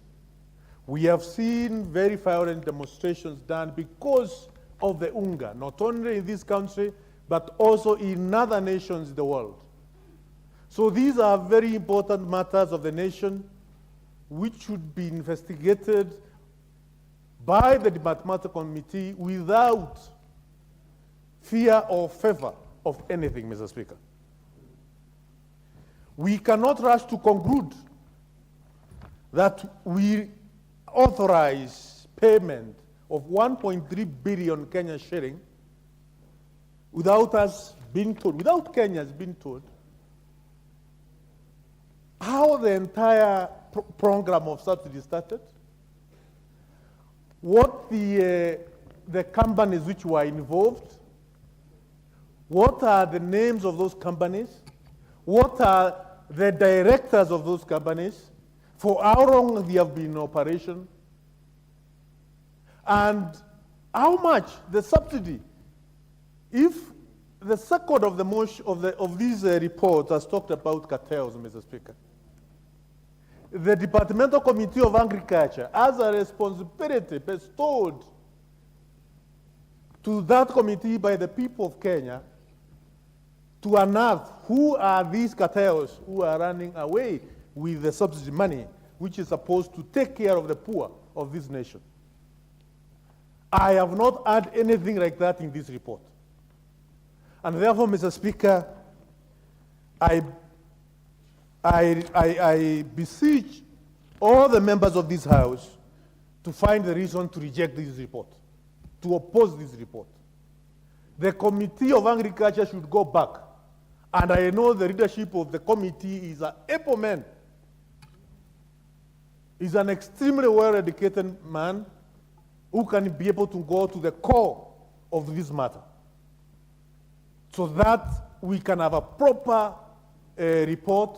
J: We have seen very violent demonstrations done because of the UNGA, not only in this country, but also in other nations in the world. So these are very important matters of the nation which should be investigated
L: by the departmental committee without fear or favor of anything, Mr. Speaker. We cannot rush to conclude that we authorize payment of 1.3 billion Kenyan shilling without us being told, without Kenyans being told, how the entire program of subsidy started, what the companies which were involved, what are the names of those companies, what are the directors of those companies, for how long they have been in operation, and how much the subsidy. If the second of the motion of these reports has talked about cartels, Mr. Speaker, the Departmental Committee of Agriculture has a responsibility bestowed to that committee by the people of Kenya to unearth who are these cartels who are running away with the subsidy money, which is supposed to take care of the poor of this nation. I have not heard anything like that in this report. And therefore, Mr. Speaker, I beseech all the members of this House to find the reason to reject this report, to oppose this report. The Committee of Agriculture should go back. And I know the leadership of the committee is an able man. He's an extremely well-educated man who can be able to go to the core of this matter so that we can have a proper report,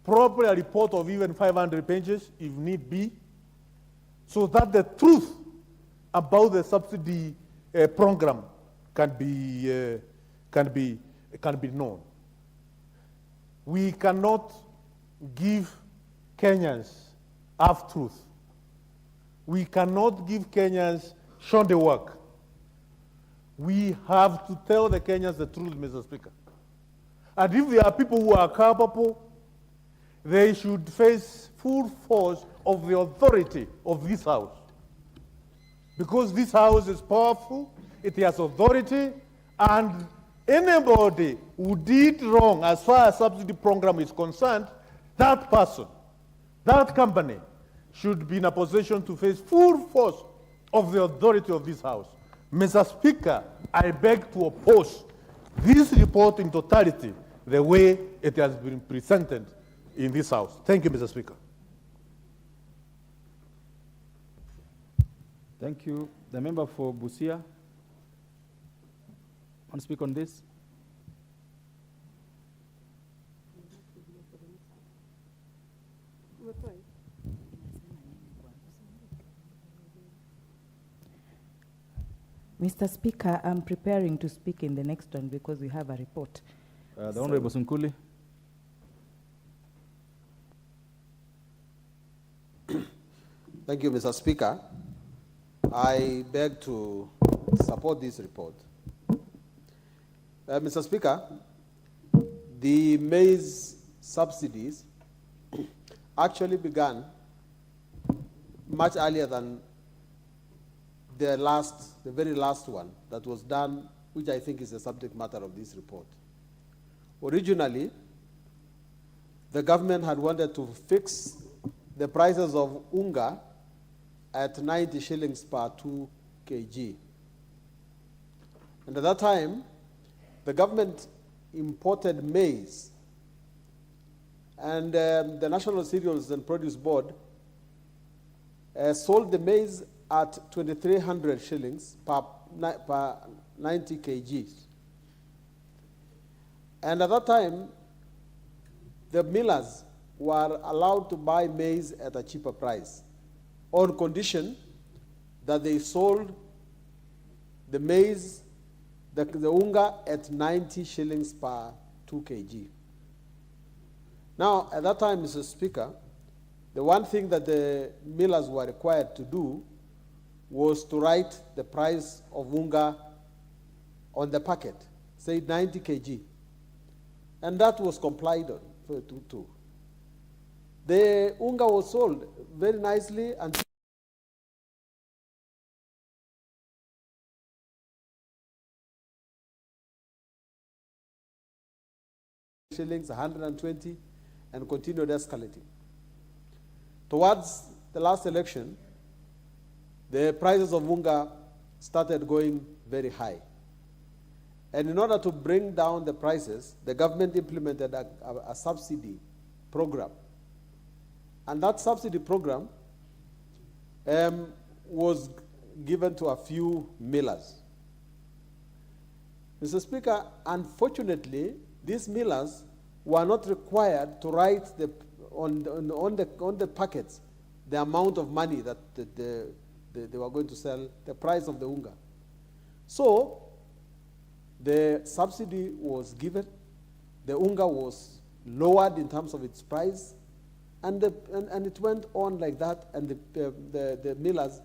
L: probably a report of even 500 pages if need be, so that the truth about the subsidy program can be known. We cannot give Kenyans half-truth. We cannot give Kenyans shoulder work. We have to tell the Kenyans the truth, Mr. Speaker. And if there are people who are culpable, they should face full force of the authority of this House. Because this House is powerful, it has authority, and anybody who did wrong as far as subsidy program is concerned, that person, that company, should be in a position to face full force of the authority of this House. Mr. Speaker, I beg to oppose this report in totality the way it has been presented in this House. Thank you, Mr. Speaker.
E: Thank you. The member for Busia. Want to speak on this?
N: Mr. Speaker, I'm preparing to speak in the next one because we have a report.
E: The Honorable Sunkuli.
O: Thank you, Mr. Speaker. I beg to support this report. Mr. Speaker, the maize subsidies actually began much earlier than the very last one that was done, which I think is the subject matter of this report. Originally, the government had wanted to fix the prices of unga at 90 shillings per 2 kg. And at that time, the government imported maize, and the National Cereals and Produce Board sold the maize at 2,300 shillings per 90 kgs. And at that time, the millers were allowed to buy maize at a cheaper price on condition that they sold the maize, the unga, at 90 shillings per 2 kg. Now, at that time, Mr. Speaker, the one thing that the millers were required to do was to write the price of unga on the packet, say 90 kg. And that was complied on. The unga was sold very nicely and shillings, 120, and continued escalating. Towards the last election, the prices of unga started going very high. And in order to bring down the prices, the government implemented a subsidy program. And that subsidy program was given to a few millers. Mr. Speaker, unfortunately, these millers were not required to write on the packets the amount of money that they were going to sell, the price of the unga. So the subsidy was given, the unga was lowered in terms of its price, and it went on like that, and the millers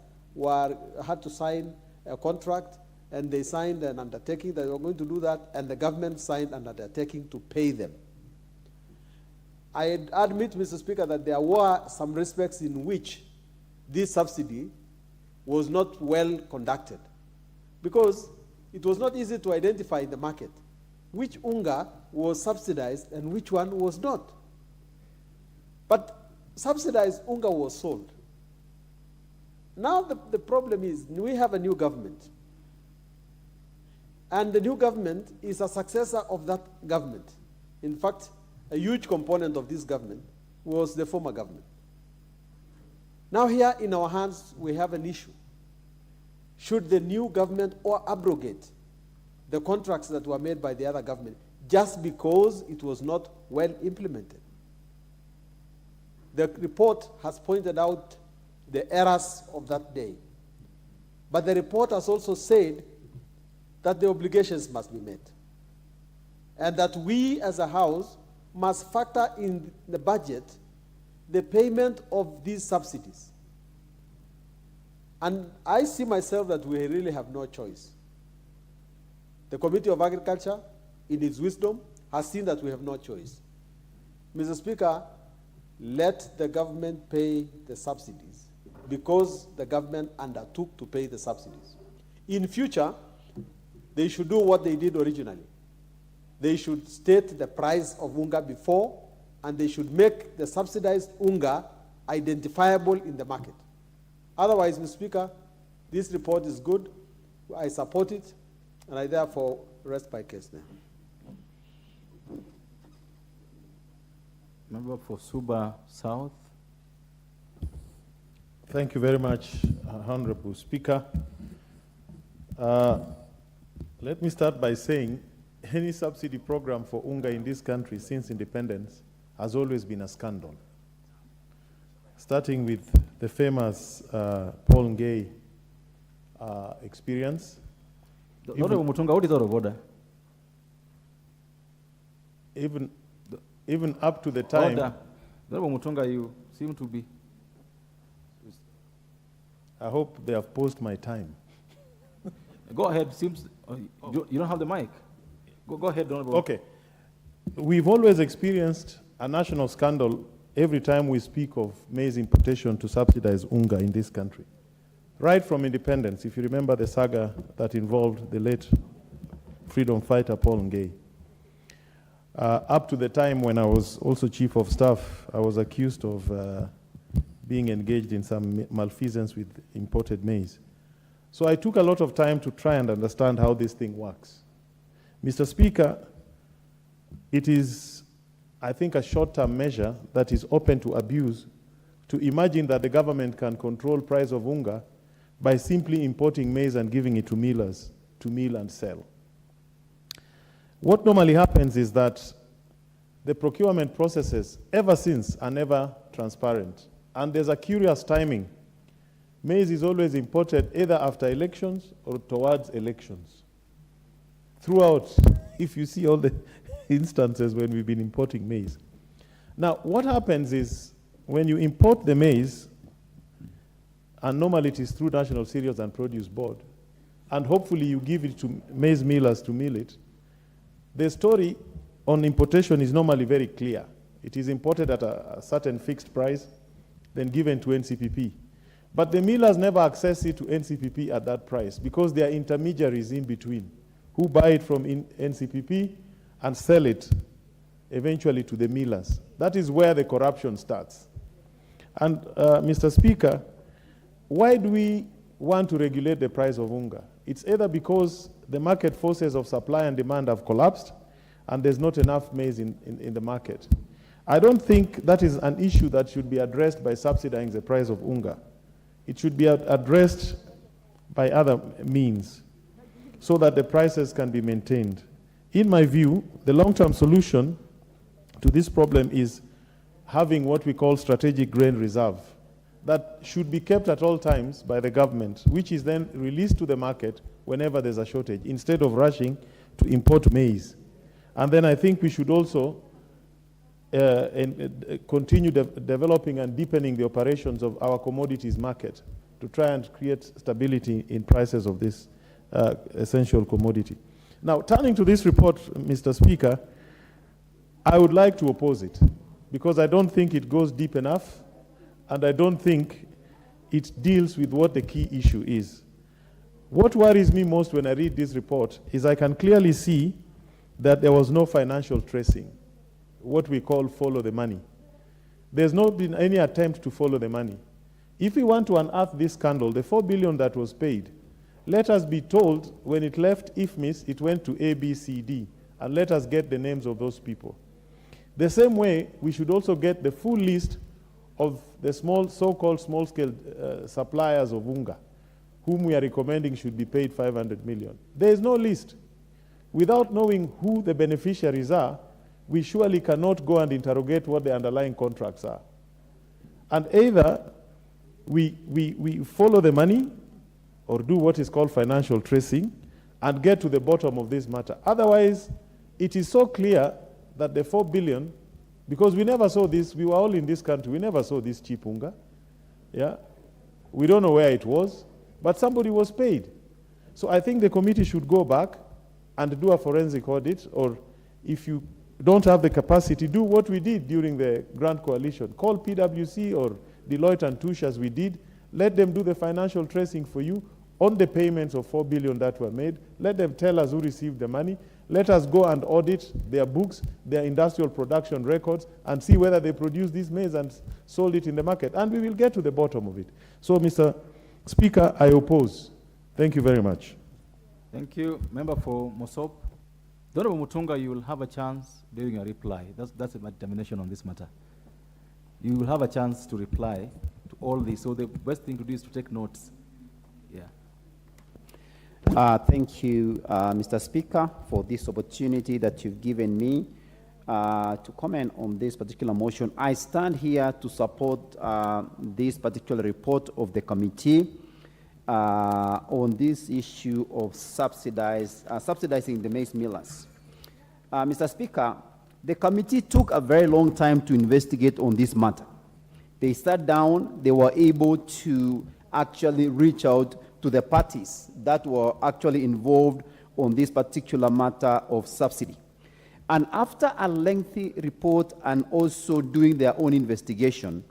O: had to sign a contract, and they signed an undertaking that they were going to do that, and the government signed an undertaking to pay them. I admit, Mr. Speaker, that there were some respects in which this subsidy was not well conducted, because it was not easy to identify in the market which unga was subsidized and which one was not. But subsidized unga was sold. Now the problem is we have a new government. And the new government is a successor of that government. In fact, a huge component of this government was the former government. Now here in our hands, we have an issue. Should the new government or abrogate the contracts that were made by the other government just because it was not well implemented? The report has pointed out the errors of that day. But the report has also said that the obligations must be met, and that we as a House must factor in the budget the payment of these subsidies. And I see myself that we really have no choice. The Committee of Agriculture, in its wisdom, has seen that we have no choice. Mr. Speaker, let the government pay the subsidies because the government undertook to pay the subsidies. In future, they should do what they did originally. They should state the price of unga before, and they should make the subsidized unga identifiable in the market. Otherwise, Mr. Speaker, this report is good. I support it, and I therefore rest my case now.
E: Member for Suba South.
J: Thank you very much, Honorable Speaker. Let me start by saying any subsidy program for unga in this country since independence has always been a scandal. Starting with the famous Paul Ngei experience.
E: Honorable Mutunga, what is out of order?
J: Even up to the time.
E: Order. Honorable Mutunga, you seem to be.
J: I hope they have paused my time.
E: Go ahead. Seems you don't have the mic. Go ahead, Honorable.
J: Okay. We've always experienced a national scandal every time we speak of maize importation to subsidize unga in this country. Right from independence, if you remember the saga that involved the late freedom fighter Paul Ngei. Up to the time when I was also chief of staff, I was accused of being engaged in some malfeasance with imported maize. So I took a lot of time to try and understand how this thing works. Mr. Speaker, it is, I think, a short-term measure that is open to abuse to imagine that the government can control price of unga by simply importing maize and giving it to millers to mill and sell. What normally happens is that the procurement processes ever since are never transparent. And there's a curious timing. Maize is always imported either after elections or towards elections. Throughout, if you see all the instances when we've been importing maize. Now, what happens is when you import the maize, and normally it is through National Cereals and Produce Board, and hopefully you give it to maize millers to mill it, the story on importation is normally very clear. It is imported at a certain fixed price, then given to NCPP. But the millers never access it to NCPP at that price because there are intermediaries in between who buy it from NCPP and sell it
M: eventually to the millers. That is where the corruption starts. And Mr. Speaker, why do we want to regulate the price of unga? It's either because the market forces of supply and demand have collapsed and there's not enough maize in the market. I don't think that is an issue that should be addressed by subsidizing the price of unga. It should be addressed by other means so that the prices can be maintained. In my view, the long-term solution to this problem is having what we call strategic grain reserve that should be kept at all times by the government, which is then released to the market whenever there's a shortage, instead of rushing to import maize. And then I think we should also continue developing and deepening the operations of our commodities market to try and create stability in prices of this essential commodity. Now, turning to this report, Mr. Speaker, I would like to oppose it because I don't think it goes deep enough and I don't think it deals with what the key issue is. What worries me most when I read this report is I can clearly see that there was no financial tracing, what we call follow the money. There's not been any attempt to follow the money. If we want to unearth this scandal, the 4 billion that was paid, let us be told when it left IFMIS, it went to A, B, C, D, and let us get the names of those people. The same way, we should also get the full list of the so-called small-scale suppliers of unga, whom we are recommending should be paid 500 million. There is no list. Without knowing who the beneficiaries are, we surely cannot go and interrogate what the underlying contracts are. And either we follow the money or do what is called financial tracing and get to the bottom of this matter. Otherwise, it is so clear that the 4 billion, because we never saw this, we were all in this country, we never saw this cheap unga. Yeah? We don't know where it was, but somebody was paid. So I think the committee should go back and do a forensic audit, or if you don't have the capacity, do what we did during the Grand Coalition. Call PwC or Deloitte and Touche as we did. Let them do the financial tracing for you on the payments of 4 billion that were made. Let them tell us who received the money. Let us go and audit their books, their industrial production records, and see whether they produced this maize and sold it in the market. And we will get to the bottom of it. So, Mr. Speaker, I oppose. Thank you very much.
E: Thank you. Member for Mosop. Honorable Mutunga, you will have a chance during your reply. That's my determination on this matter. You will have a chance to reply to all this. So the best thing to do is to take notes. Yeah.
Q: Thank you, Mr. Speaker, for this opportunity that you've given me to comment on this particular motion. I stand here to support this particular report of the committee on this issue of subsidizing the maize millers. Mr. Speaker, the committee took a very long time to investigate on this matter. They sat down, they were able to actually reach out to the parties that were actually involved on this particular matter of subsidy. And after a lengthy report and also doing their own investigation,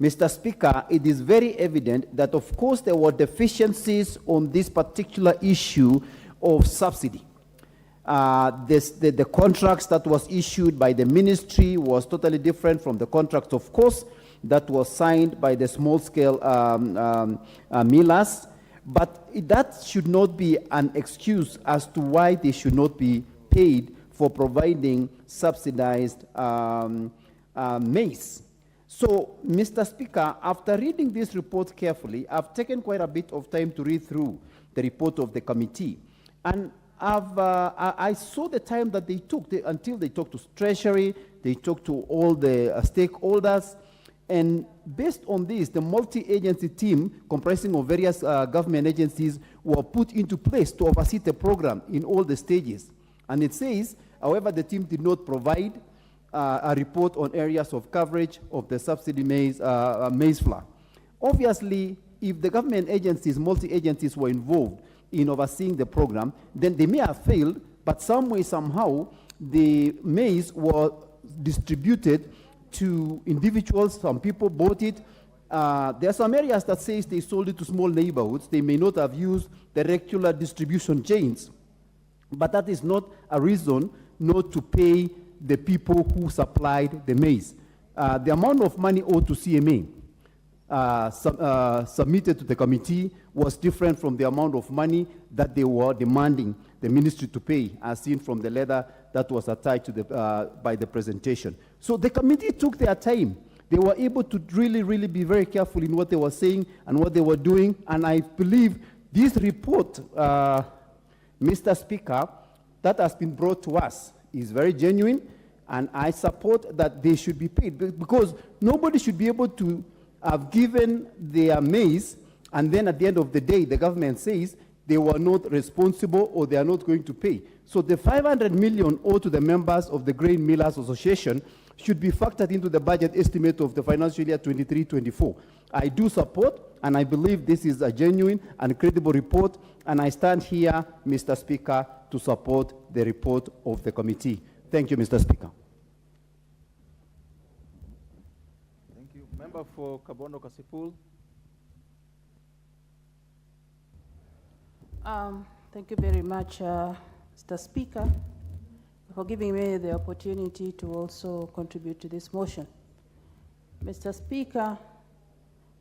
Q: Mr. Speaker, it is very evident that, of course, there were deficiencies on this particular issue of subsidy. The contracts that was issued by the ministry was totally different from the contracts, of course, that was signed by the small-scale millers. But that should not be an excuse as to why they should not be paid for providing subsidized maize. So, Mr. Speaker, after reading this report carefully, I've taken quite a bit of time to read through the report of the committee. And I saw the time that they took until they talked to Treasury, they talked to all the stakeholders, and based on this, the multi-agency team comprising of various government agencies were put into place to oversee the program in all the stages. And it says, however, the team did not provide a report on areas of coverage of the subsidy maize flour. Obviously, if the government agencies, multi-agencies were involved in overseeing the program, then they may have failed, but some way, somehow, the maize was distributed to individuals. Some people bought it. There are some areas that says they sold it to small neighborhoods. They may not have used the regular distribution chains. But that is not a reason not to pay the people who supplied the maize. The amount of money owed to CMA submitted to the committee was different from the amount of money that they were demanding the ministry to pay, as seen from the letter that was attached to the, by the presentation. So the committee took their time. They were able to really be very careful in what they were saying and what they were doing, and I believe this report, Mr. Speaker, that has been brought to us is very genuine, and I support that they should be paid, because nobody should be able to have given their maize, and then at the end of the day, the government says they were not responsible or they are not going to pay. So the 500 million owed to the members of the Grain Millers Association should be factored into the budget estimate of the financial year 23-24. I do support, and I believe this is a genuine and credible report, and I stand here, Mr. Speaker, to support the report of the committee. Thank you, Mr. Speaker.
E: Thank you. Member for Kabondo Kasipul.
N: Thank you very much, Mr. Speaker, for giving me the opportunity to also contribute to this motion. Mr. Speaker,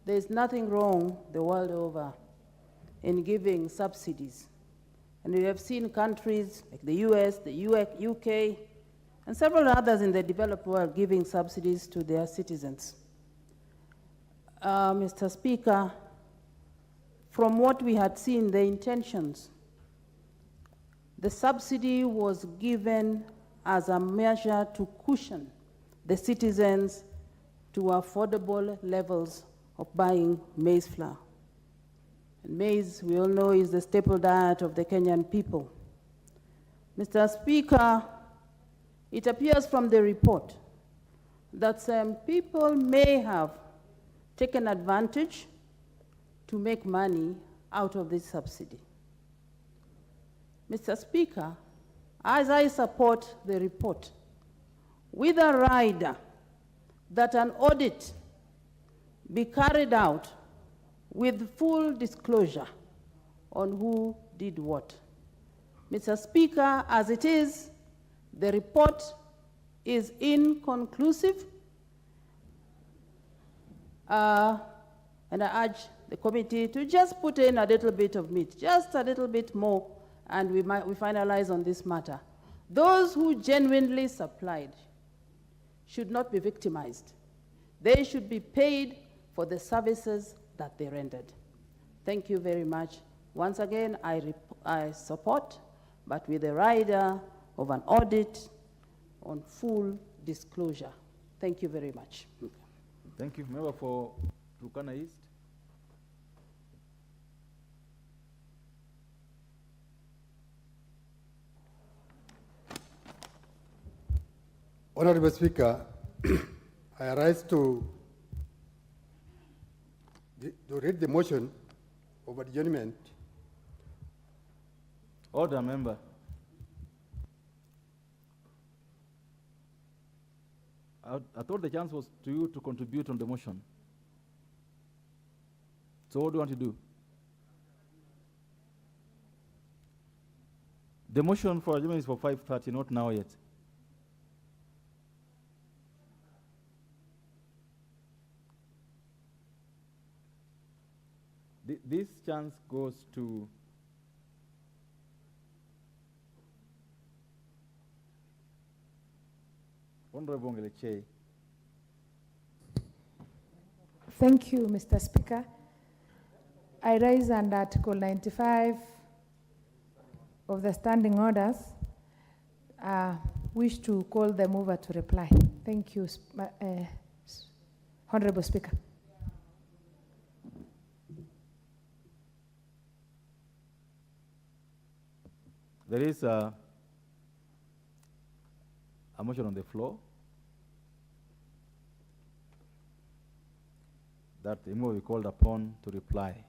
N: there is nothing wrong the world over in giving subsidies. And we have seen countries like the US, the UK, and several others in the developed world giving subsidies to their citizens. Mr. Speaker, from what we had seen, the intentions, the subsidy was given as a measure to cushion the citizens to affordable levels of buying maize flour. And maize, we all know, is the staple diet of the Kenyan people. Mr. Speaker, it appears from the report that some people may have taken advantage to make money out of this subsidy. Mr. Speaker, as I support the report, with a rider that an audit be carried out with full disclosure on who did what. Mr. Speaker, as it is, the report is inconclusive, and I urge the committee to just put in a little bit of meat, just a little bit more, and we finalize on this matter. Those who genuinely supplied should not be victimized. They should be paid for the services that they rendered. Thank you very much. Once again, I support, but with a rider of an audit on full disclosure. Thank you very much.
E: Thank you. Member for Turkana East.
R: Honorable Speaker, I rise to read the motion of adjournment.
E: Order, member. I thought the chance was to you to contribute on the motion. So what do you want to do? The motion for adjournment is for 5:30, not now yet. This chance goes to Honorable Ngeleche.
S: Thank you, Mr. Speaker. I rise under Article 95 of the Standing Orders. Wish to call the mover to reply. Thank you, Honorable Speaker.
E: There is a motion on the floor that the member will be called upon to reply.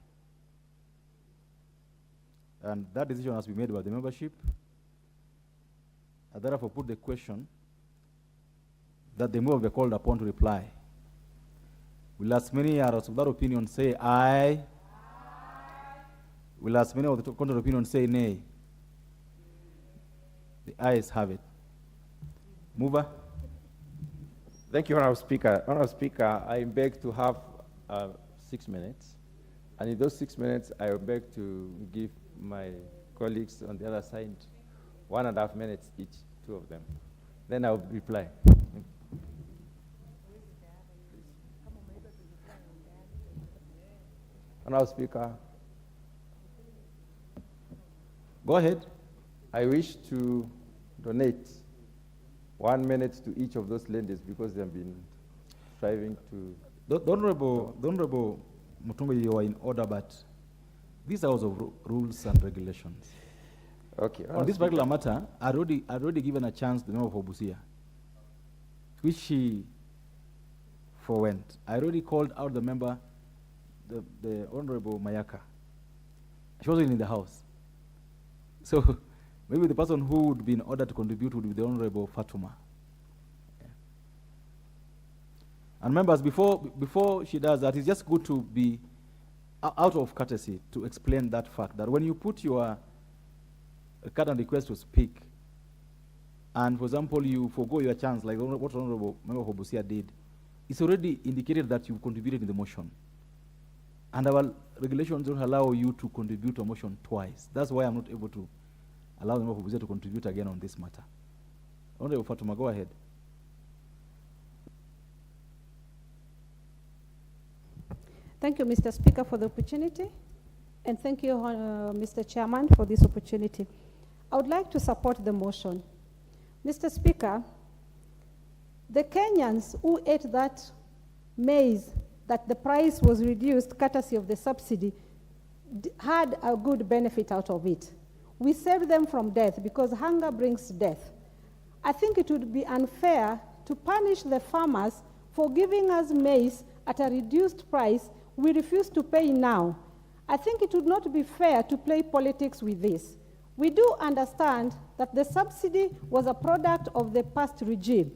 E: And that decision has been made by the membership. I therefore put the question that the member will be called upon to reply. Will as many as of that opinion say aye? Will as many of the contrary opinion say nay? The ayes have it. Mover.
W: Thank you, Honourable Speaker. Honourable Speaker, I beg to have 6 minutes. And in those 6 minutes, I beg to give my colleagues on the other side 1.5 minutes each, 2 of them. Then I'll reply. Honourable Speaker,
E: go ahead.
W: I wish to donate 1 minute to each of those ladies because they have been striving to.
E: The Honourable Mutunga, you are in order, but these are also rules and regulations.
W: Okay.
E: On this particular matter, I already given a chance to the member for Busia, which she forwent. I already called out the member, the Honourable Mayaka. She wasn't in the house. So maybe the person who would be in order to contribute would be the Honourable Fatuma. Yeah. And members, before she does that, it's just good to be out of courtesy to explain that fact, that when you put your card and request to speak, and for example, you forgo your chance, like what Honourable Member Hobusia did, it's already indicated that you've contributed in the motion. And our regulations don't allow you to contribute to a motion twice. That's why I'm not able to allow the Member Hobusia to contribute again on this matter. Honourable Fatuma, go ahead.
C: Thank you, Mr. Speaker, for the opportunity. And thank you, Mr. Chairman, for this opportunity. I would like to support the motion. Mr. Speaker, the Kenyans who ate that maize, that the price was reduced courtesy of the subsidy, had a good benefit out of it. We saved them from death because hunger brings death. I think it would be unfair to punish the farmers for giving us maize at a reduced price we refuse to pay now. I think it would not be fair to play politics with this. We do understand that the subsidy was a product of the past regime.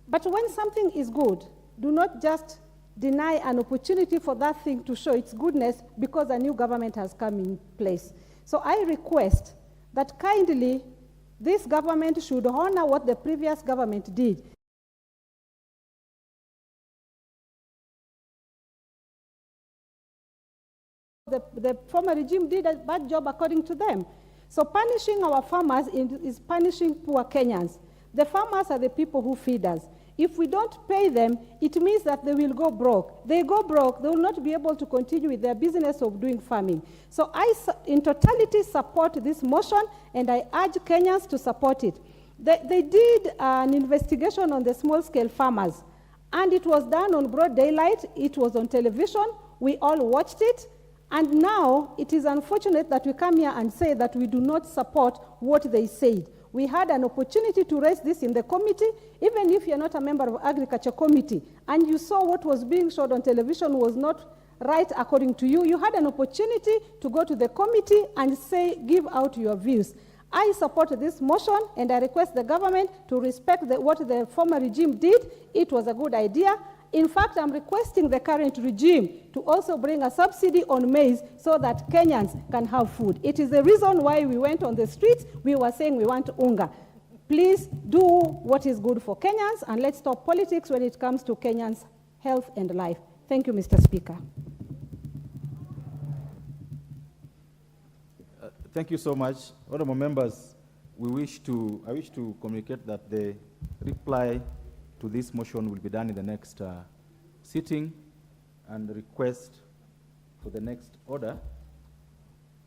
C: But when something is good, do not just deny an opportunity for that thing to show its goodness because a new government has come in place. So I request that kindly this government should honor what the previous government did. The former regime did a bad job according to them. So punishing our farmers is punishing poor Kenyans. The farmers are the people who feed us. If we don't pay them, it means that they will go broke. They go broke, they will not be able to continue with their business of doing farming. So I, in totality, support this motion, and I urge Kenyans to support it. They did an investigation on the small-scale farmers, and it was done on broad daylight. It was on television. We all watched it. And now it is unfortunate that we come here and say that we do not support what they said. We had an opportunity to raise this in the committee, even if you're not a member of Agriculture Committee, and you saw what was being showed on television was not right according to you. You had an opportunity to go to the committee and say, give out your views. I support this motion, and I request the government to respect what the former regime did. It was a good idea. In fact, I'm requesting the current regime to also bring a subsidy on maize so that Kenyans can have food. It is the reason why we went on the streets. We were saying we want unga. Please do what is good for Kenyans, and let's stop politics when it comes to Kenyans' health and life. Thank you, Mr. Speaker.
E: Thank you so much. Honourable members, I wish to communicate that the reply to this motion will be done in the next sitting, and the request for the next order,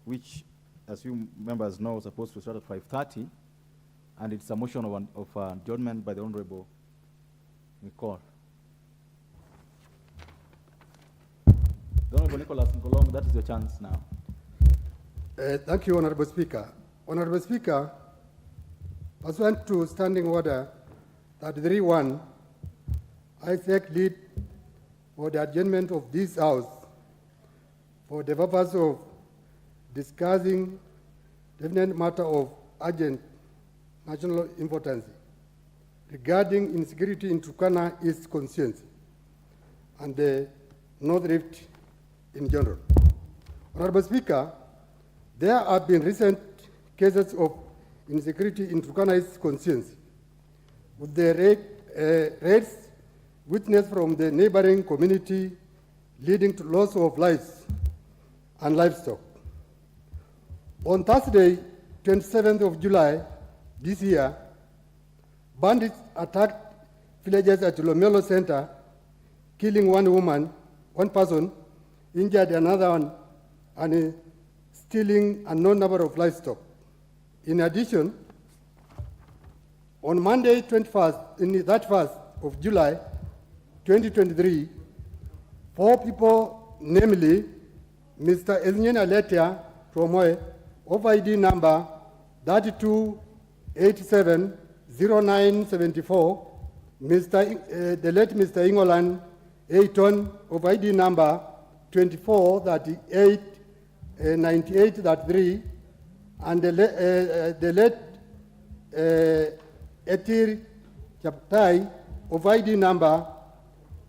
E: which, as you members know, is supposed to start at 5:30, and it's a motion of adjournment by the Honourable Nicole. The Honourable Nicholas Ngolong, that is your chance now.
R: Thank you, Honorable Speaker. Honorable Speaker, pursuant to Standing Order 33-1, I take lead for the adjournment of this House for the purpose of discussing definite matter of urgent national importance regarding insecurity in Turkana East constituency and the North Rift in general. Honorable Speaker, there have been recent cases of insecurity in Turkana East constituency. with the raids witnessed from the neighboring community, leading to loss of lives and livestock. On Thursday, 27th of July this year, bandits attacked villagers at Lomelo Center, killing one person, injured another one, and stealing a known number of livestock. In addition, on Monday, 31st of July, 2023, 4 people, namely Mr. Elnyen Aletia Promoe, of ID number 32870974, the late Mr. Ingolan Ayton, of ID number 24389833, and the late Etir Chaptai, of ID number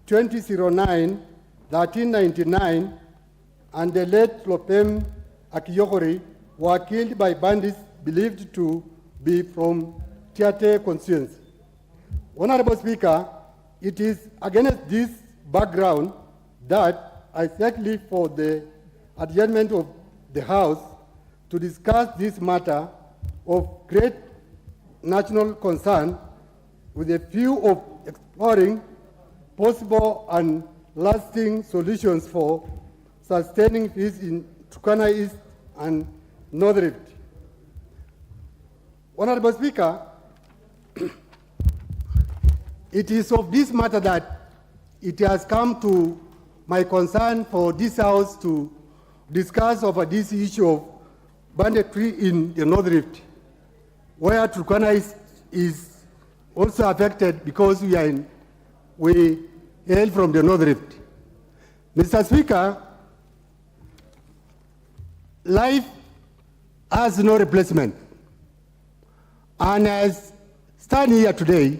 R: 2009-1399, and the late Lopem Akiyokori were killed by bandits believed to be from Tiate constituency. Honorable Speaker, it is against this background that I secondly for the adjournment of the House to discuss this matter of great national concern with a view of exploring possible and lasting solutions for sustaining peace in Turkana East and North Rift. Honorable Speaker, it is of this matter that it has come to my concern for this House to discuss over this issue of banditry in the North Rift, where Turkana is also affected because we hail from the North Rift. Mr. Speaker, life has no replacement. And as stand here today,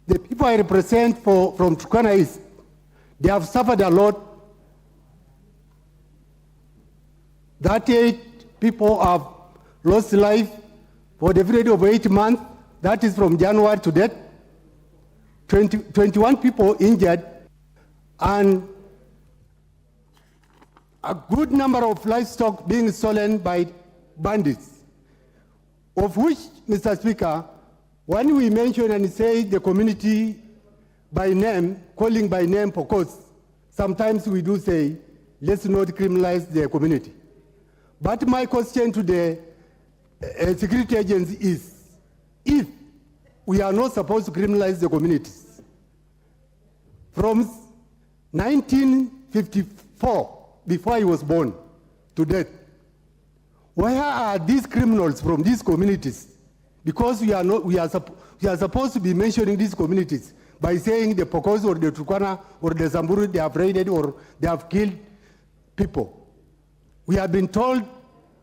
R: the people I represent from Turkana East, they have suffered a lot. 38 people have lost life for the period of 8 months. That is from January to date. 21 people injured, and a good number of livestock being stolen by bandits, of which, Mr. Speaker, when we mention and say the community by name, calling by name for cause, sometimes we do say, let's not criminalize the community. But my question to the security agents is, if we are not supposed to criminalize the communities, from 1954, before I was born, to date, where are these criminals from these communities? Because we are supposed to be mentioning these communities by saying the Pokos or the Turkana or the Samburu, they have raided or they have killed people. We have been told,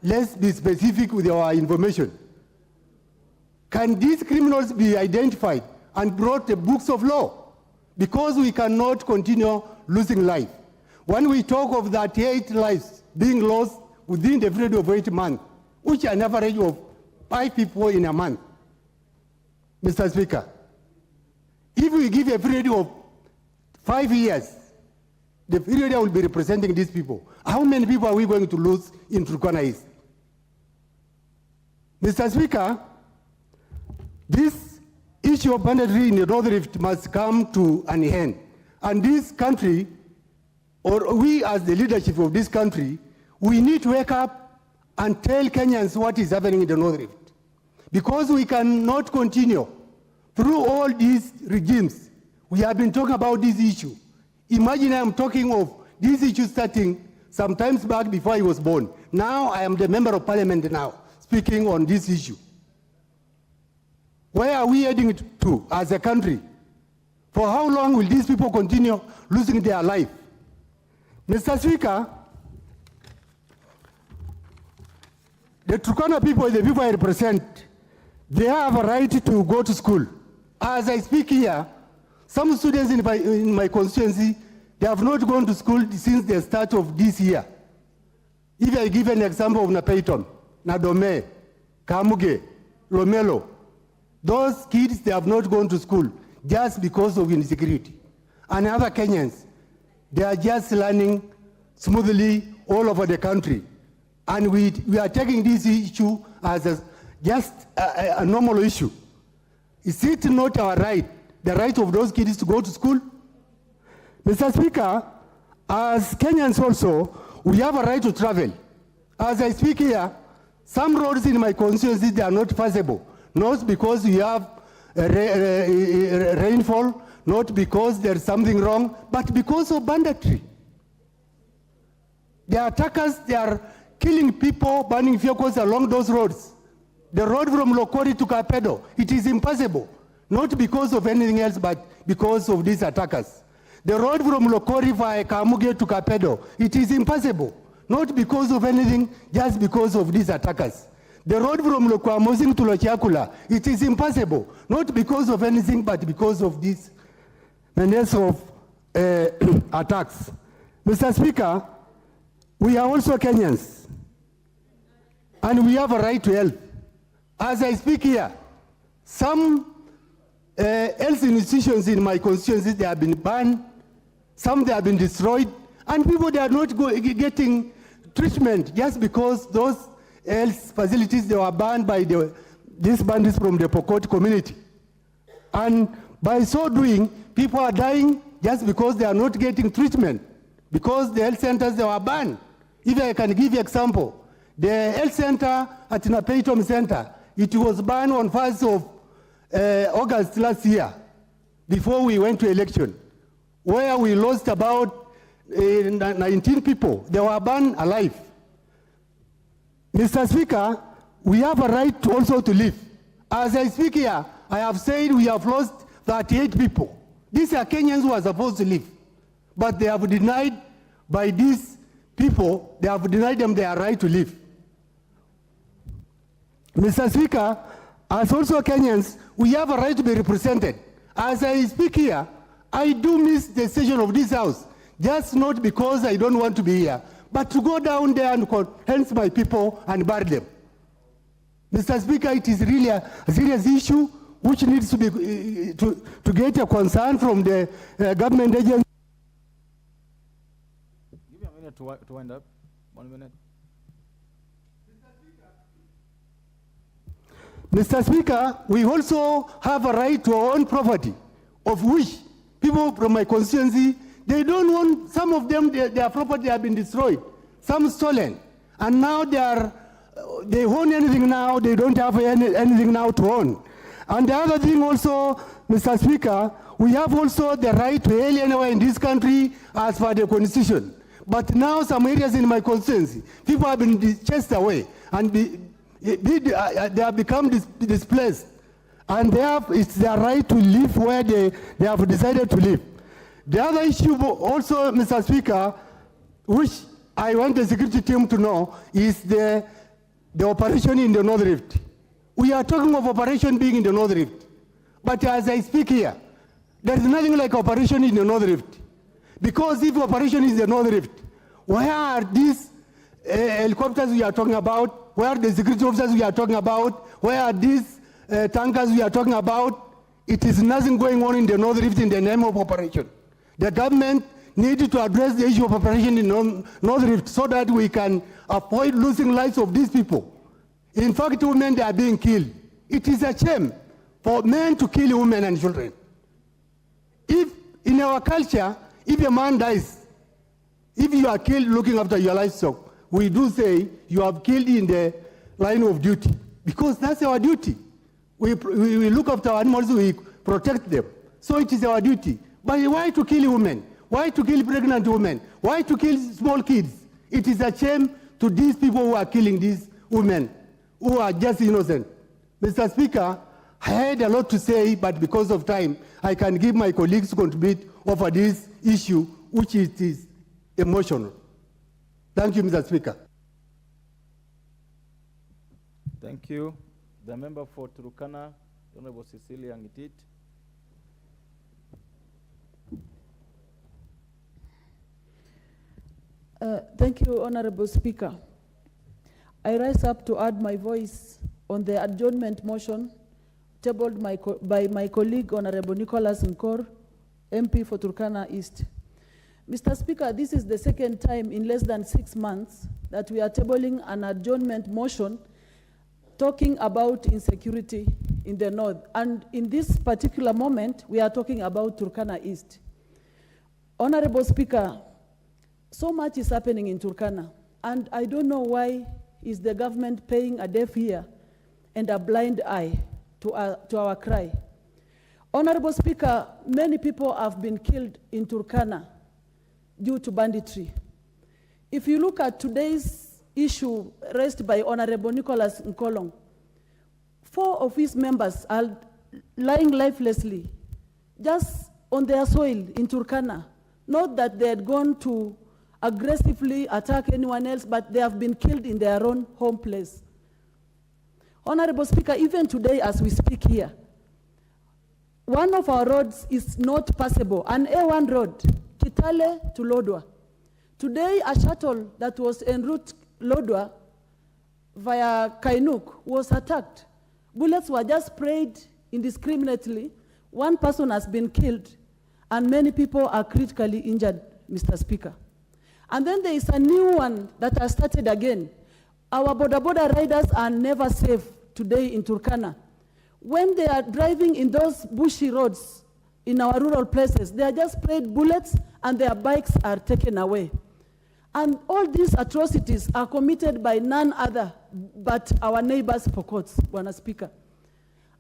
R: let's be specific with our information. Can these criminals be identified and brought to books of law? Because we cannot continue losing life. When we talk of 38 lives being lost within the period of 8 months, which is an average of 5 people in a month, Mr. Speaker, if we give a period of 5 years, the period I will be representing these people, how many people are we going to lose in Turkana East? Mr. Speaker, this issue of banditry in the North Rift must come to an end. And this country, or we as the leadership of this country, we need to wake up and tell Kenyans what is happening in the North Rift. Because we cannot continue through all these regimes. We have been talking about this issue. Imagine I am talking of this issue starting sometimes back before I was born. Now I am the member of parliament now, speaking on this issue. Where are we heading to as a country? For how long will these people continue losing their life? Mr. Speaker, the Turkana people, the people I represent, they have a right to go to school. As I speak here, some students in my constituency, they have not gone to school since the start of this year. If I give an example of Napayton, Nadome, Kamuge, Lomelo, Those kids, they have not gone to school just because of insecurity. And other Kenyans, they are just learning smoothly all over the country. And we are taking this issue as just a normal issue. Is it not our right, the right of those kids to go to school? Mr. Speaker, as Kenyans also, we have a right to travel. As I speak here, some roads in my constituency, they are not passable. Not because we have rainfall, not because there's something wrong, but because of banditry. The attackers, they are killing people, burning vehicles along those roads. The road from Lokori to Kapedo, it is impossible. Not because of anything else, but because of these attackers. The road from Lokori via Kamuge to Kapedo, it is impossible. Not because of anything, just because of these attackers. The road from Lokwamosin to Lochiakula, it is impossible. Not because of anything, but because of this menace of attacks. Mr. Speaker, we are also Kenyans, and we have a right to health. As I speak here, some health institutions in my constituency, they have been banned, some they have been destroyed, and people, they are not getting treatment just because those health facilities, they were banned by these bandits from the Pokot community. And by so doing, people are dying just because they are not getting treatment, because the health centers, they were banned. If I can give you an example, the health center at Napeitom Center, it was banned on 1st of August last year, before we went to election, where we lost about 19 people. They were burned alive. Mr. Speaker, we have a right also to live. As I speak here, I have said we have lost 38 people. These are Kenyans who are supposed to live, but they have denied by these people, they have denied them their right to live. Mr. Speaker, as also Kenyans, we have a right to be represented. As I speak here, I do miss the session of this house, just not because I don't want to be here, but to go down there and convince my people and bury them. Mr. Speaker, it is really a serious issue which needs to be to get a concern from the government agency.
E: Give me a minute to wind up. 1 minute.
R: Mr. Speaker, we also have a right to our own property, of which people from my constituency, they don't want, some of them, their property have been destroyed, some stolen, and now they own anything now, they don't have anything now to own. And the other thing also, Mr. Speaker, we have also the right to hail anywhere in this country as per the constitution. But now some areas in my constituency, people have been chased away, and they have become displaced. And it's their right to live where they have decided to live. The other issue also, Mr. Speaker, which I want the security team to know, is the operation in the North Rift. We are talking of operation being in the North Rift. But as I speak here, there is nothing like operation in the North Rift. Because if operation is the North Rift, where are these helicopters we are talking about? Where are the security officers we are talking about? Where are these tankers we are talking about? It is nothing going on in the North Rift in the name of operation. The government needs to address the issue of operation in North Rift so that we can avoid losing lives of these people. In fact, women, they are being killed. It is a shame for men to kill women and children. If in our culture, if a man dies, if you are killed looking after your livestock, we do say you have killed in the line of duty, because that's our duty. We look after our animals, we protect them. So it is our duty. But why to kill women? Why to kill pregnant women? Why to kill small kids? It is a shame to these people who are killing these women, who are just innocent. Mr. Speaker, I had a lot to say, but because of time, I can give my colleagues to contribute over this issue, which is emotional. Thank you, Mr. Speaker.
E: Thank you. The member for Turukana, Honorable Cecilia Ngitit.
N: Thank you, Honorable Speaker. I rise up to add my voice on the adjournment motion tabled by my colleague, Honorable Nicholas Nkor, MP for Turkana East. Mr. Speaker, this is the second time in less than 6 months that we are tabling an adjournment motion talking about insecurity in the north. And in this particular moment, we are talking about Turkana East. Honorable Speaker, so much is happening in Turkana, and I don't know why is the government paying a deaf ear and a blind eye to our cry. Honorable Speaker, many people have been killed in Turkana due to banditry. If you look at today's issue raised by Honorable Nicholas Nkolong, 4 of his members are lying lifelessly just on their soil in Turkana. Not that they had gone to aggressively attack anyone else, but they have been killed in their own home place. Honorable Speaker, even today as we speak here, one of our roads is not passable, an A1 road, Kitale to Lodwa. Today, a shuttle that was en route Lodwa via Kainuk was attacked. Bullets were just sprayed indiscriminately. 1 person has been killed, and many people are critically injured, Mr. Speaker. And then there is a new one that has started again. Our border riders are never safe today in Turkana. When they are driving in those bushy roads in our rural places, they are just sprayed bullets and their bikes are taken away. And all these atrocities are committed by none other but our neighbors, Pokots, Bwana Speaker.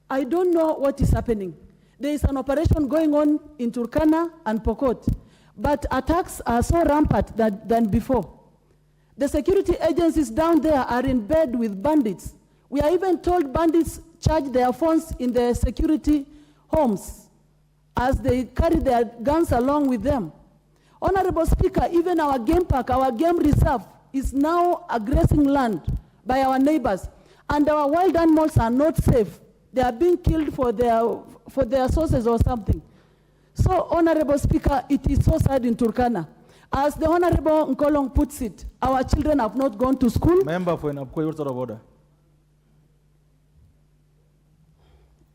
N: I don't know what is happening. There is an operation going on in Turkana and Pokot, but attacks are so rampant than before. The security agencies down there are in bed with bandits. We are even told bandits charge their phones in their security homes as they carry their guns along with them. Honorable Speaker, even our game park, our game reserve is now a grazing land by our neighbors, and our wild animals are not safe. They are being killed for their sources or something. So, Honorable Speaker, it is so sad in Turkana. As the Honorable Nkolong puts it, our children have not gone to school.
E: Member for Enabkoi, what's out of order?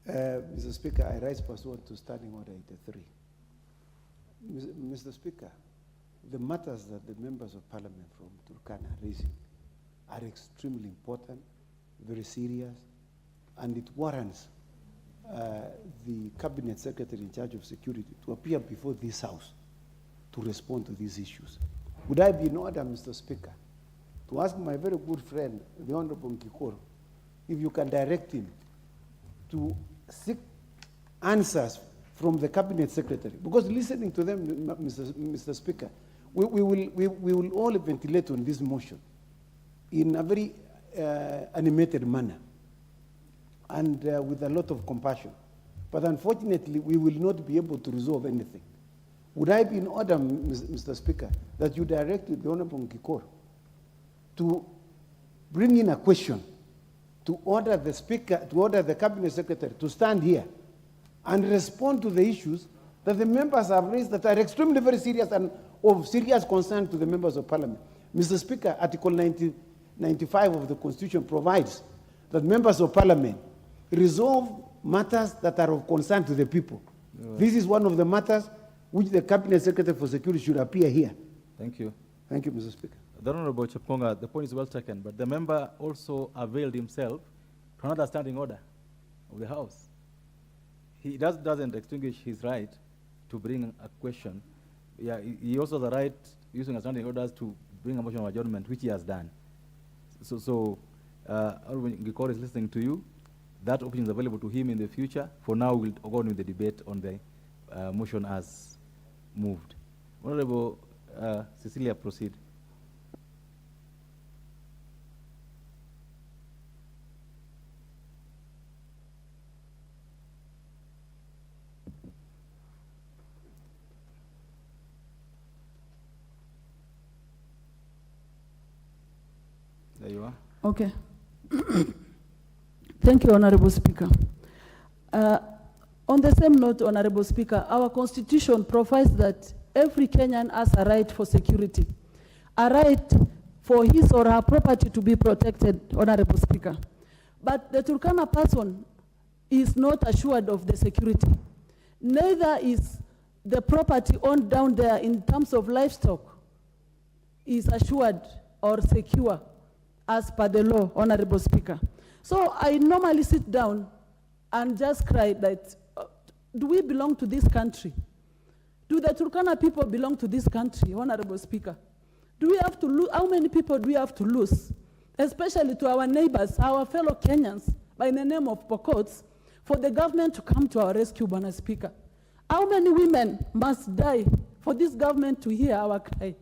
T: Mr. Speaker, I rise pursuant to Standing Order 83. Mr. Speaker, the matters that the members of Parliament from Turkana are raising are extremely important, very serious, and it warrants the Cabinet Secretary in charge of security to appear before this House to respond to these issues. Would I be in order, Mr. Speaker, to ask my very good friend, the Honorable Nkikoro, if you can direct him to seek answers from the Cabinet Secretary? Because listening to them, Mr. Speaker, we will all ventilate on this motion in a very animated manner and with a lot of compassion. But unfortunately, we will not be able to resolve anything. Would I be in order, Mr. Speaker, that you direct the Honorable Nkikoro to bring in a question to order the Speaker, to order the Cabinet Secretary to stand here and respond to the issues that the members have raised that are extremely very serious and of serious concern to the members of Parliament. Mr. Speaker, Article 95 of the Constitution provides that members of Parliament resolve matters that are of concern to the people. This is one of the matters which the Cabinet Secretary for Security should appear here.
E: Thank you.
T: Thank you, Mr. Speaker.
E: The Honorable Chepkonga, the point is well taken, but the member also availed himself to another standing order of the House. He doesn't extinguish his right to bring a question. Yeah, he also has the right, using a standing orders, to bring a motion of adjournment, which he has done. Honorable Nkikoro is listening to you. That option is available to him in the future. For now, we'll go on with the debate on the motion as moved. Honorable Cecilia, proceed. There you are.
N: Okay. Thank you, Honorable Speaker. On the same note, Honorable Speaker, our Constitution provides that every Kenyan has a right for security, a right for his or her property to be protected, Honorable Speaker. But the Turkana person is not assured of the security. Neither is the property owned down there in terms of livestock is assured or secure as per the law, Honorable Speaker. So I normally sit down and just cry that, do we belong to this country? Do the Turkana people belong to this country, Honorable Speaker? Do we have to lose, how many people do we have to lose? Especially to our neighbors, our fellow Kenyans, by the name of Pokots, for the government to come to our rescue, Honorable Speaker. How many women must die for this government to hear our cry?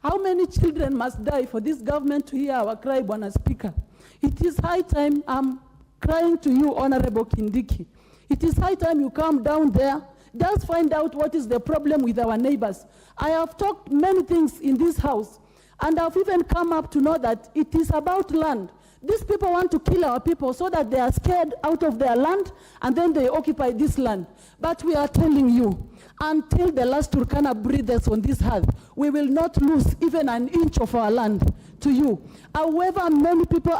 N: How many children must die for this government to hear our cry, Honorable Speaker? It is high time I'm crying to you, Honorable Kindiki. It is high time you come down there, just find out what is the problem with our neighbors. I have talked many things in this house, and I've even come up to know that it is about land. These people want to kill our people so that they are scared out of their land, and then they occupy this land. But we are telling you, until the last Turkana breathes on this earth, we will not lose even an inch of our land to you. However many people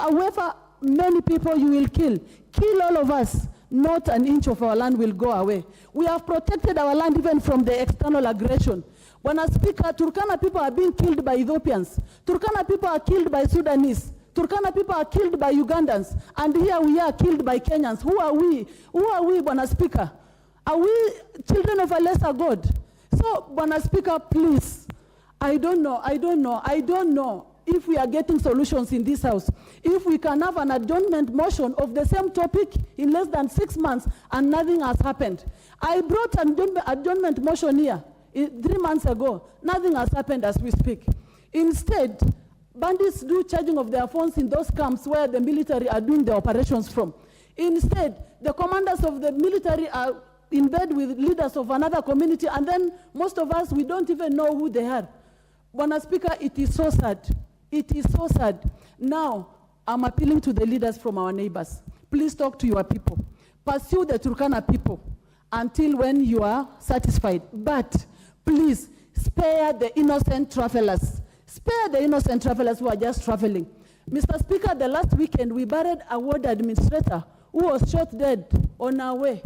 N: you will kill all of us, not an inch of our land will go away. We have protected our land even from the external aggression. When I speak, Turkana people are being killed by Ethiopians. Turkana people are killed by Sudanese. Turkana people are killed by Ugandans. And here we are killed by Kenyans. Who are we? Who are we, Bwana Speaker? Are we children of a lesser God? So, Bwana Speaker, please, I don't know if we are getting solutions in this house. If we can have an adjournment motion of the same topic in less than 6 months and nothing has happened. I brought an adjournment motion here 3 months ago. Nothing has happened as we speak. Instead, bandits do charging of their phones in those camps where the military are doing the operations from. Instead, the commanders of the military are in bed with leaders of another community, and then most of us, we don't even know who they are. Bwana Speaker, it is so sad. It is so sad. Now, I'm appealing to the leaders from our neighbors. Please talk to your people. Pursue the Turkana people until when you are satisfied. But please, spare the innocent travelers. Spare the innocent travelers who are just traveling. Mr. Speaker, the last weekend, we buried a ward administrator who was shot dead on our way.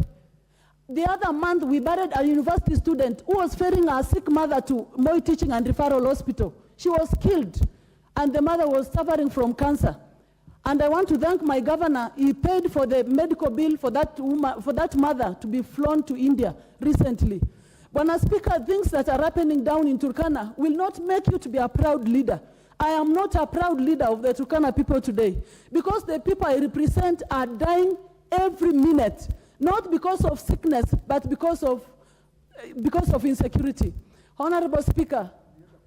N: The other month, we buried a university student who was ferrying a sick mother to Moi Teaching and Referral Hospital. She was killed, and the mother was suffering from cancer. And I want to thank my governor. He paid for the medical bill for that woman, for that mother to be flown to India recently. Bwana Speaker, things that are happening down in Turkana will not make you to be a proud leader. I am not a proud leader of the Turkana people today, because the people I represent are dying every minute. Not because of sickness, but because of insecurity. Honorable Speaker,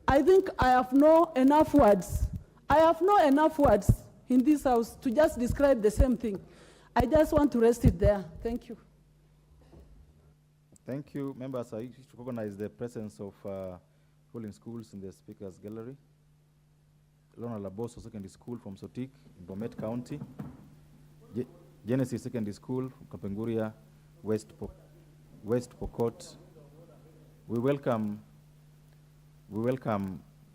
N: I think I have no enough words. I have no enough words in this house to just describe the same thing. I just want to rest it there. Thank you.
E: Thank you. Members, I wish to recognize the presence of people in schools in the Speaker's Gallery. Lona Laboso Secondary School from Sotik in Bomet County. Genesis Secondary School from Kapenguria, West Pokot. We welcome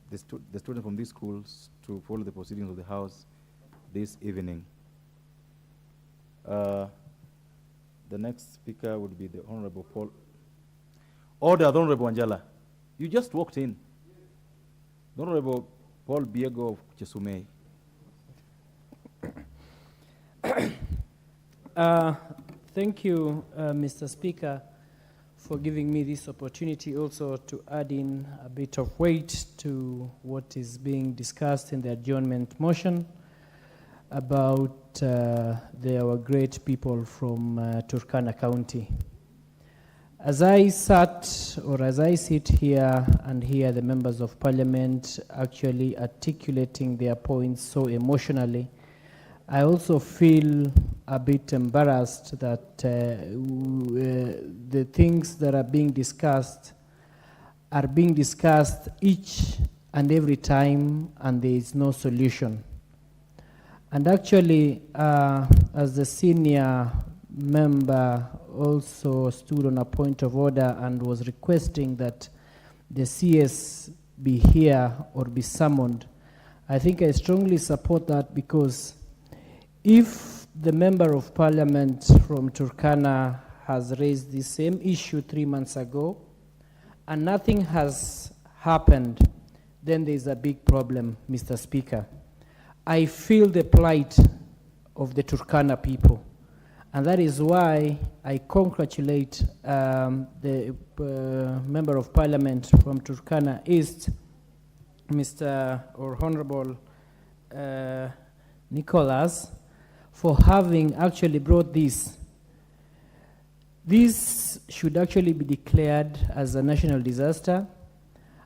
E: the students from these schools to follow the proceedings of the House this evening. The next speaker would be the Honorable Paul. Order, the Honorable Anjala. You just walked in. The Honorable Paul Biego of Chesumei.
D: Thank you, Mr. Speaker, for giving me this opportunity also to add in a bit of weight to what is being discussed in the adjournment motion about our great people from Turkana County. As I sit here and hear the members of parliament actually articulating their points so emotionally, I also feel a bit embarrassed that the things that are being discussed each and every time, and there is no solution. And actually, as the senior member also stood on a point of order and was requesting that the CS be here or be summoned, I think I strongly support that, because if the Member of Parliament from Turkana has raised the same issue 3 months ago, and nothing has happened, then there's a big problem, Mr. Speaker. I feel the plight of the Turkana people, and that is why I congratulate the Member of Parliament from Turkana East, Mr. or Honorable Nicholas, for having actually brought this. This should actually be declared as a national disaster,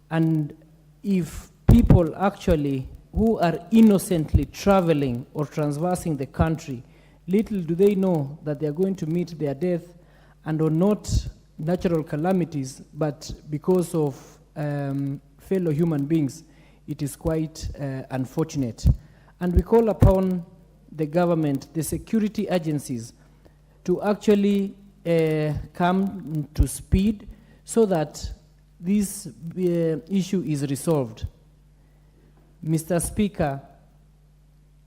D: and if people actually who are innocently traveling or traversing the country, little do they know that they are going to meet their death, and or not natural calamities, but because of fellow human beings, it is quite unfortunate. And we call upon the government, the security agencies, to actually come to speed so that this issue is resolved. Mr. Speaker,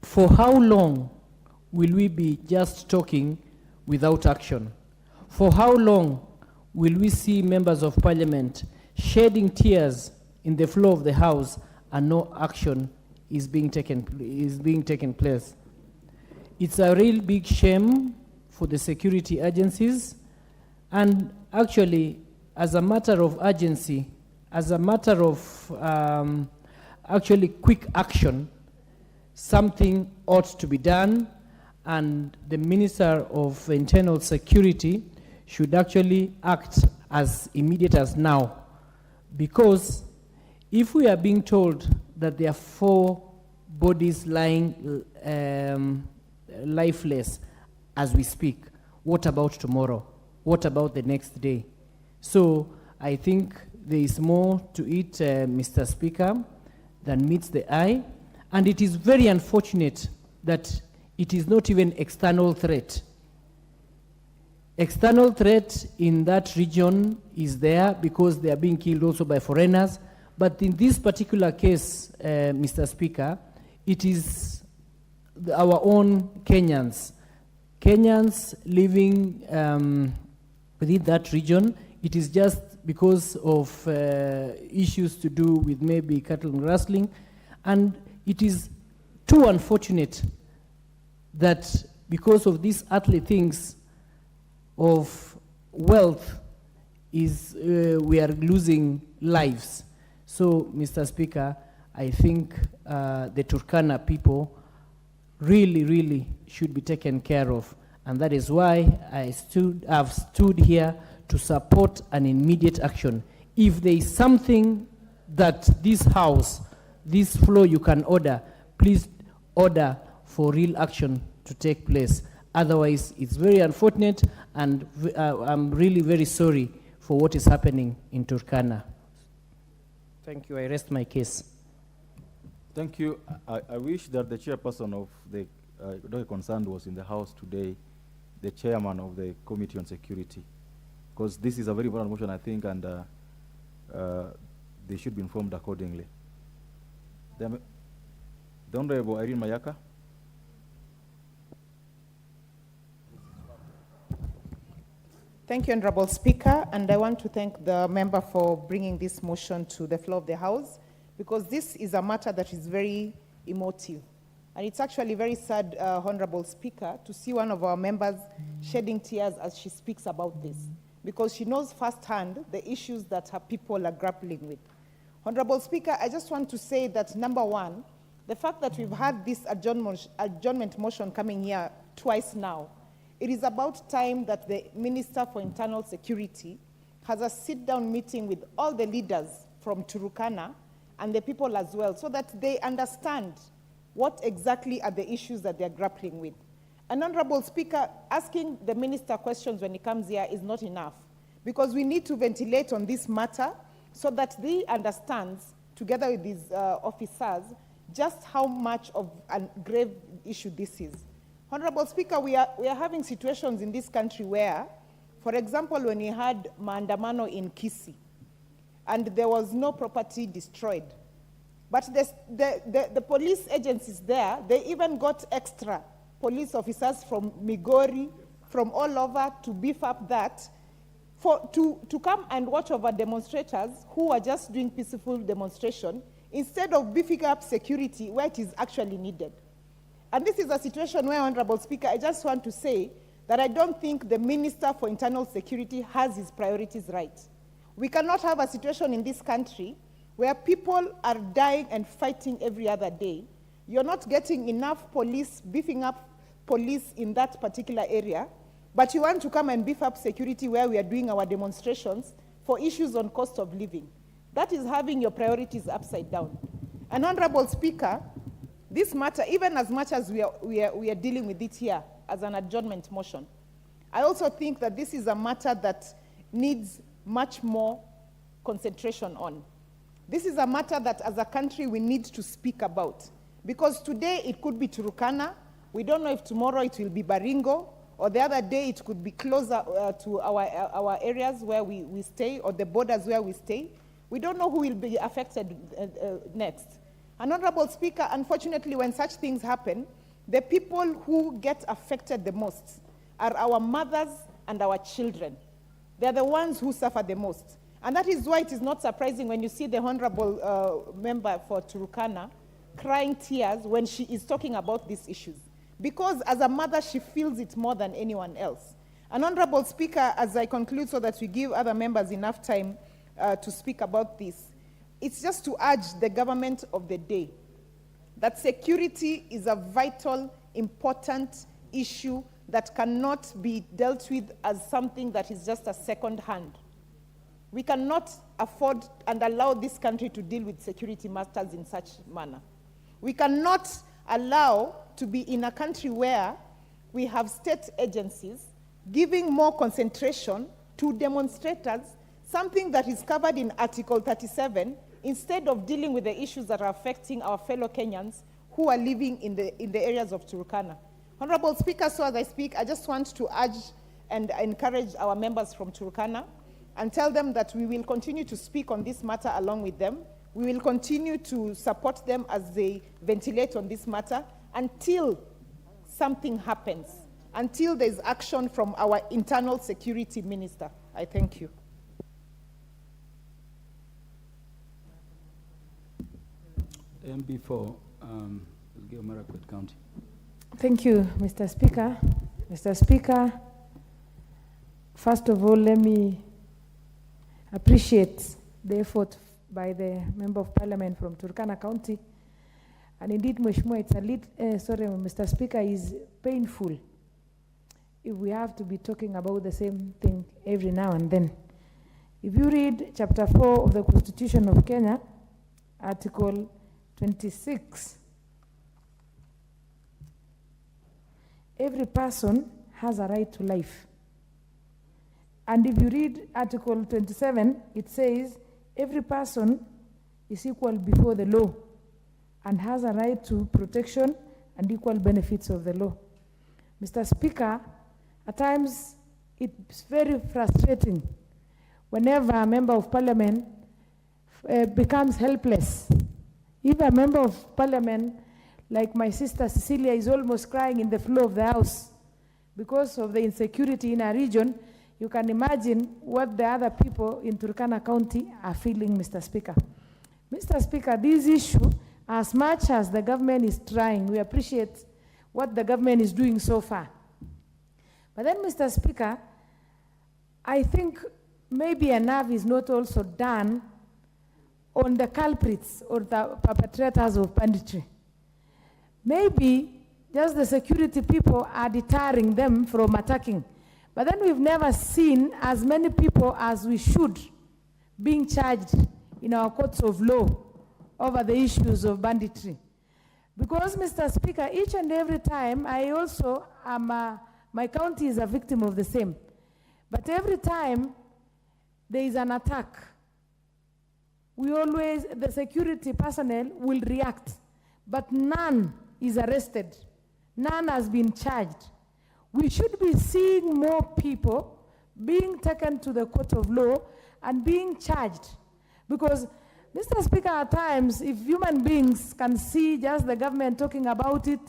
D: for how long will we be just talking without action? For how long will we see members of parliament shedding tears in the floor of the house and no action is being taken place? It's a real big shame for the security agencies, and actually, as a matter of urgency, as a matter of actually quick action, something ought to be done, and the Minister of Internal Security should actually act as immediate as now. Because if we are being told that there are 4 bodies lying lifeless as we speak, what about tomorrow? What about the next day? So I think there is more to it, Mr. Speaker, than meets the eye. And it is very unfortunate that it is not even external threat. External threat in that region is there because they are being killed also by foreigners. But in this particular case, Mr. Speaker, it is our own Kenyans. Kenyans living within that region. It is just because of issues to do with maybe cattle rustling. And it is too unfortunate that because of these earthly things of wealth we are losing lives. So, Mr. Speaker, I think the Turkana people really should be taken care of. And that is why I've stood here to support an immediate action. If there is something that this house, this floor you can order, please order for real action to take place. Otherwise, it's very unfortunate, and I'm really very sorry for what is happening in Turkana. Thank you. I rest my case.
E: Thank you. I wish that the chairperson of the concerned was in the house today, the chairman of the Committee on Security, because this is a very important motion, I think, and they should be informed accordingly. The Honorable Irene Mayaka.
P: Thank you, Honorable Speaker, and I want to thank the member for bringing this motion to the floor of the House, because this is a matter that is very emotive. And it's actually very sad, Honorable Speaker, to see one of our members shedding tears as she speaks about this, because she knows firsthand the issues that her people are grappling with. Honorable Speaker, I just want to say that, number one, the fact that we've had this adjournment motion coming here twice now, it is about time that the Minister for Internal Security has a sit-down meeting with all the leaders from Turkana and the people as well, so that they understand what exactly are the issues that they're grappling with. And Honorable Speaker, asking the Minister questions when he comes here is not enough, because we need to ventilate on this matter so that he understands, together with his officers, just how much of a grave issue this is. Honorable Speaker, we are having situations in this country where, for example, when we had maandamano in Kisii, and there was no property destroyed, but the police agencies there, they even got extra police officers from Migori, from all over to beef up that, to come and watch over demonstrators who are just doing peaceful demonstration instead of beefing up security where it is actually needed. And this is a situation where, Honorable Speaker, I just want to say that I don't think the Minister for Internal Security has his priorities right. We cannot have a situation in this country where people are dying and fighting every other day. You're not getting enough police, beefing up police in that particular area, but you want to come and beef up security where we are doing our demonstrations for issues on cost of living. That is having your priorities upside down. And Honorable Speaker, this matter, even as much as we are dealing with it here as an adjournment motion, I also think that this is a matter that needs much more concentration on. This is a matter that as a country we need to speak about. Because today it could be Turkana, we don't know if tomorrow it will be Baringo, or the other day it could be closer to our areas where we stay, or the borders where we stay. We don't know who will be affected next. And Honorable Speaker, unfortunately when such things happen, the people who get affected the most are our mothers and our children. They're the ones who suffer the most. And that is why it is not surprising when you see the Honorable member for Turkana crying tears when she is talking about these issues. Because as a mother, she feels it more than anyone else. And Honorable Speaker, as I conclude so that we give other members enough time to speak about this, it's just to urge the government of the day that security is a vital, important issue that cannot be dealt with as something that is just a second hand. We cannot afford and allow this country to deal with security matters in such manner. We cannot allow to be in a country where we have state agencies giving more concentration to demonstrators, something that is covered in Article 37, instead of dealing with the issues that are affecting our fellow Kenyans who are living in the areas of Turkana. Honorable Speaker, so as I speak, I just want to urge and encourage our members from Turkana and tell them that we will continue to speak on this matter along with them. We will continue to support them as they ventilate on this matter until something happens, until there's action from our internal security minister. I thank you.
F: MB4, Marakwet County.
S: Thank you, Mr. Speaker. Mr. Speaker, first of all, let me appreciate the effort by the Member of Parliament from Turkana County. And indeed, Mheshimiwa, it's a little, Mr. Speaker, is painful if we have to be talking about the same thing every now and then. If you read Chapter 4 of the Constitution of Kenya, Article 26, every person has a right to life. And if you read Article 27, it says every person is equal before the law and has a right to protection and equal benefits of the law. Mr. Speaker, at times it's very frustrating whenever a member of parliament becomes helpless. If a member of parliament, like my sister Cecilia, is almost crying in the floor of the house because of the insecurity in our region, you can imagine what the other people in Turkana County are feeling, Mr. Speaker. Mr. Speaker, this issue, as much as the government is trying, we appreciate what the government is doing so far. But then, Mr. Speaker, I think maybe enough is not also done on the culprits or the perpetrators of banditry. Maybe just the security people are deterring them from attacking. But then we've never seen as many people as we should being charged in our courts of law over the issues of banditry. Because, Mr. Speaker, each and every time, I also am, my county is a victim of the same. But every time there is an attack, the security personnel will react, but none is arrested. None has been charged. We should be seeing more people being taken to the court of law and being charged. Because, Mr. Speaker, at times, if human beings can see just the government talking about it,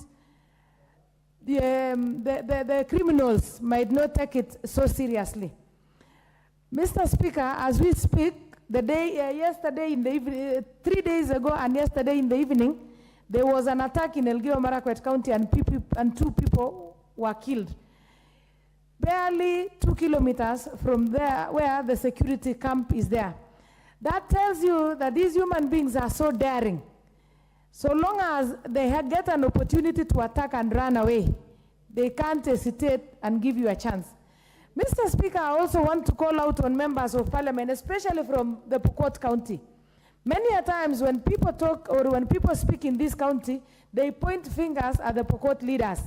S: the criminals might not take it so seriously. Mr. Speaker, as we speak, yesterday in the evening, 3 days ago and yesterday in the evening, there was an attack in Elgeyo Marakwet County and 2 people were killed. Barely 2 kilometers from there where the security camp is there. That tells you that these human beings are so daring. So long as they get an opportunity to attack and run away, they can't hesitate and give you a chance. Mr. Speaker, I also want to call out on members of parliament, especially from the Pokot County. Many a times when people talk or when people speak in this county, they point fingers at the Pokot leaders.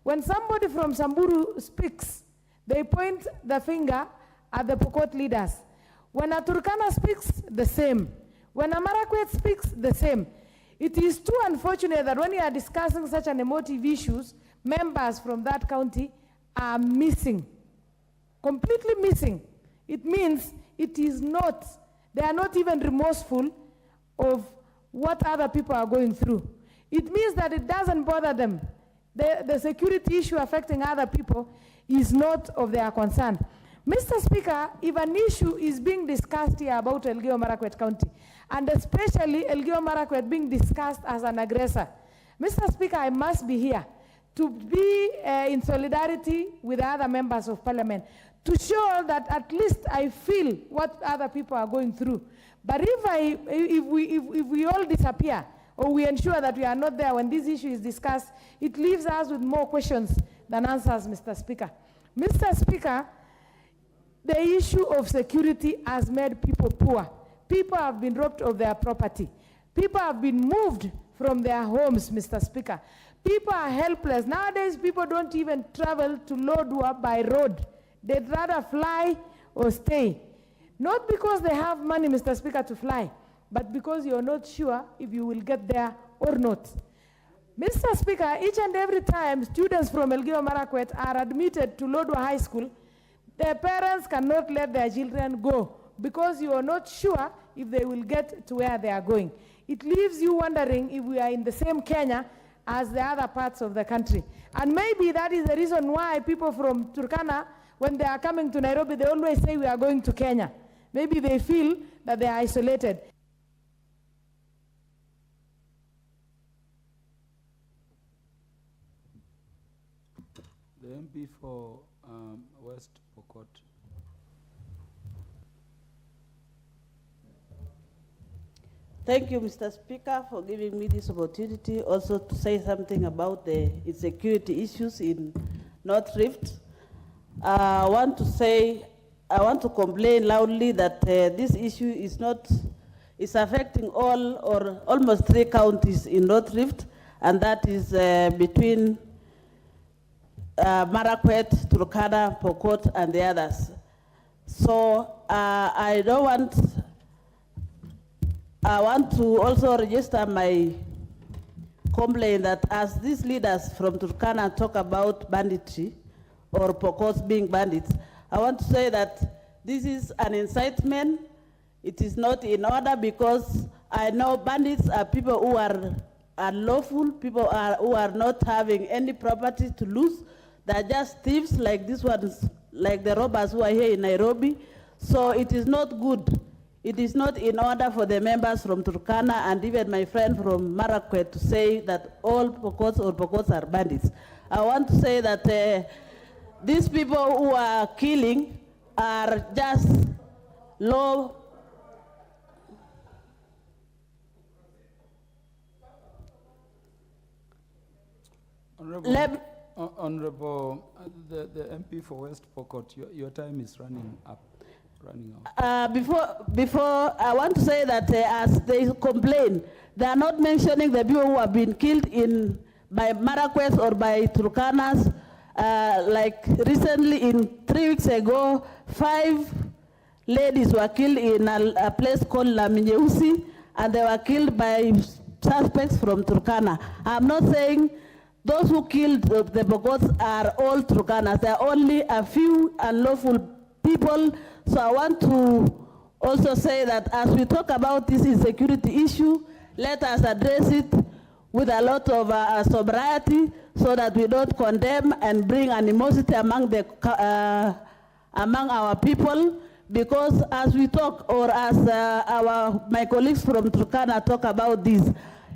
S: When somebody from Samburu speaks, they point the finger at the Pokot leaders. When a Turkana speaks, the same. When a Marakwet speaks, the same. It is too unfortunate that when you are discussing such an emotive issues, members from that county are missing, completely missing. It means they are not even remorseful of what other people are going through. It means that it doesn't bother them. The security issue affecting other people is not of their concern. Mr. Speaker, if an issue is being discussed here about Elgeyo Marakwet County, and especially Elgeyo Marakwet being discussed as an aggressor, Mr. Speaker, I must be here to be in solidarity with other members of parliament, to show that at least I feel what other people are going through. But if we all disappear, or we ensure that we are not there when this issue is discussed, it leaves us with more questions than answers, Mr. Speaker. Mr. Speaker, the issue of security has made people poor. People have been robbed of their property. People have been moved from their homes, Mr. Speaker. People are helpless. Nowadays, people don't even travel to Lodwar by road. They'd rather fly or stay. Not because they have money, Mr. Speaker, to fly, but because you're not sure if you will get there or not. Mr. Speaker, each and every time students from Elgeyo Marakwet are admitted to Lodwar High School, their parents cannot let their children go because you are not sure if they will get to where they are going. It leaves you wondering if we are in the same Kenya as the other parts of the country. And maybe that is the reason why people from Turkana, when they are coming to Nairobi, they always say we are going to Kenya. Maybe they feel that they are isolated.
F: The MP for West Pokot.
N: Thank you, Mr. Speaker, for giving me this opportunity also to say something about the insecurity issues in North Rift. I want to complain loudly that this issue is affecting all or almost 3 counties in North Rift, and that is between Marakwet, Turkana, Pokot, and the others. So I want to also register my complaint that as these leaders from Turkana talk about banditry or Pokot being bandits, I want to say that this is an incitement. It is not in order because I know bandits are people who are unlawful, people who are not having any property to lose. They're just thieves like these ones, like the robbers who are here in Nairobi. So it is not good. It is not in order for the members from Turkana and even my friend from Marakwet to say that all Pokots are bandits. I want to say that these people who are killing are just low.
F: Honorable, the MP for West Pokot, your time is running out.
N: Before I want to say that as they complain, they are not mentioning the people who have been killed by Marakwet or by Turkanas. Like recently, 3 weeks ago, 5 ladies were killed in a place called Laminyeusi, and they were killed by suspects from Turkana. I'm not saying those who killed the Pokots are all Turkanas. There are only a few unlawful people. So I want to also say that as we talk about this insecurity issue, let us address it
A: with a lot of sobriety so that we don't condemn and bring animosity among our people. Because as we talk, or as my colleagues from Turkana talk about this,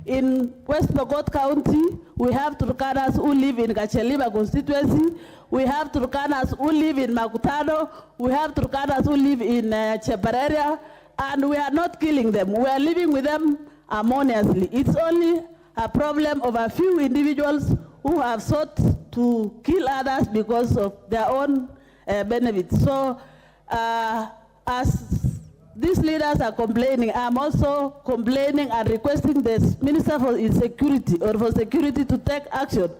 A: in West Pokot County, we have Turkanas who live in Kacheliba constituency, we have Turkanas who live in Makutano, we have Turkanas who live in Chepareria, and we are not killing them. We are living with them harmoniously. It's only a problem of a few individuals who have sought to kill others because of their own benefits. So, as these leaders are complaining, I'm also complaining and requesting the Minister for Insecurity or for Security to take action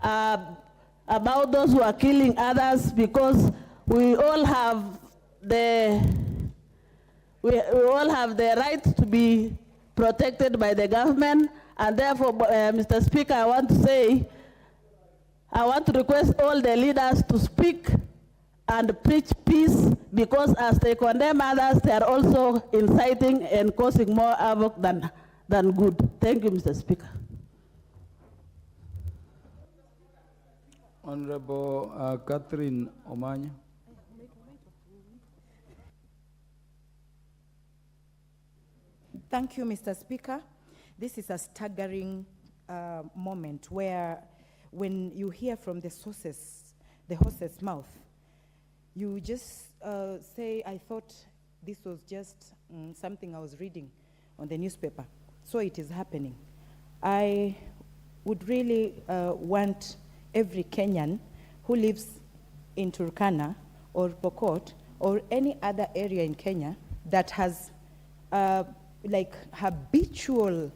A: about those who are killing others, because we all have the right to be protected by the government, and therefore, Mr. Speaker, I want to request all the leaders to speak and preach peace, because as they condemn others, they are also inciting and causing more havoc than good. Thank you, Mr. Speaker.
F: Honorable Catherine Omanya.
U: Thank you, Mr. Speaker. This is a staggering moment where, when you hear from the horse's mouth, you just say, I thought this was just something I was reading on the newspaper. So it is happening. I would really want every Kenyan who lives in Turkana or Pokot or any other area in Kenya that has like habitual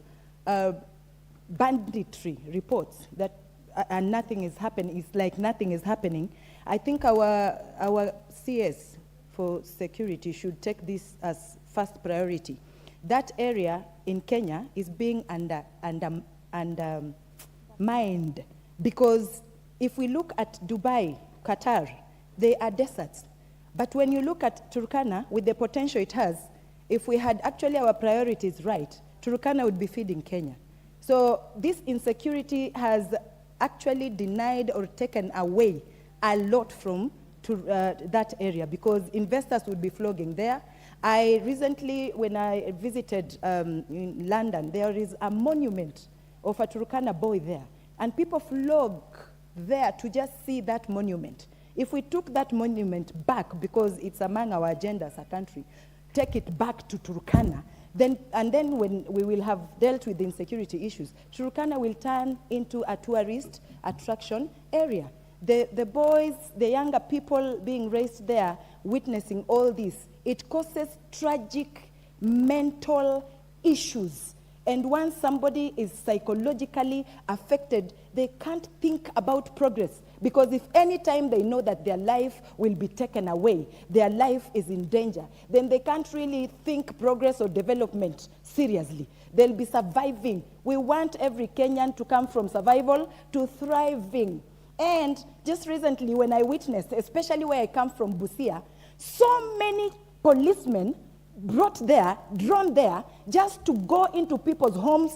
U: banditry reports that and nothing is happening, it's like nothing is happening. I think our CS for security should take this as first priority. That area in Kenya is being mined, because if we look at Dubai, Qatar, they are deserts. But when you look at Turkana, with the potential it has, if we had actually our priorities right, Turkana would be feeding Kenya. So this insecurity has actually denied or taken away a lot from that area, because investors would be flogging there. I recently, when I visited in London, there is a monument of a Turkana boy there, and people flock there to just see that monument. If we took that monument back, because it's among our agenda as a country, take it back to Turkana, then when we will have dealt with the insecurity issues, Turkana will turn into a tourist attraction area. The boys, the younger people being raised there, witnessing all this, it causes tragic mental issues. And once somebody is psychologically affected, they can't think about progress. Because if any time they know that their life will be taken away, their life is in danger, then they can't really think progress or development seriously. They'll be surviving. We want every Kenyan to come from survival to thriving. And just recently, when I witnessed, especially where I come from, Busia, so many policemen brought there, drawn there, just to go into people's homes,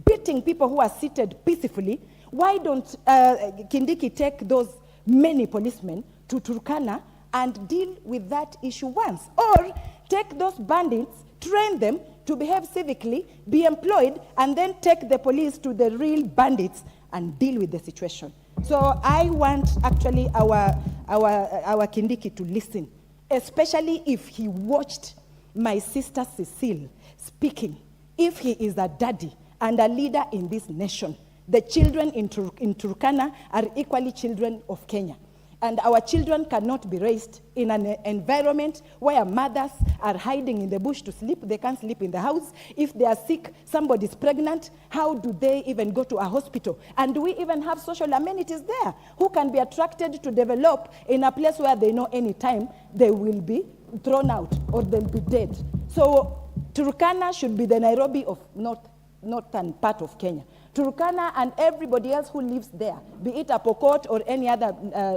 U: beating people who are seated peacefully. Why don't Kindiki take those many policemen to Turkana and deal with that issue once? Or take those bandits, train them to behave civically, be employed, and then take the police to the real bandits and deal with the situation. So I want actually our Kindiki to listen, especially if he watched my sister Cecile speaking. If he is a daddy and a leader in this nation, the children in Turkana are equally children of Kenya. And our children cannot be raised in an environment where mothers are hiding in the bush to sleep. They can't sleep in the house. If they are sick, somebody's pregnant, how do they even go to a hospital? And do we even have social amenities there? Who can be attracted to develop in a place where they know any time they will be thrown out or they'll be dead? So Turkana should be the Nairobi of northern part of Kenya. Turkana and everybody else who lives there, be it a Pokot or any other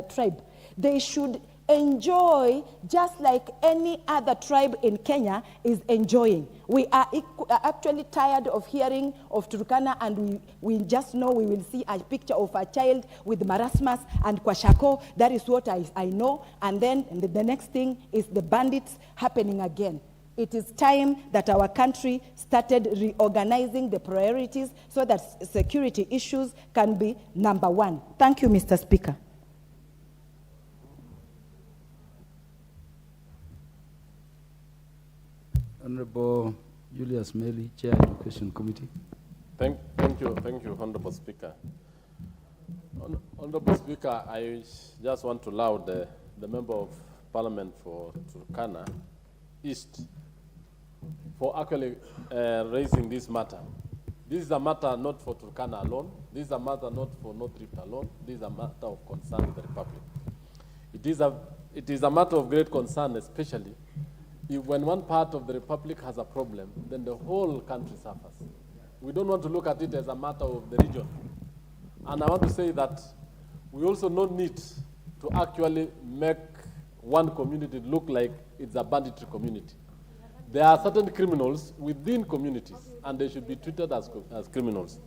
U: tribe, they should enjoy just like any other tribe in Kenya is enjoying. We are actually tired of hearing of Turkana, and we just know we will see a picture of a child with marasmus and kwashako. That is what I know. And then the next thing is the bandits happening again. It is time that our country started reorganizing the priorities so that security issues can be number one. Thank you, Mr. Speaker.
F: Honorable Julius Meli, Chair Education Committee.
G: Thank you, Honorable Speaker. Honorable Speaker, I just want to allow the Member of Parliament for Turkana East for actually raising this matter. This is a matter not for Turkana alone. This is a matter not for North Rift alone. This is a matter of concern to the Republic. It is a matter of great concern, especially if when one part of the Republic has a problem, then the whole country suffers. We don't want to look at it as a matter of the region. And I want to say that we also don't need to actually make one community look like it's a banditry community. There are certain criminals within communities, and they should be treated as criminals.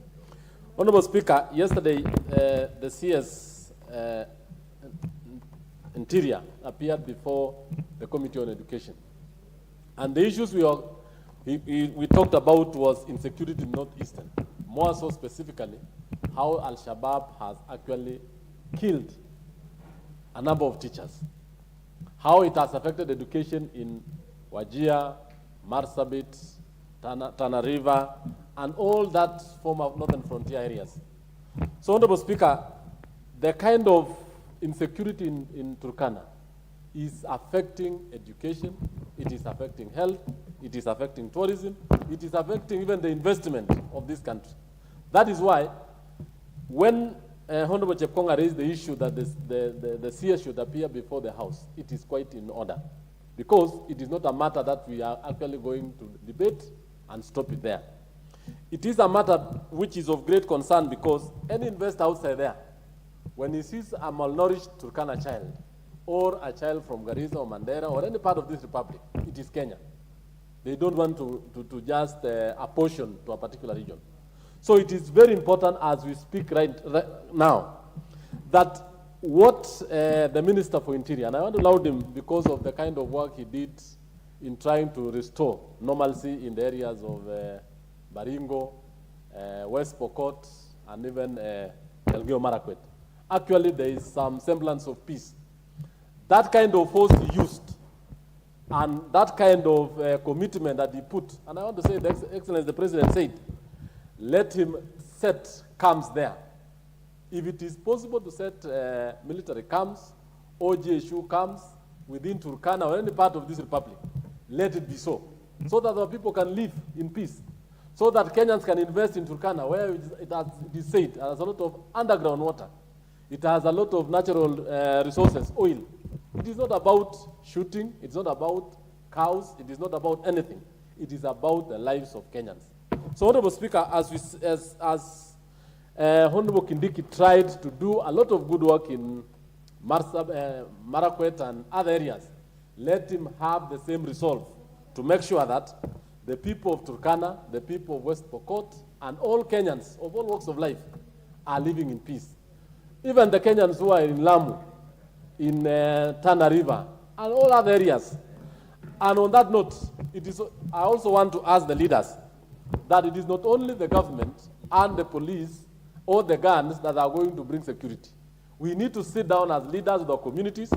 G: Honorable Speaker, yesterday the CS Interior appeared before the Committee on Education. And the issues we talked about was insecurity in Northeastern, more so specifically how Al-Shabaab has actually killed a number of teachers, how it has affected education in Wajir, Marsabit, Tana River, and all that form of northern frontier areas. So, Honorable Speaker, the kind of insecurity in Turkana is affecting education, it is affecting health, it is affecting tourism, it is affecting even the investment of this country. That is why when Honorable Chepkonga raised the issue that the CS should appear before the House, it is quite in order, because it is not a matter that we are actually going to debate and stop it there. It is a matter which is of great concern, because any investor outside there, when he sees a malnourished Turkana child, or a child from Garissa or Mandera or any part of this republic, it is Kenya. They don't want to just apportion to a particular region. So it is very important as we speak right now that what the Minister for Interior, and I want to laud him because of the kind of work he did in trying to restore normalcy in the areas of Baringo, West Pokot, and even Elgeyo Marakwet. Actually, there is some semblance of peace. That kind of force he used, and that kind of commitment that he put, and I want to say, Excellency, the President said, let him set camps there. If it is possible to set military camps or GSU camps within Turkana or any part of this republic, let it be so that our people can live in peace, so that Kenyans can invest in Turkana, where it is said, it has a lot of underground water. It has a lot of natural resources, oil. It is not about shooting, it's not about cows, it is not about anything. It is about the lives of Kenyans. So, Honorable Speaker, as Honorable Kindiki tried to do a lot of good work in Marakwet and other areas, let him have the same resolve to make sure that the people of Turkana, the people of West Pokot, and all Kenyans of all walks of life are living in peace. Even the Kenyans who are in Lamu, in Tana River, and all other areas. And on that note, I also want to ask the leaders that it is not only the government and the police or the guns that are going to bring security. We need to sit down as leaders of our communities,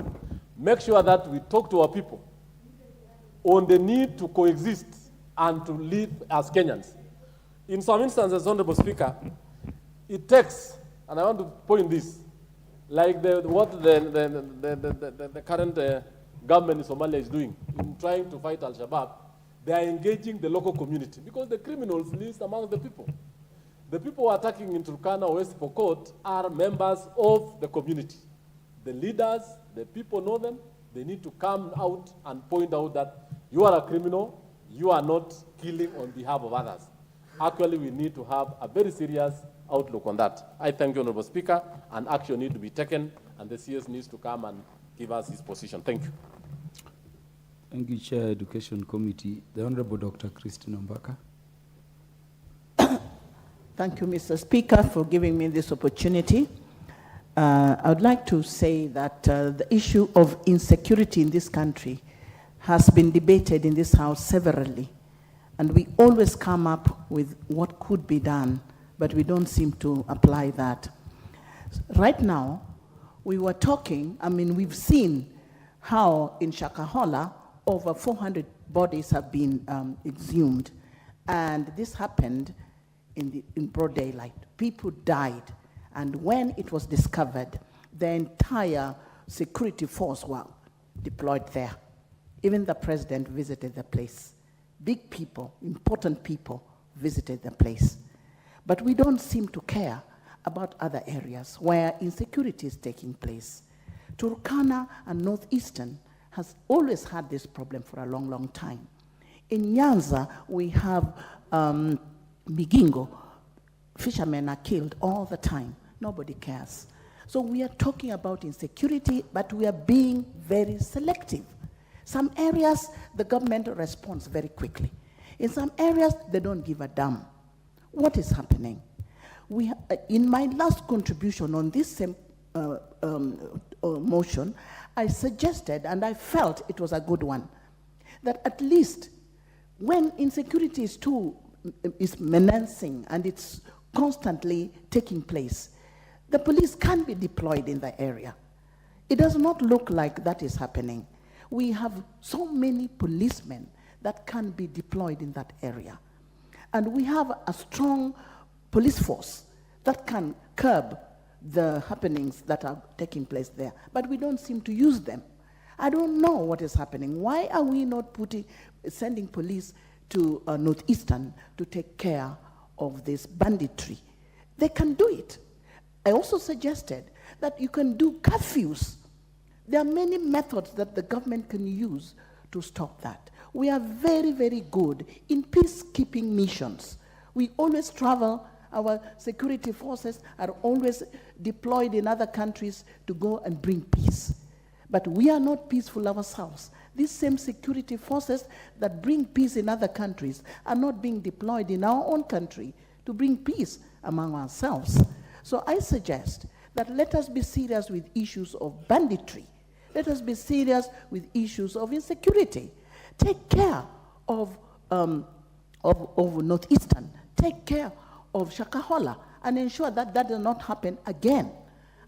G: make sure that we talk to our people on the need to coexist and to live as Kenyans. In some instances, Honorable Speaker, it takes, and I want to point this, like what the current government in Somalia is doing in trying to fight Al-Shabaab. They are engaging the local community, because the criminals live among the people. The people who are attacking in Turkana or West Pokot are members of the community. The leaders, the people know them. They need to come out and point out that you are a criminal, you are not killing on behalf of others. Actually, we need to have a very serious outlook on that. I thank you, Honorable Speaker, and action needs to be taken, and the CS needs to come and give us his position. Thank you.
F: Thank you, Chair, Education Committee. The Honorable Dr. Christine Ombaka.
H: Thank you, Mr. Speaker, for giving me this opportunity. I would like to say that the issue of insecurity in this country has been debated in this House severally, and we always come up with what could be done, but we don't seem to apply that. Right now, we were talking, we've seen how in Shakahola, over 400 bodies have been exhumed, and this happened in broad daylight. People died, and when it was discovered, the entire security force were deployed there. Even the president visited the place. Big people, important people visited the place. But we don't seem to care about other areas where insecurity is taking place. Turkana and Northeastern has always had this problem for a long, long time. In Nyanza, we have Migingo. Fishermen are killed all the time. Nobody cares. So we are talking about insecurity, but we are being very selective. Some areas, the government responds very quickly. In some areas, they don't give a damn. What is happening? In my last contribution on this same motion, I suggested, and I felt it was a good one, that at least when insecurity is menacing and it's constantly taking place, the police can be deployed in the area. It does not look like that is happening. We have so many policemen that can be deployed in that area. And we have a strong police force that can curb the happenings that are taking place there. But we don't seem to use them. I don't know what is happening. Why are we not sending police to Northeastern to take care of this banditry? They can do it. I also suggested that you can do curfews. There are many methods that the government can use to stop that. We are very, very good in peacekeeping missions. We always travel. Our security forces are always deployed in other countries to go and bring peace. But we are not peaceful ourselves. These same security forces that bring peace in other countries are not being deployed in our own country to bring peace among ourselves. So I suggest that let us be serious with issues of banditry. Let us be serious with issues of insecurity. Take care of Northeastern. Take care of Shakahola and ensure that that does not happen again.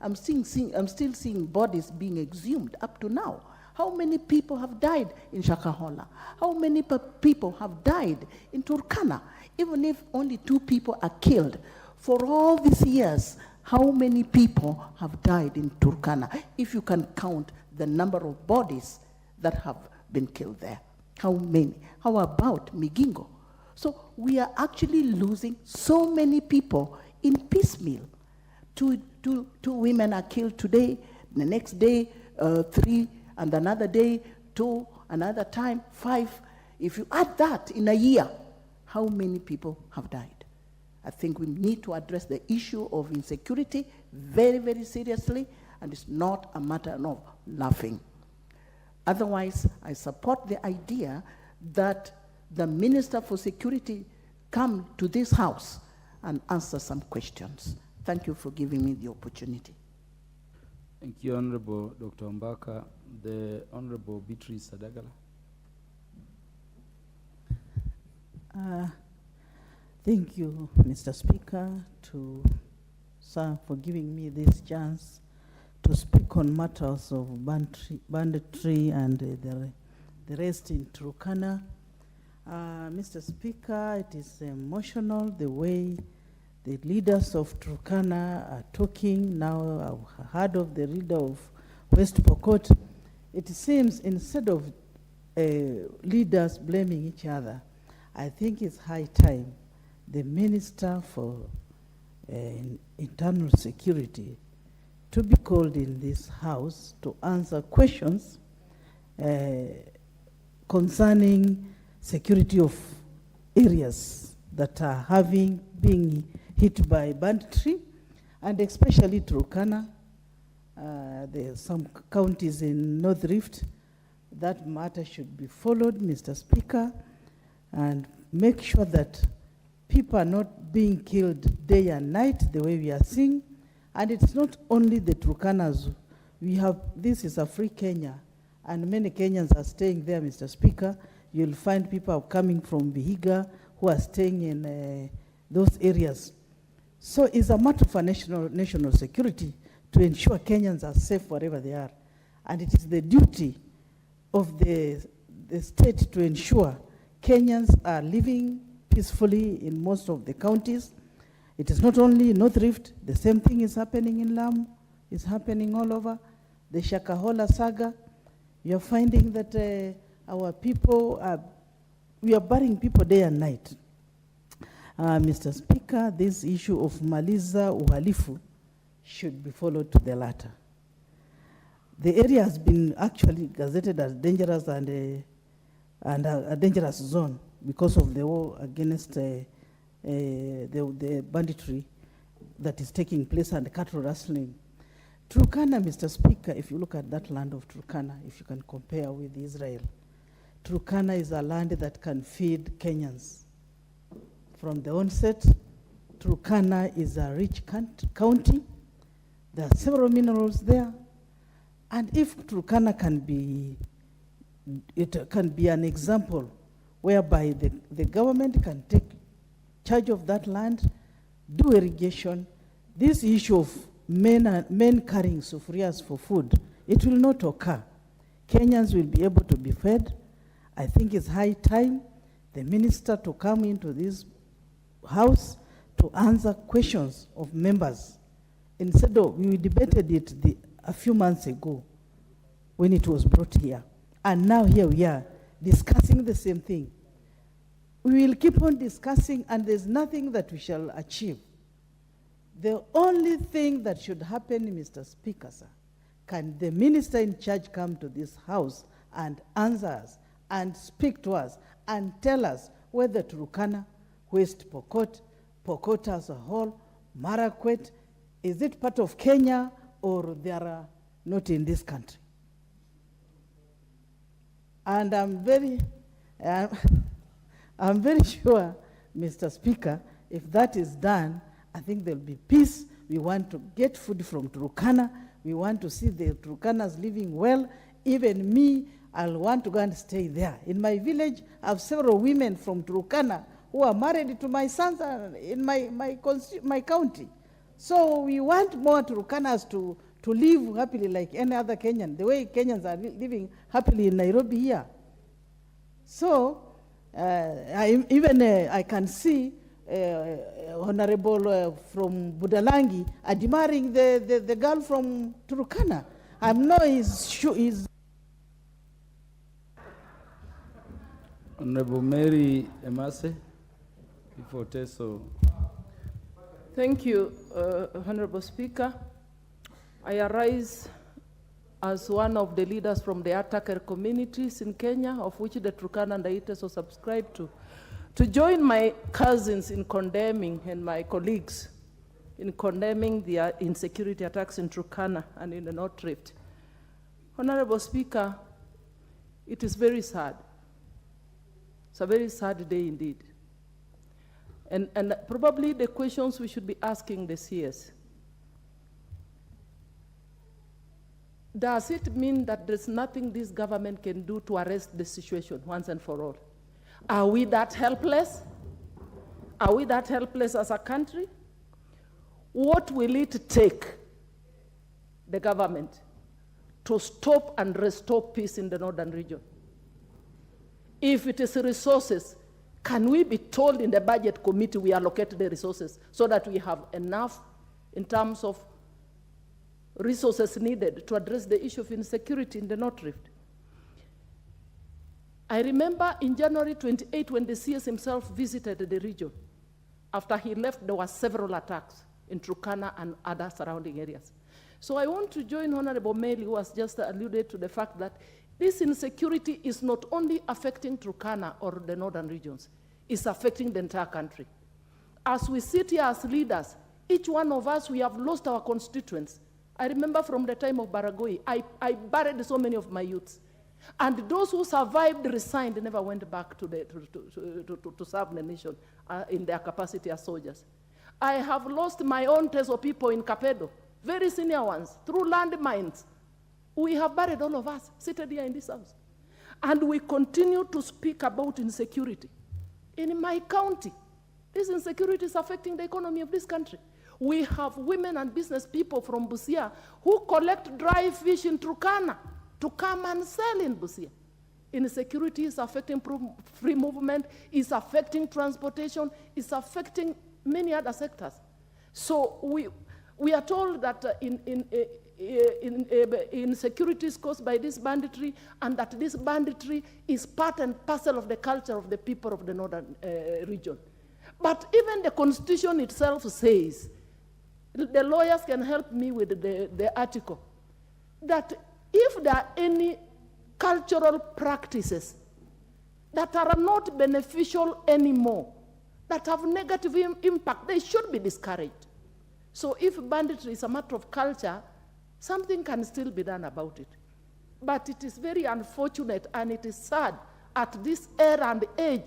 H: I'm still seeing bodies being exhumed up to now. How many people have died in Shakahola? How many people have died in Turkana? Even if only 2 people are killed, for all these years, how many people have died in Turkana? If you can count the number of bodies that have been killed there. How many? How about Migingo? So we are actually losing so many people in piecemeal. Two women are killed today, the next day 3, and another day 2, another time 5. If you add that in a year, how many people have died? I think we need to address the issue of insecurity very, very seriously, and it's not a matter of laughing. Otherwise, I support the idea that the Minister for Security come to this House and answer some questions. Thank you for giving me the opportunity.
F: Thank you, Honorable Dr. Ombaka. The Honorable Beatrice Sadagala.
A: Thank you, Mr. Speaker, sir, for giving me this chance to speak on matters of banditry and the rest in Turkana. Mr. Speaker, it is emotional the way the leaders of Turkana are talking. Now I've heard of the leader of West Pokot. It seems instead of leaders blaming each other, I think it's high time the Minister for Internal Security to be called in this House to answer questions concerning security of areas that are being hit by banditry, and especially Turkana,
B: some counties in North Rift. That matter should be followed, Mr. Speaker, and make sure that people are not being killed day and night the way we are seeing. And it's not only the Turkanas. This is a free Kenya, and many Kenyans are staying there, Mr. Speaker. You'll find people coming from Vihiga who are staying in those areas. So it's a matter of national security to ensure Kenyans are safe wherever they are. And it is the duty of the state to ensure Kenyans are living peacefully in most of the counties. It is not only in North Rift, the same thing is happening in Lamu, it's happening all over. The Shakahola saga, you're finding that our people we are burying people day and night. Mr. Speaker, this issue of Maliza Uhalifu should be followed to the latter. The area has been actually gazetted as dangerous and a dangerous zone because of the war against the banditry that is taking place and cattle rustling. Turkana, Mr. Speaker, if you look at that land of Turkana, if you can compare with Israel, Turkana is a land that can feed Kenyans. From the onset, Turkana is a rich county. There are several minerals there. And if Turkana can be, it can be an example whereby the government can take charge of that land, do irrigation. This issue of men carrying sufurias for food, it will not occur. Kenyans will be able to be fed. I think it's high time the minister to come into this house to answer questions of members. Instead of, we debated it a few months ago when it was brought here. And now here we are discussing the same thing. We will keep on discussing and there's nothing that we shall achieve. The only thing that should happen, Mr. Speaker, sir, can the minister in charge come to this house and answer us and speak to us and tell us whether Turkana, West Pokot, Pokot as a whole, Marakwet, is it part of Kenya or they are not in this country? And I'm very sure, Mr. Speaker, if that is done, I think there'll be peace. We want to get food from Turkana. We want to see the Turkanas living well. Even me, I'll want to go and stay there. In my village, I have several women from Turkana who are married to my sons in my county. So we want more Turkanas to live happily like any other Kenyan, the way Kenyans are living happily in Nairobi here. So I can see Honorable from Budalangi admiring the girl from Turkana. I know he's
F: Honorable Mary Emase, before Teso.
I: Thank you, Honorable Speaker. I arise as one of the leaders from the attacker communities in Kenya, of which the Turkana and the Iteso subscribe to join my cousins in condemning and my colleagues in condemning the insecurity attacks in Turkana and in the North Rift. Honorable Speaker, it is very sad. It's a very sad day indeed. And probably the questions we should be asking the CS. Does it mean that there's nothing this government can do to arrest the situation once and for all? Are we that helpless? Are we that helpless as a country? What will it take, the government, to stop and restore peace in the northern region? If it is resources, can we be told in the budget committee we allocate the resources so that we have enough in terms of resources needed to address the issue of insecurity in the North Rift? I remember in January 28 when the CS himself visited the region. After he left, there were several attacks in Turkana and other surrounding areas. So I want to join Honorable Meli, who has just alluded to the fact that this insecurity is not only affecting Turkana or the northern regions, it's affecting the entire country. As we sit here as leaders, each one of us, we have lost our constituents I remember from the time of Baragoi, I buried so many of my youths. And those who survived resigned, never went back to serve the nation in their capacity as soldiers. I have lost my own Teso people in Capedo, very senior ones, through landmines. We have buried all of us, seated here in this house. And we continue to speak about insecurity. In my county, this insecurity is affecting the economy of this country. We have women and business people from Busia who collect dry fish in Turkana to come and sell in Busia. Insecurity is affecting free movement, is affecting transportation, is affecting many other sectors. So we are told that insecurity is caused by this banditry, and that this banditry is part and parcel of the culture of the people of the northern region. But even the Constitution itself says, the lawyers can help me with the article, that if there are any cultural practices that are not beneficial anymore, that have negative impact, they should be discouraged. So if banditry is a matter of culture, something can still be done about it. But it is very unfortunate, and it is sad at this era and age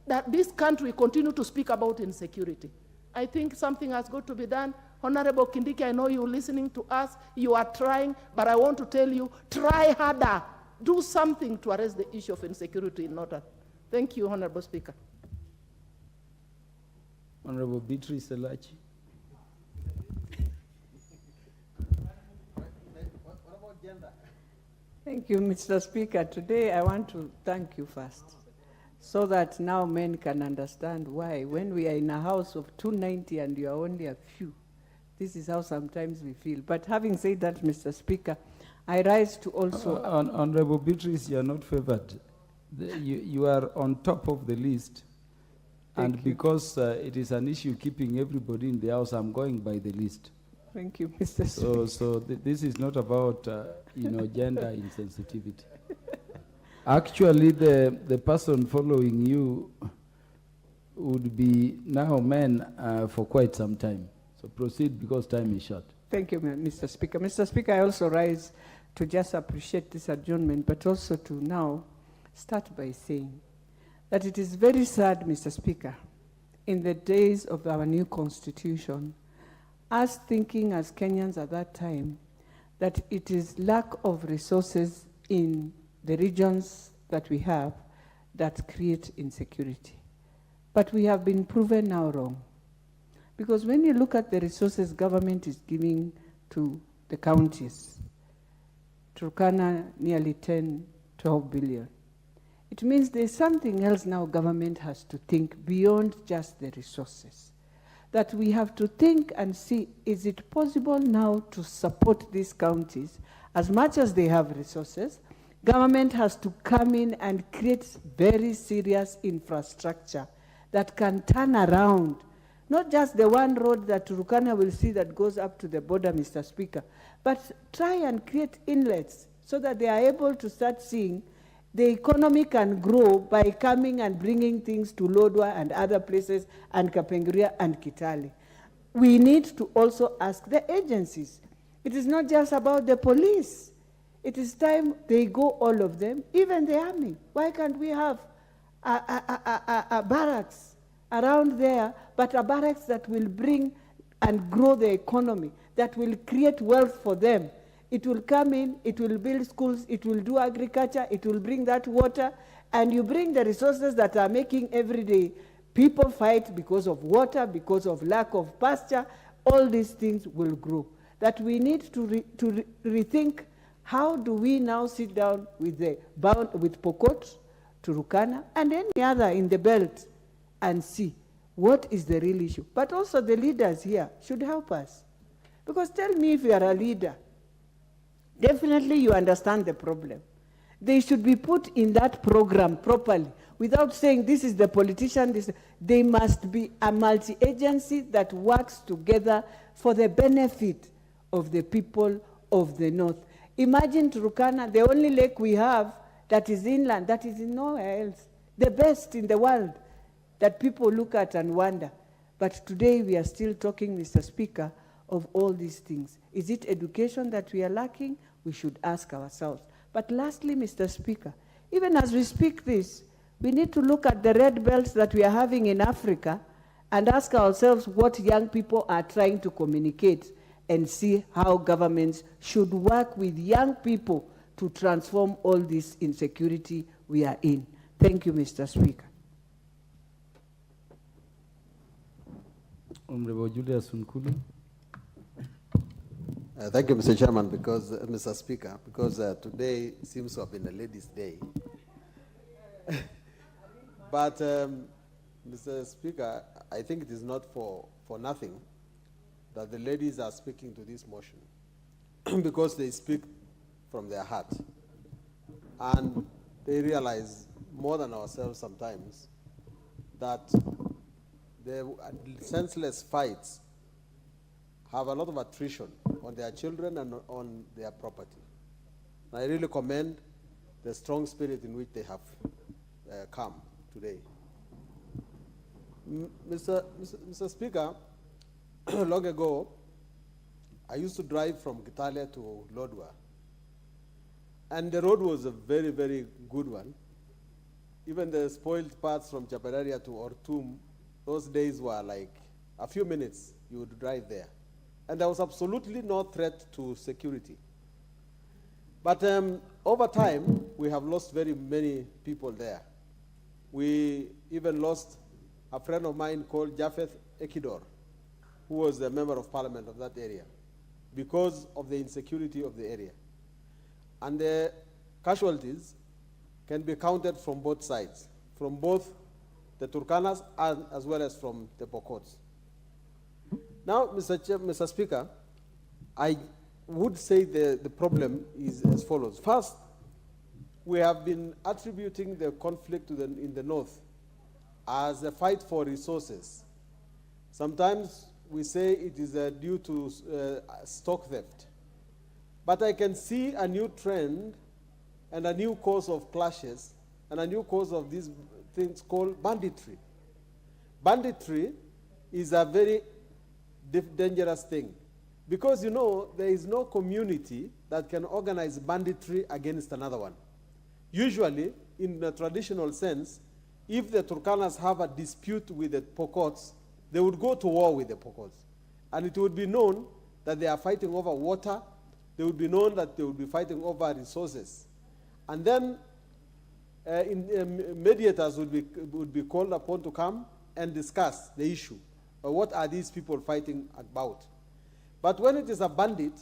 I: that this country continue to speak about insecurity. I think something has got to be done. Honorable Kindiki, I know you're listening to us. You are trying, but I want to tell you, try harder. Do something to address the issue of insecurity in Northern. Thank you, Honorable Speaker.
F: Honorable Beatrice Elachi.
K: Thank you, Mr. Speaker. Today I want to thank you first, so that now men can understand why, when we are in a house of 290 and you are only a few, this is how sometimes we feel. But having said that, Mr. Speaker, I rise to also...
F: Honorable Beatrice, you are not favored. You are on top of the list.
K: Thank
F: and
K: you.
F: Because it is an issue keeping everybody in the house, I'm going by the list.
K: Thank you, Mr. Speaker.
F: So this is not about gender insensitivity. Actually, the person following you would be now men for quite some time. So proceed, because time is short.
K: Thank you, Mr. Speaker. Mr. Speaker, I also rise to just appreciate this adjournment, but also to now start by saying that it is very sad, Mr. Speaker, in the days of our new constitution, us thinking as Kenyans at that time that it is lack of resources in the regions that we have that create insecurity. But we have been proven now wrong. Because when you look at the resources government is giving to the counties, Turkana nearly 10, 12 billion. It means there's something else now government has to think beyond just the resources. That we have to think and see, is it possible now to support these counties as much as they have resources? Government has to come in and create very serious infrastructure that can turn around, not just the one road that Turkana will see that goes up to the border, Mr. Speaker, but try and create inlets so that they are able to start seeing the economy can grow by coming and bringing things to Lodwar and other places and Kapenguria and Kitale. We need to also ask the agencies. It is not just about the police. It is time they go, all of them, even the army. Why can't we have a barracks around there, but a barracks that will bring and grow the economy, that will create wealth for them? It will come in, it will build schools, it will do agriculture, it will bring that water, and you bring the resources that are making every day people fight because of water, because of lack of pasture. All these things will grow. That we need to rethink, how do we now sit down with Pokot, Turkana, and any other in the belt and see what is the real issue. But also the leaders here should help us. Because tell me, if you are a leader, definitely you understand the problem. They should be put in that program properly without saying this is the politician. They must be a multi-agency that works together for the benefit of the people of the north. Imagine Turkana, the only lake we have that is inland, that is in nowhere else. The best in the world that people look at and wonder. But today we are still talking, Mr. Speaker, of all these things? Is it education that we are lacking? We should ask ourselves. But lastly, Mr. Speaker, even as we speak this, we need to look at the red belts that we are having in Africa and ask ourselves what young people are trying to communicate and see how governments should work with young people to transform all this insecurity we are in. Thank you, Mr. Speaker.
F: Honorable Julius Nkulu.
L: Thank you, Mr. Chairman, because, Mr. Speaker, because today seems to have been a ladies' day. But, Mr. Speaker, I think it is not for nothing that the ladies are speaking to this motion because they speak from their heart. And they realize more than ourselves sometimes that the senseless fights have a lot of attrition on their children and on their property. And I really commend the strong spirit in which they have come today. Mr. Speaker, long ago, I used to drive from Kitale to Lodwar. And the road was a very, very good one. Even the spoiled parts from Chapararia to Ortum, those days were like a few minutes you would drive there. And there was absolutely no threat to security. But over time, we have lost very many people there. We even lost a friend of mine called Japheth Ekidor, who was the member of parliament of that area, because of the insecurity of the area. And the casualties can be counted from both sides, from both the Turkanas and as well as from the Pokots. Now, Mr. Speaker, I would say the problem is as follows. First, we have been attributing the conflict in the north as a fight for resources. Sometimes we say it is due to stock theft. But I can see a new trend and a new cause of clashes and a new cause of these things called banditry. Banditry is a very dangerous thing because, you know, there is no community that can organize banditry against another one. Usually, in a traditional sense, if the Turkanas have a dispute with the Pokots, they would go to war with the Pokots. And it would be known that they are fighting over water. They would be known that they would be fighting over resources. And then mediators would be called upon to come and discuss the issue. What are these people fighting about? But when it is a bandit,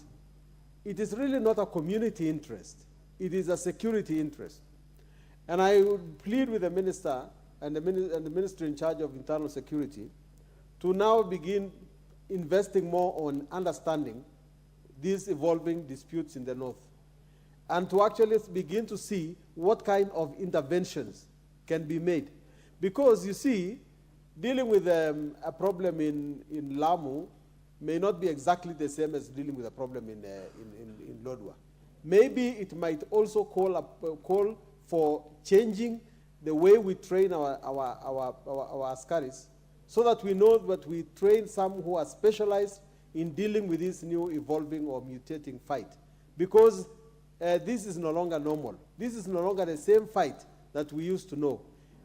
L: it is really not a community interest. It is a security interest. And I would plead with the minister and the minister in charge of internal security to now begin investing more on understanding these evolving disputes in the north, and to actually begin to see what kind of interventions can be made. Because, you see, dealing with a problem in Lamu may not be exactly the same as dealing with a problem in Lodwar. Maybe it might also call for changing the way we train our askaris, so that we know that we train some who are specialized in dealing with this new evolving or mutating fight. Because this is no longer normal. This is no longer the same fight that we used to know.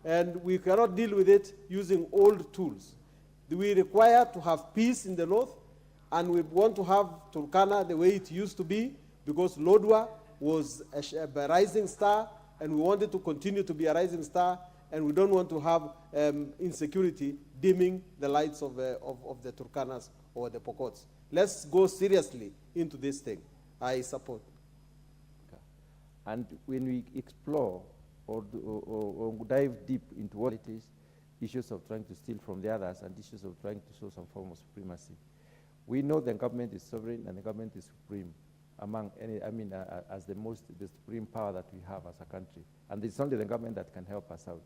L: And we cannot deal with it using old tools. We require to have peace in the north, and we want to have Turkana the way it used to be, because Lodwar was a rising star, and we want it to continue to be a rising star, and we don't want to have insecurity dimming the lights of the Turkanas or the Pokots. Let's go seriously into this thing. I support.
W: Okay. And when we explore or dive deep into what it is, issues of trying to steal from the others and issues of trying to show some form of supremacy, we know the government is sovereign and the government is supreme among any, as the supreme power that we have as a country. And it's only the government that can help us out.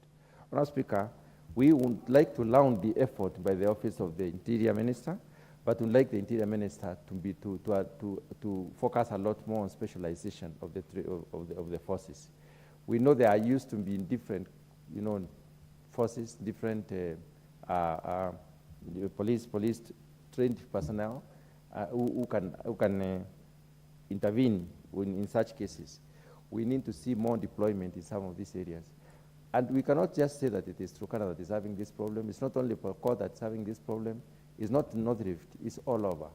W: Honourable Speaker, we would like to launch the effort by the Office of the Interior Minister, but we'd like the Interior Minister to focus a lot more on specialization of the forces. We know they are used to be in different, forces, different police trained personnel, who can intervene in such cases. We need to see more deployment in some of these areas. And we cannot just say that it is Turkana that is having this problem. It's not only Pokot that's having this problem. It's not North Rift. It's all over.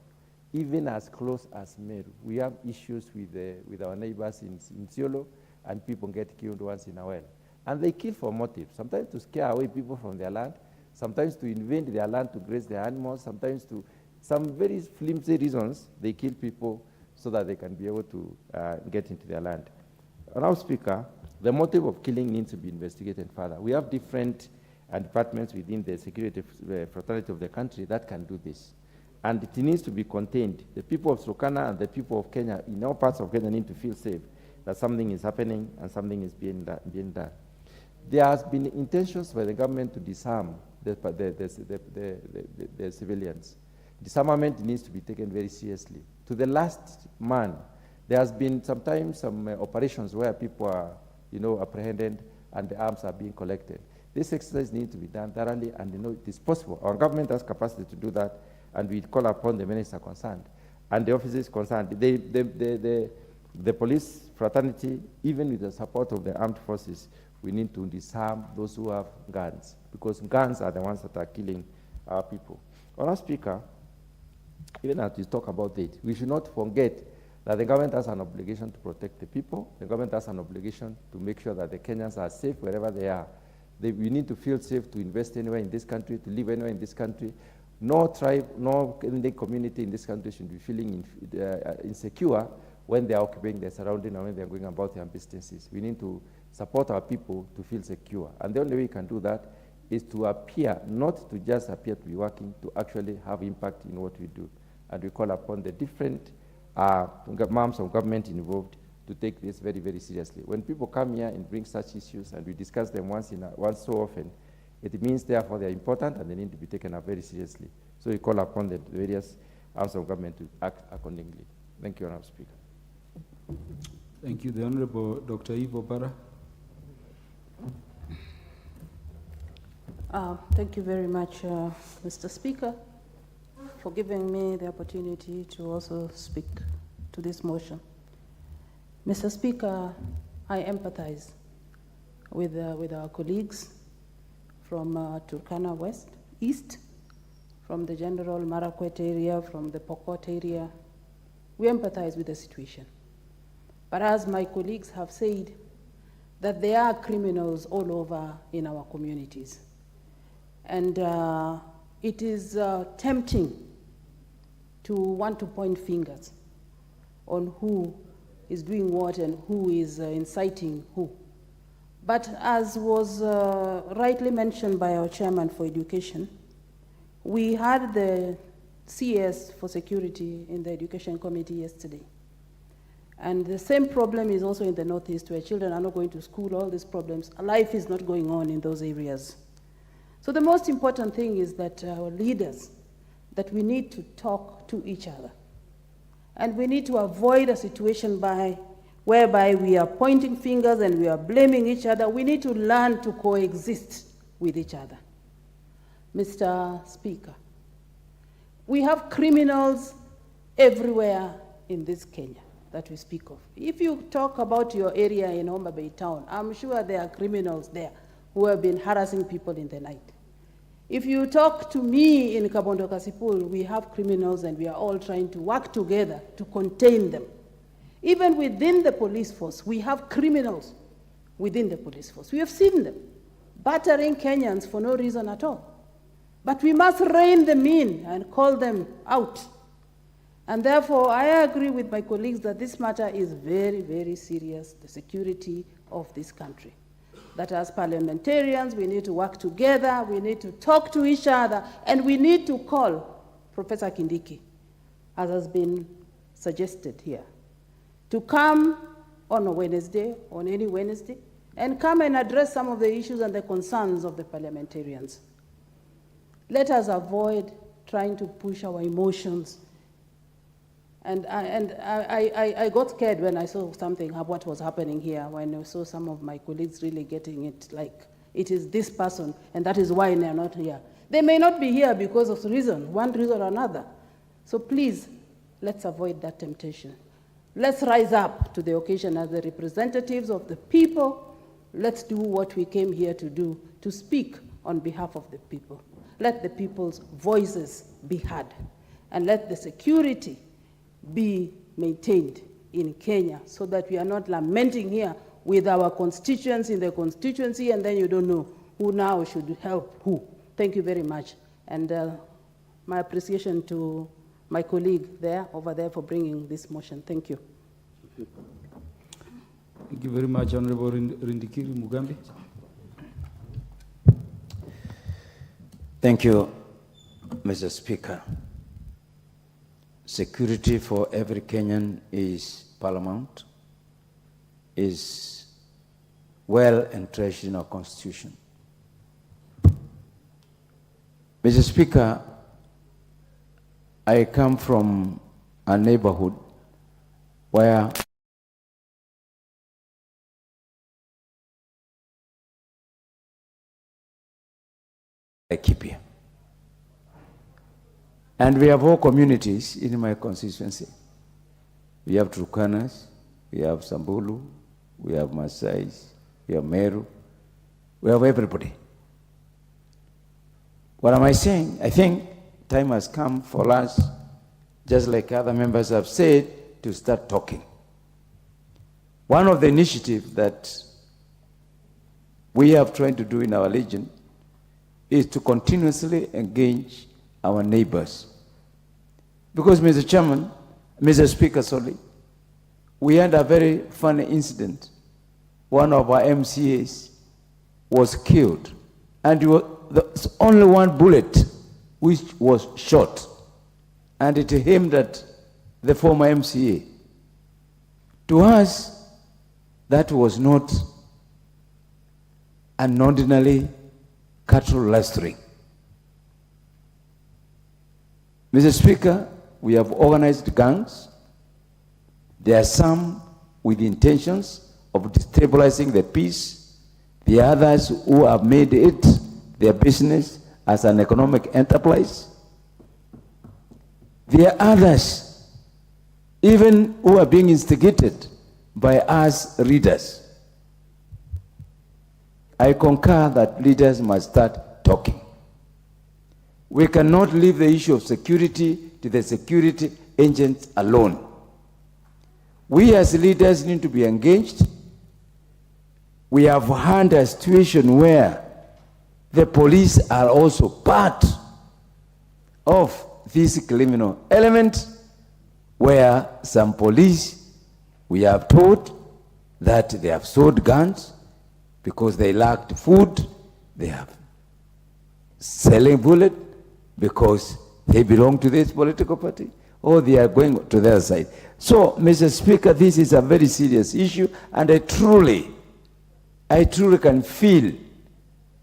W: Even as close as Meru, we have issues with our neighbors in Siolo, and people get killed once in a while. And they kill for motive, sometimes to scare away people from their land, sometimes to invade their land to graze their animals, sometimes to some very flimsy reasons, they kill people so that they can be able to get into their land. Now, Speaker, the motive of killing needs to be investigated further. We have different departments within the security fraternity of the country that can do this. And it needs to be contained. The people of Turkana and the people of Kenya, in all parts of Kenya, need to feel safe that something is happening and something is being done. There has been intentions by the government to disarm the civilians. Disarmament needs to be taken very seriously. To the last man, there has been sometimes some operations where people are, apprehended and the arms are being collected. This exercise needs to be done thoroughly, and it is possible. Our government has capacity to do that, and we call upon the minister concerned and the officers concerned. The police fraternity, even with the support of the armed forces, we need to disarm those who have guns, because guns are the ones that are killing our people. Honourable Speaker, even as we talk about it, we should not forget that the government has an obligation to protect the people. The government has an obligation to make sure that the Kenyans are safe wherever they are. We need to feel safe to invest anywhere in this country, to live anywhere in this country. No tribe, no ethnic community in this country should be feeling insecure when they are occupying their surrounding and when they are going about their businesses. We need to support our people to feel secure. And the only way we can do that is to appear, not to just appear to be working, to actually have impact in what we do. And we call upon the different arms of government involved to take this very, very seriously. When people come here and bring such issues and we discuss them once so often, it means therefore they are important and they need to be taken up very seriously. So we call upon the various arms of government to act accordingly. Thank you, Honourable Speaker.
F: Thank you. The Honourable Dr. Ivo Bara.
N: Thank you very much, Mr. Speaker, for giving me the opportunity to also speak to this motion. Mr. Speaker, I empathize with our colleagues from Turkana East, from the General Marakwet area, from the Pokot area. We empathize with the situation. But as my colleagues have said, that there are criminals all over in our communities. And it is tempting to want to point fingers on who is doing what and who is inciting who. But as was rightly mentioned by our chairman for education, we had the CS for security in the education committee yesterday. And the same problem is also in the Northeast, where children are not going to school, all these problems. Life is not going on in those areas. So the most important thing is that our leaders, that we need to talk to each other. And we need to avoid a situation whereby we are pointing fingers and we are blaming each other. We need to learn to coexist with each other. Mr. Speaker, we have criminals everywhere in this Kenya that we speak of. If you talk about your area in Homa Bay town, I'm sure there are criminals there who have been harassing people in the night. If you talk to me in Kabondo Kasipul, we have criminals and we are all trying to work together to contain them. Even within the police force, we have criminals within the police force. We have seen them battering Kenyans for no reason at all. But we must rein them in and call them out. And therefore, I agree with my colleagues that this matter is very, very serious, the security of this country. That as parliamentarians, we need to work together, we need to talk to each other, and we need to call Professor Kindiki, as has been suggested here, to come on a Wednesday, on any Wednesday, and come and address some of the issues and the concerns of the parliamentarians. Let us avoid trying to push our emotions. And I got scared when I saw something, what was happening here, when I saw some of my colleagues really getting it like it is this person, and that is why they're not here. They may not be here because of one reason or another. So please, let's avoid that temptation. Let's rise up to the occasion as the representatives of the people. Let's do what we came here to do, to speak on behalf of the people. Let the people's voices be heard, and let the security be maintained in Kenya so that we are not lamenting here with our constituents in the constituency, and then you don't know who now should help who. Thank you very much. And my appreciation to my colleague over there for bringing this motion. Thank you.
F: Thank you very much, Honorable Rindikiri Mugambi.
J: Thank you, Mr. Speaker. Security for every Kenyan is paramount, is well entrenched in our Constitution. Mr. Speaker, I come from a neighborhood where Laikipia. And we have all communities in my constituency. We have Turkanas, we have Samburu, we have Maasais, we have Meru, we have everybody. What am I saying? I think time has come for us, just like other members have said, to start talking. One of the initiatives that we have tried to do in our region is to continuously engage our neighbors. Because, Mr. Speaker, sorry, we had a very funny incident. One of our MCAs was killed, and there's only one bullet which was shot, and it aimed at the former MCA. To us, that was not an ordinary cattle lustering. Mr. Speaker, we have organized gangs. There are some with intentions of destabilizing the peace. The others who have made it their business as an economic enterprise. There are others even who are being instigated by us readers. I concur that leaders must start talking. We cannot leave the issue of security to the security agents alone. We as leaders need to be engaged. We have had a situation where the police are also part of this criminal element, where some police, we have told that they have sold guns because they lacked food. They have selling bullets because they belong to this political party, or they are going to their side. So, Mr. Speaker, this is a very serious issue, and I truly can feel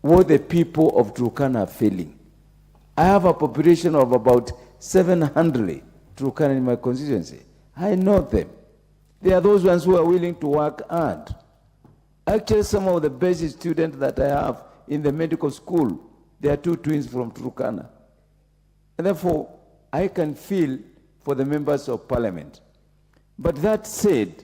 J: what the people of Turkana are feeling. I have a population of about 700 Turkana in my constituency. I know them. They are those ones who are willing to work hard. Actually, some of the best students that I have in the medical school, they are two twins from Turkana. And therefore, I can feel for the members of parliament. But that said,